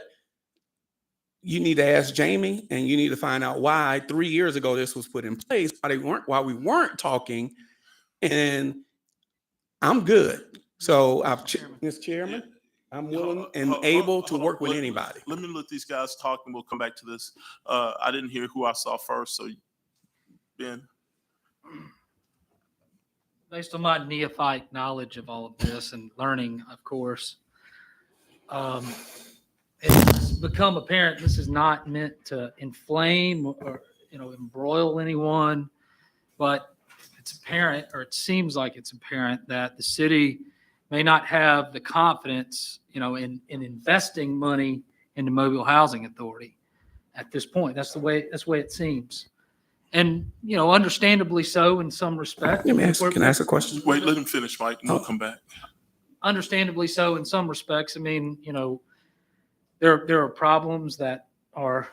[SPEAKER 2] you need to ask Jamie, and you need to find out why 3 years ago this was put in place, why we weren't talking. And I'm good. So Mr. Chairman, I'm willing and able to work with anybody.
[SPEAKER 1] Let me let these guys talk, and we'll come back to this. I didn't hear who I saw first, so Ben.
[SPEAKER 3] Based on my neophyte knowledge of all of this and learning, of course, it's become apparent this is not meant to inflame or embroil anyone, but it's apparent, or it seems like it's apparent, that the city may not have the confidence, in investing money in the Mobile Housing Authority at this point. That's the way it seems. And, you know, understandably so in some respect.
[SPEAKER 2] Let me ask, can I ask a question?
[SPEAKER 1] Wait, let him finish, Mike, and we'll come back.
[SPEAKER 3] Understandably so in some respects. I mean, you know, there are problems that are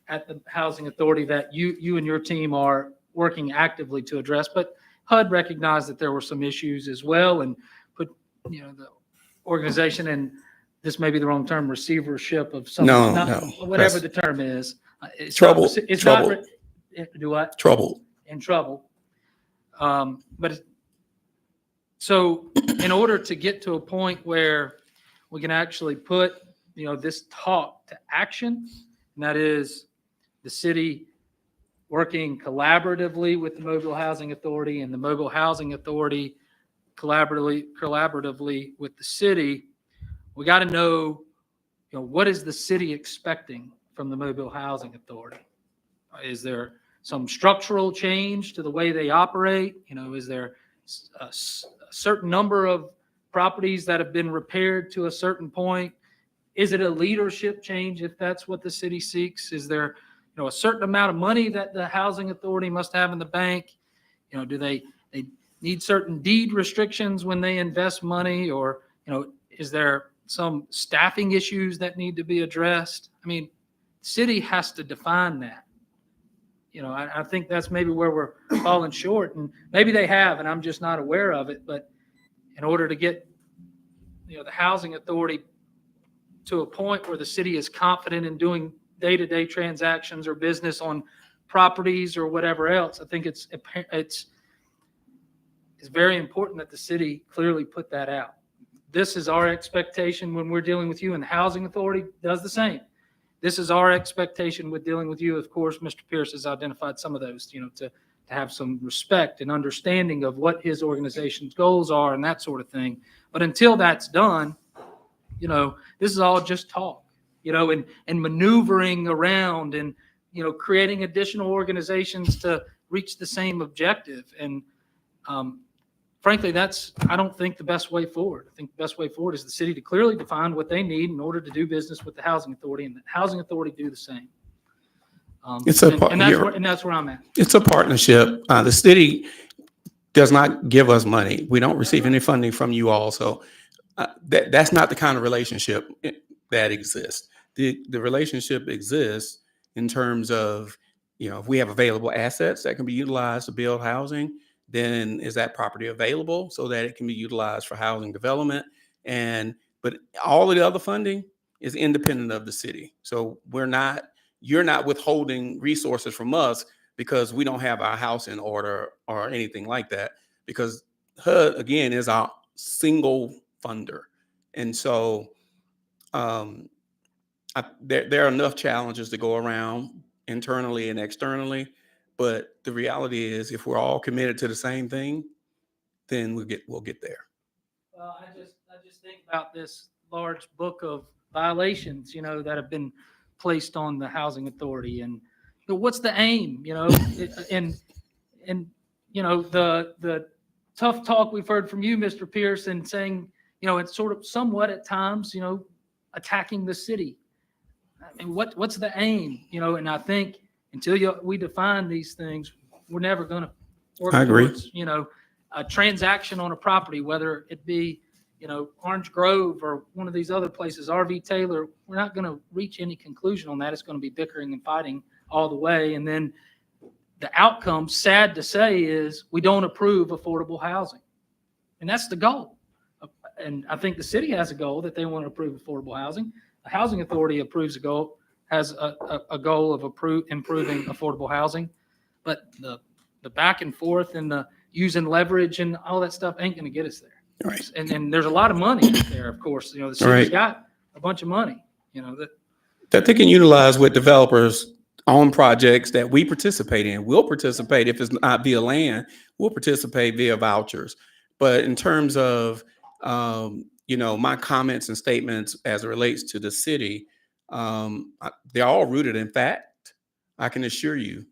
[SPEAKER 3] at the housing authority that you and your team are working actively to address, but HUD recognized that there were some issues as well and put, you know, the organization in, this may be the wrong term, receivership of some,
[SPEAKER 2] No,
[SPEAKER 3] not-
[SPEAKER 2] no,
[SPEAKER 3] whatever
[SPEAKER 2] that's-
[SPEAKER 3] the term is. It's
[SPEAKER 2] Trouble,
[SPEAKER 3] not, it's
[SPEAKER 2] trouble.
[SPEAKER 3] not, do what?
[SPEAKER 2] Trouble.
[SPEAKER 3] In trouble. So in order to get to a point where we can actually put, you know, this talk to action, and that is the city working collaboratively with the Mobile Housing Authority and the Mobile Housing Authority collaboratively with the city, we got to know, you know, what is the city expecting from the Mobile Housing Authority? Is there some structural change to the way they operate? You know, is there a certain number of properties that have been repaired to a certain point? Is it a leadership change if that's what the city seeks? Is there, you know, a certain amount of money that the housing authority must have in the bank? You know, do they need certain deed restrictions when they invest money? Or, you know, is there some staffing issues that need to be addressed? I mean, city has to define that. You know, I think that's maybe where we're falling short, and maybe they have, and I'm just not aware of it. But in order to get, you know, the housing authority to a point where the city is confident in doing day-to-day transactions or business on properties or whatever else, I think it's very important that the city clearly put that out. This is our expectation when we're dealing with you, and the housing authority does the same. This is our expectation with dealing with you. Of course, Mr. Pierce has identified some of those, you know, to have some respect and understanding of what his organization's goals are and that sort of thing. But until that's done, you know, this is all just talk, you know, and maneuvering around and, you know, creating additional organizations to reach the same objective. And frankly, that's, I don't think, the best way forward. I think the best way forward is the city to clearly define what they need in order to do business with the housing authority, and the housing authority do the same.
[SPEAKER 2] It's a
[SPEAKER 3] And that's where I'm at.
[SPEAKER 2] It's a partnership. The city does not give us money. We don't receive any funding from you all. So that's not the kind of relationship that exists. The relationship exists in terms of, you know, if we have available assets that can be utilized to build housing, then is that property available so that it can be utilized for housing development? But all of the other funding is independent of the city. So you're not withholding resources from us because we don't have our house in order or anything like that, because HUD, again, is our single funder. And so there are enough challenges to go around internally and externally. But the reality is, if we're all committed to the same thing, then we'll get there.
[SPEAKER 3] Well, I just think about this large book of violations, you know, that have been placed on the housing authority, and, you know, what's the aim, you know, and you know, the tough talk we've heard from you, Mr. Pierce, and saying, you know, it's sort of somewhat at times, you know, attacking the city. I mean, what's the aim, you know? And I think until we define these things, we're never going to work
[SPEAKER 2] I agree.
[SPEAKER 3] towards, you know, a transaction on a property, whether it be, you know, Orange Grove or one of these other places, RV Taylor. We're not going to reach any conclusion on that. It's going to be bickering and fighting all the way. And then the outcome, sad to say, is we don't approve affordable housing. And that's the goal. And I think the city has a goal that they want to approve affordable housing. The housing authority approves a goal, has a goal of improving affordable housing. But the back and forth and the using leverage and all that stuff ain't going to get us there.
[SPEAKER 2] Right.
[SPEAKER 3] And there's a lot of money there, of course. You know, the city's
[SPEAKER 2] Right.
[SPEAKER 3] got a bunch of money, you know,
[SPEAKER 2] That they can utilize with developers on projects that we participate in. We'll participate if it's not via land. We'll participate via vouchers. But in terms of, you know, my comments and statements as it relates to the city, they're all rooted in fact. I can assure you,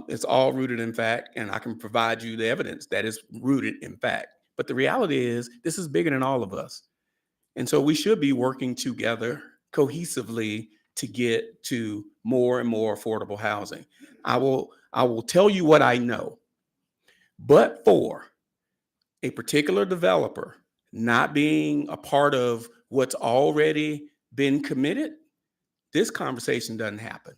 [SPEAKER 2] it's all rooted in fact, and I can provide you the evidence that is rooted in fact. But the reality is, this is bigger than all of us. And so we should be working together cohesively to get to more and more affordable housing. I will tell you what I know. But for a particular developer not being a part of what's already been committed, this conversation doesn't happen.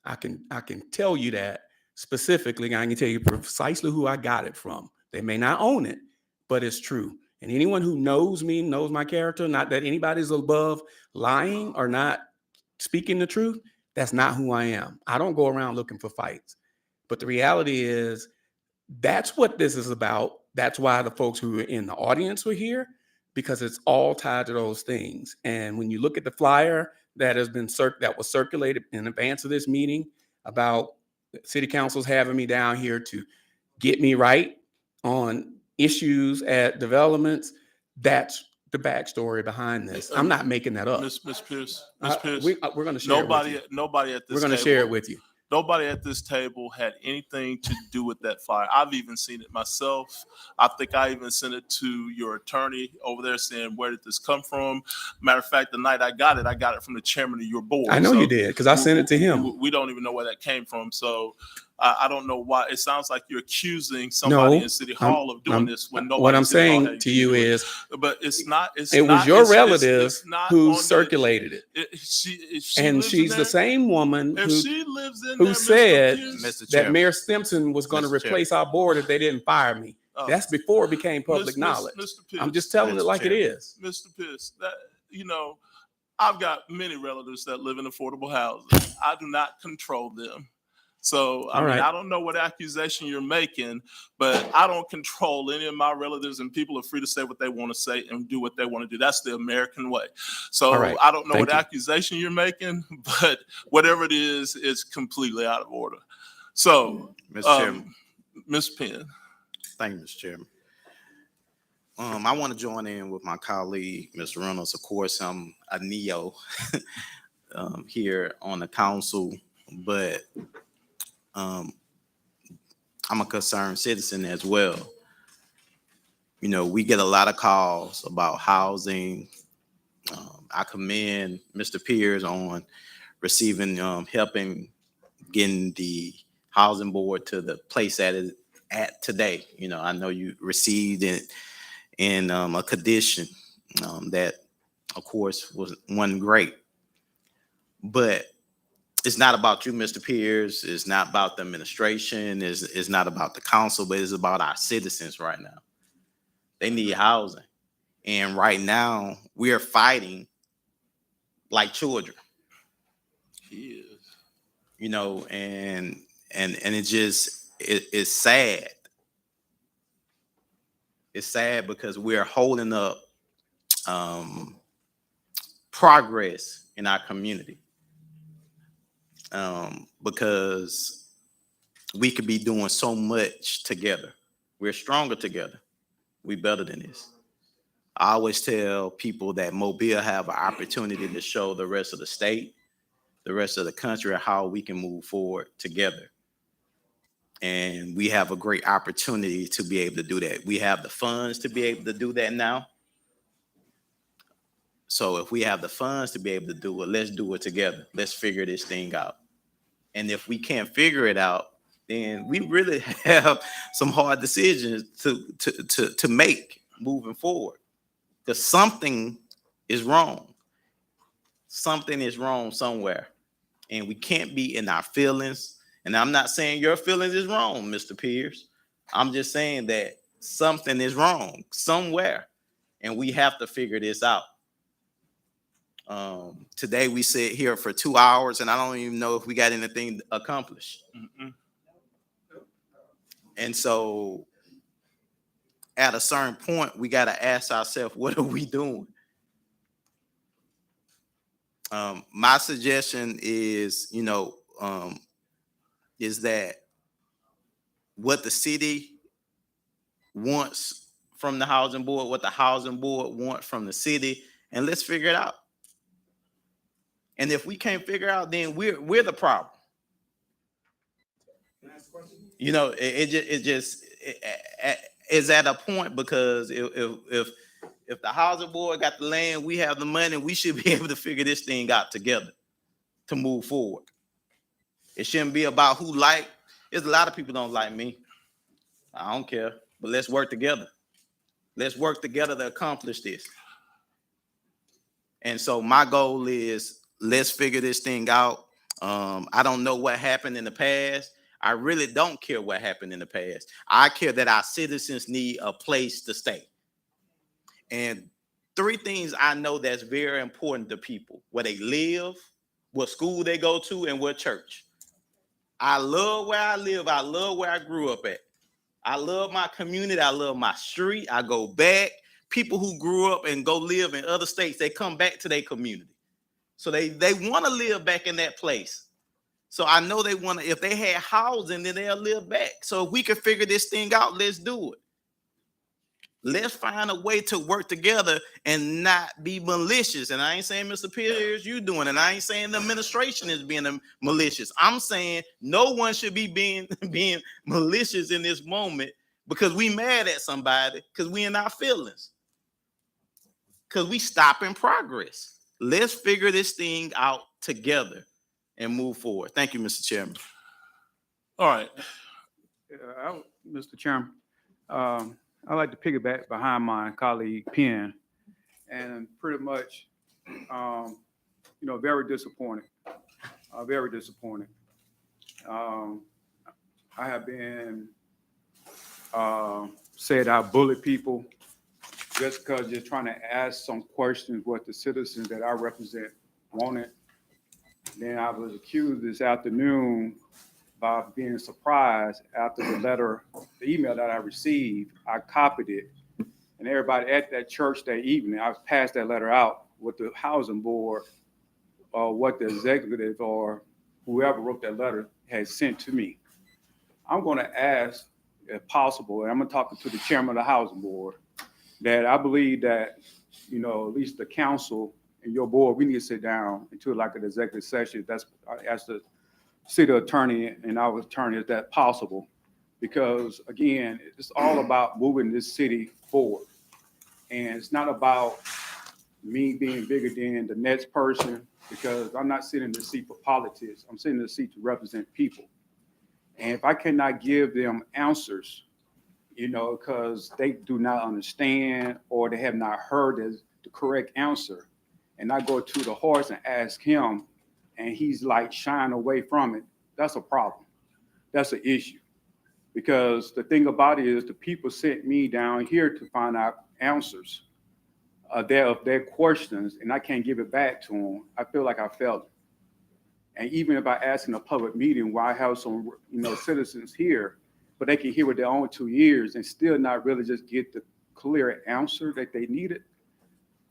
[SPEAKER 2] I can tell you that specifically. I can tell you precisely who I got it from. They may not own it, but it's true. And anyone who knows me, knows my character, not that anybody's above lying or not speaking the truth, that's not who I am. I don't go around looking for fights. But the reality is, that's what this is about. That's why the folks who are in the audience were here, because it's all tied to those things. And when you look at the flyer that has been that was circulated in advance of this meeting about city councils having me down here to get me right on issues at developments, that's the backstory behind this. I'm not making that up.
[SPEAKER 1] Ms. Pierce,
[SPEAKER 2] We're going to share it with you.
[SPEAKER 1] nobody at this
[SPEAKER 2] We're going to
[SPEAKER 1] table-
[SPEAKER 2] share it with you.
[SPEAKER 1] Nobody at this table had anything to do with that flyer. I've even seen it myself. I think I even sent it to your attorney over there saying, where did this come from? Matter of fact, the night I got it from the chairman of your board.
[SPEAKER 2] I know
[SPEAKER 1] So
[SPEAKER 2] you did, because I sent it to him.
[SPEAKER 1] We don't even know where that came from. So I don't know why. It sounds like you're accusing somebody in City Hall of doing this when nobody.
[SPEAKER 2] What I'm
[SPEAKER 1] in City Hall
[SPEAKER 2] saying
[SPEAKER 1] had
[SPEAKER 2] to
[SPEAKER 1] anything
[SPEAKER 2] you
[SPEAKER 1] do with it.
[SPEAKER 2] is,
[SPEAKER 1] But it's not.
[SPEAKER 2] it was your relatives who circulated it.
[SPEAKER 1] If she
[SPEAKER 2] And
[SPEAKER 1] lives in
[SPEAKER 2] she's the
[SPEAKER 1] there-
[SPEAKER 2] same woman
[SPEAKER 1] If
[SPEAKER 2] who
[SPEAKER 1] she lives in
[SPEAKER 2] who
[SPEAKER 1] there,
[SPEAKER 2] said
[SPEAKER 1] Pierce-
[SPEAKER 8] Mr.
[SPEAKER 2] that
[SPEAKER 8] Chairman.
[SPEAKER 2] Mayor Simpson was going to
[SPEAKER 8] Mr. Chairman.
[SPEAKER 2] replace our board if they didn't fire me.
[SPEAKER 1] Oh.
[SPEAKER 2] That's before it became public knowledge.
[SPEAKER 1] Mr. Pierce,
[SPEAKER 2] I'm just telling it
[SPEAKER 8] Mr.
[SPEAKER 2] like it
[SPEAKER 8] Chairman.
[SPEAKER 2] is.
[SPEAKER 1] Mr. Pierce, that I've got many relatives that live in affordable housing. I do not control them. So I
[SPEAKER 2] All
[SPEAKER 1] mean,
[SPEAKER 2] right.
[SPEAKER 1] I don't know what accusation you're making, but I don't control any of my relatives, and people are free to say what they want to say and do what they want to do. That's the American way. So
[SPEAKER 2] All right.
[SPEAKER 1] I don't know
[SPEAKER 2] Thank
[SPEAKER 1] what
[SPEAKER 2] you.
[SPEAKER 1] accusation you're making, but whatever it is, it's completely out of order. So,
[SPEAKER 8] Mr. Chairman,
[SPEAKER 1] Ms. Penn.
[SPEAKER 8] thank you, Mr. Chairman. I want to join in with my colleague, Mr. Reynolds. Of course, I'm a neo here on the council, but I'm a concerned citizen as well. We get a lot of calls about housing. I commend Mr. Pierce on receiving, helping getting the housing board to the place that it's at today. I know you received it in a condition that, of course, wasn't great. But it's not about you, Mr. Pierce. It's not about the administration. It's not about the council, but it's about our citizens right now. They need housing. And right now, we are fighting like children.
[SPEAKER 1] He is.
[SPEAKER 8] And it's sad. It's sad because we're holding up progress in our community. Because we could be doing so much together. We're stronger together. We better than this. I always tell people that Mobile have an opportunity to show the rest of the state, the rest of the country, how we can move forward together. And we have a great opportunity to be able to do that. We have the funds to be able to do that now. So if we have the funds to be able to do it, let's do it together. Let's figure this thing out. And if we can't figure it out, then we really have some hard decisions to make moving forward. Because something is wrong. Something is wrong somewhere. And we can't be in our feelings. And I'm not saying your feelings is wrong, Mr. Pierce. I'm just saying that something is wrong somewhere. And we have to figure this out. Today we sit here for 2 hours and I don't even know if we got anything accomplished.
[SPEAKER 1] Mm-mm.
[SPEAKER 8] And so at a certain point, we got to ask ourselves, what are we doing? My suggestion is, is that what the city wants from the housing board, what the housing board wants from the city, and let's figure it out. And if we can't figure out, then we're the problem. It just is at a point, because if the housing board got the land, we have the money, we should be able to figure this thing out together. to move forward. It shouldn't be about who there's a lot of people don't like me. I don't care, but let's work together. Let's work together to accomplish this. And so my goal is let's figure this thing out. I don't know what happened in the past. I really don't care what happened in the past. I care that our citizens need a place to stay. And 3 things I know that's very important to people: where they live, what school they go to, and what church. I love where I live. I love where I grew up at. I love my community. I love my street. I go back. People who grew up and go live in other states, they come back to their community. So they want to live back in that place. So I know they want to, if they had housing, then they'll live back. So if we can figure this thing out, let's do it. Let's find a way to work together and not be malicious. And I ain't saying Mr. Pierce, you doing it. And I ain't saying the administration is being malicious. I'm saying no one should be being malicious in this moment because we mad at somebody, because we in our feelings, because we stopping progress. Let's figure this thing out together and move forward. Thank you, Mr. Chairman.
[SPEAKER 1] All right.
[SPEAKER 6] Mr. Chairman, I'd like to piggyback behind my colleague Penn, and pretty much, very disappointed. Very disappointed. I have been said I bully people just because just trying to ask some questions what the citizens that I represent wanted. Then I was accused this afternoon by being surprised after the email that I received. I copied it, and everybody at that church that evening, I passed that letter out with the housing board or what the executive or whoever wrote that letter had sent to me. I'm going to ask, if possible, and I'm going to talk to the chairman of the housing board, that I believe that, at least the council and your board, we need to sit down into like an executive session. That's, I asked the city attorney and our attorney, is that possible? Because again, it's all about moving this city forward. And it's not about me being bigger than the next person, because I'm not sitting in the seat for politics. I'm sitting in the seat to represent people. And if I cannot give them answers, because they do not understand or they have not heard the correct answer, and I go to the horse and ask him, and he's like shying away from it, that's a problem. That's an issue. Because the thing about it is the people sent me down here to find out answers of their questions, and I can't give it back to them. I feel like I failed them. And even if I ask in a public meeting where I have some citizens here, but they can hear with their own 2 ears and still not really just get the clear answer that they needed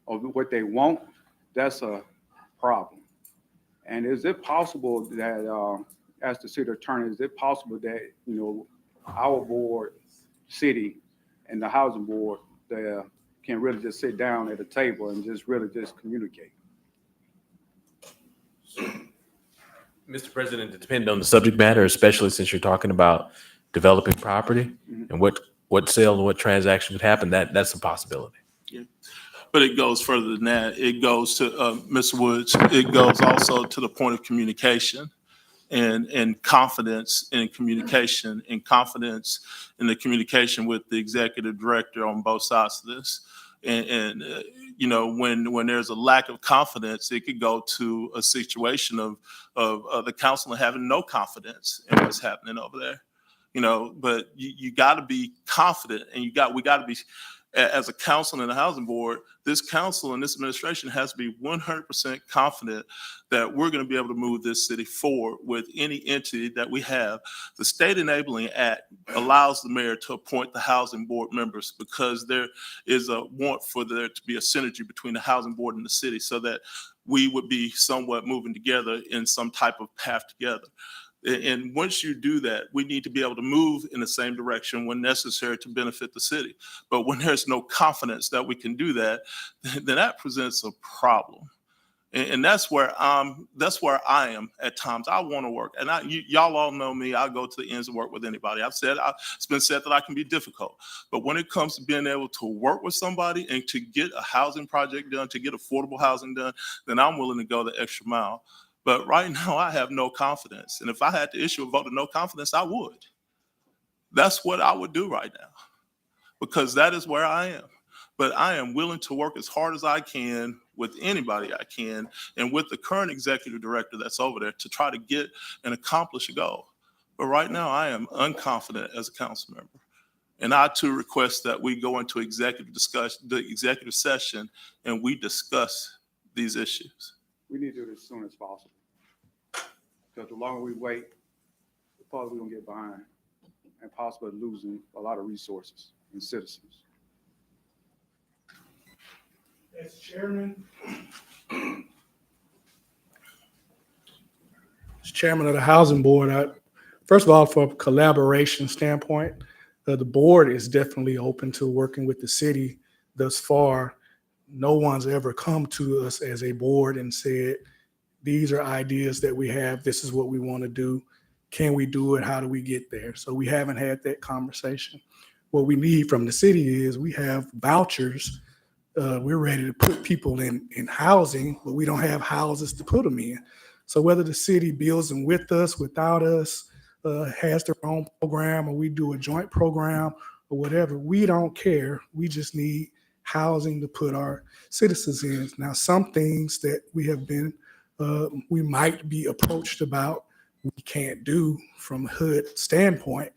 [SPEAKER 6] or what they want, that's a problem. And is it possible that, as the city attorney, is it possible that, our board, city, and the housing board can really just sit down at a table and just really just communicate?
[SPEAKER 13] Mr. President, it depends on the subject matter, especially since you're talking about developing property and what sale and what transaction would happen. That's a possibility.
[SPEAKER 1] Yeah. But it goes further than that. It goes to, Mr. Woods, it goes also to the point of communication and confidence in communication and confidence in the communication with the executive director on both sides of this. And when there's a lack of confidence, it could go to a situation of the council having no confidence in what's happening over there. But you got to be confident, and we got to be, as a council and a housing board, this council and this administration has to be 100% confident that we're going to be able to move this city forward with any entity that we have. The State Enabling Act allows the mayor to appoint the housing board members because there is a want for there to be a synergy between the housing board and the city so that we would be somewhat moving together in some type of path together. And once you do that, we need to be able to move in the same direction when necessary to benefit the city. But when there's no confidence that we can do that, then that presents a problem. And that's where I am at times. I want to work. And y'all all know me. I go to the ends of work with anybody. It's been said that I can be difficult. But when it comes to being able to work with somebody and to get a housing project done, to get affordable housing done, then I'm willing to go the extra mile. But right now, I have no confidence. And if I had to issue a vote of no confidence, I would. That's what I would do right now, because that is where I am. But I am willing to work as hard as I can with anybody I can and with the current executive director that's over there to try to get and accomplish a goal. But right now, I am unconfident as a council member. And I too request that we go into executive session and we discuss these issues.
[SPEAKER 6] We need to do it as soon as possible. Because the longer we wait, the farther we're gonna get behind and possibly losing a lot of resources and citizens.
[SPEAKER 14] As chairman, as chairman of the housing board, first of all, from a collaboration standpoint, the board is definitely open to working with the city. Thus far, no one's ever come to us as a board and said, these are ideas that we have. This is what we want to do. Can we do it? How do we get there? So we haven't had that conversation. What we need from the city is we have vouchers. We're ready to put people in housing, but we don't have houses to put them in. So whether the city builds them with us, without us, has their own program, or we do a joint program or whatever, we don't care. We just need housing to put our citizens in. Now, some things that we might be approached about, we can't do from a HUD standpoint.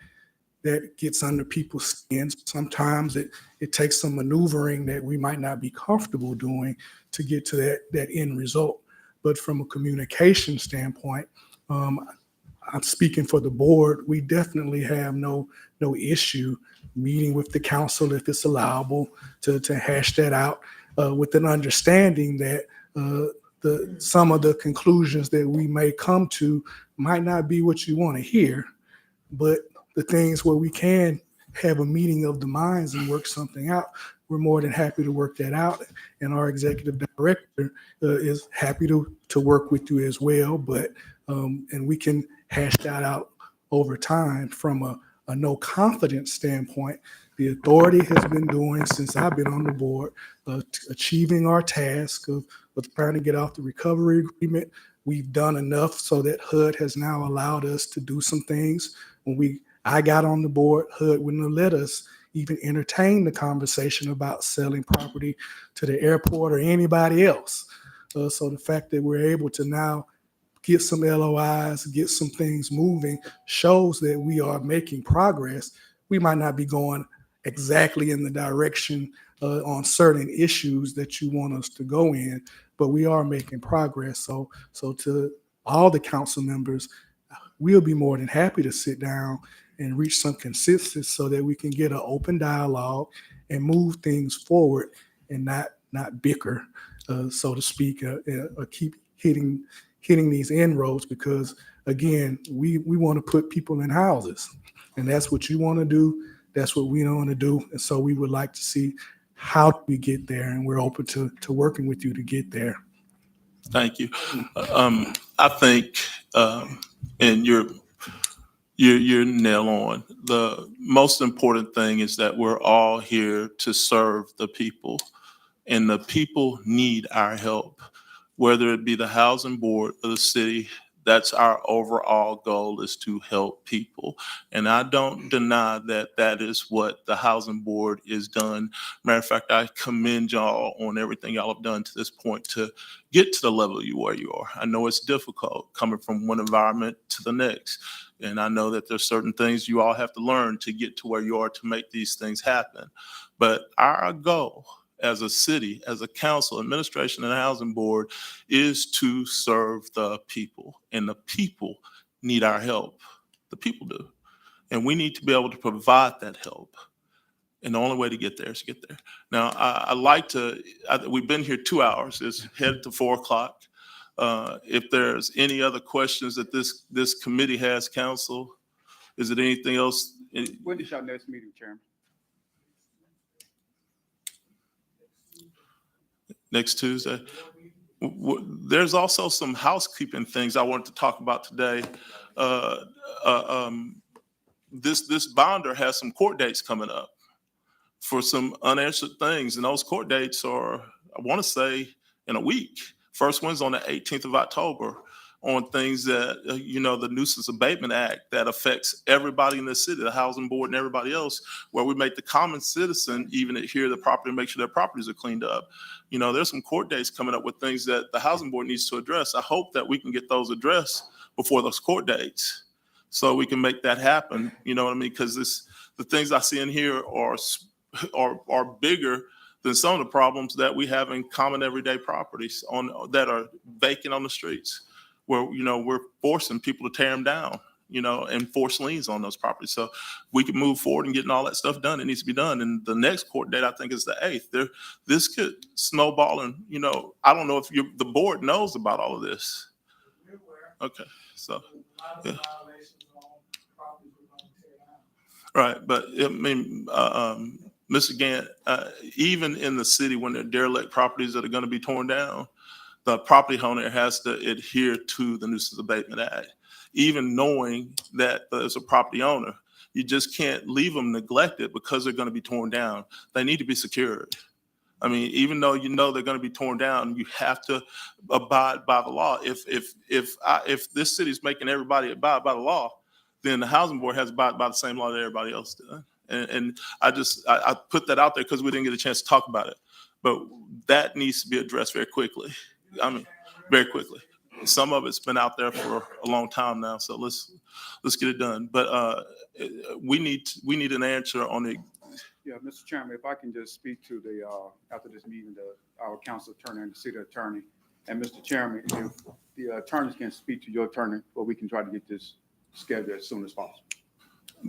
[SPEAKER 14] That gets under people's skins. Sometimes it takes some maneuvering that we might not be comfortable doing to get to that end result. But from a communication standpoint, I'm speaking for the board. We definitely have no issue meeting with the council if it's allowable to hash that out with an understanding that some of the conclusions that we may come to might not be what you want to hear, but the things where we can have a meeting of the minds and work something out, we're more than happy to work that out. And our executive director is happy to work with you as well. But and we can hash that out over time. From a no confidence standpoint, the authority has been doing since I've been on the board, achieving our task of trying to get off the recovery agreement. We've done enough so that HUD has now allowed us to do some things. When I got on the board, HUD wouldn't have let us even entertain the conversation about selling property to the airport or anybody else. So the fact that we're able to now get some LOIs, get some things moving, shows that we are making progress. We might not be going exactly in the direction on certain issues that you want us to go in, but we are making progress. So to all the council members, we'll be more than happy to sit down and reach some consensus so that we can get an open dialogue and move things forward and not bicker, so to speak, or keep hitting these inroads, because again, we want to put people in houses, and that's what you want to do. That's what we want to do. And so we would like to see how we get there, and we're open to working with you to get there.
[SPEAKER 1] Thank you. I think, and you're nail on. The most important thing is that we're all here to serve the people, and the people need our help, whether it be the housing board or the city. That's our overall goal, is to help people. And I don't deny that that is what the housing board is done. Matter of fact, I commend y'all on everything y'all have done to this point to get to the level where you are. I know it's difficult coming from one environment to the next. And I know that there's certain things you all have to learn to get to where you are to make these things happen. But our goal as a city, as a council, administration, and housing board is to serve the people. And the people need our help. The people do. And we need to be able to provide that help. And the only way to get there is to get there. Now, we've been here 2 hours. It's headed to 4 o'clock. If there's any other questions that this committee has, council, is it anything else?
[SPEAKER 6] When is your next meeting, Chairman?
[SPEAKER 1] Next Tuesday. There's also some housekeeping things I wanted to talk about today. This bonder has some court dates coming up for some unanswered things, and those court dates are, I want to say, in a week. First one's on the 18th of October. on things that, the Nuisance Abatement Act that affects everybody in the city, the housing board and everybody else, where we make the common citizen even adhere to the property and make sure their properties are cleaned up. There's some court dates coming up with things that the housing board needs to address. I hope that we can get those addressed before those court dates so we can make that happen. You know what I mean? Because the things I see in here are bigger than some of the problems that we have in common everyday properties that are vacant on the streets, where we're forcing people to tear them down, and force liens on those properties. So we can move forward and getting all that stuff done. It needs to be done. And the next court date, I think, is the 8th. This could snowball, and I don't know if the board knows about all of this. Okay, so yeah. Right, but I mean, Mr. Gant, even in the city, when there are derelict properties that are going to be torn down, the property owner has to adhere to the Nuisance Abatement Act. Even knowing that there's a property owner, you just can't leave them neglected because they're going to be torn down. They need to be secured. I mean, even though they're going to be torn down, you have to abide by the law. If this city is making everybody abide by the law, then the housing board has to abide by the same law that everybody else does. And I put that out there because we didn't get a chance to talk about it, but that needs to be addressed very quickly. I mean, very quickly. Some of it's been out there for a long time now, so let's get it done. But we need an answer on it.
[SPEAKER 6] Yeah, Mr. Chairman, if I can just speak to after this meeting, our council attorney and the city attorney. And Mr. Chairman, if the attorneys can speak to your attorney, or we can try to get this scheduled as soon as possible.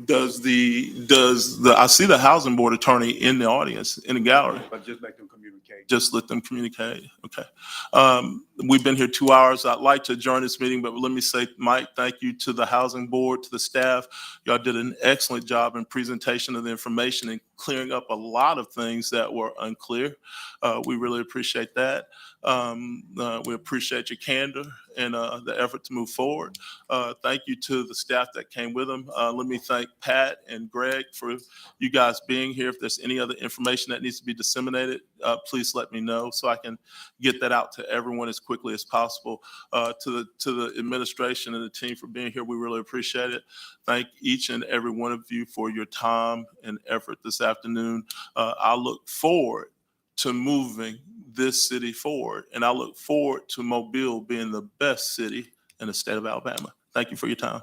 [SPEAKER 1] Does I see the housing board attorney in the audience, in the gallery.
[SPEAKER 6] But just let them communicate.
[SPEAKER 1] Just let them communicate. Okay. We've been here 2 hours. I'd like to adjourn this meeting, but let me say, Mike, thank you to the housing board, to the staff. Y'all did an excellent job in presentation of the information and clearing up a lot of things that were unclear. We really appreciate that. We appreciate your candor and the effort to move forward. Thank you to the staff that came with them. Let me thank Pat and Greg for you guys being here. If there's any other information that needs to be disseminated, please let me know so I can get that out to everyone as quickly as possible. To the administration and the team for being here, we really appreciate it. Thank each and every one of you for your time and effort this afternoon. I look forward to moving this city forward, and I look forward to Mobile being the best city in the state of Alabama. Thank you for your time.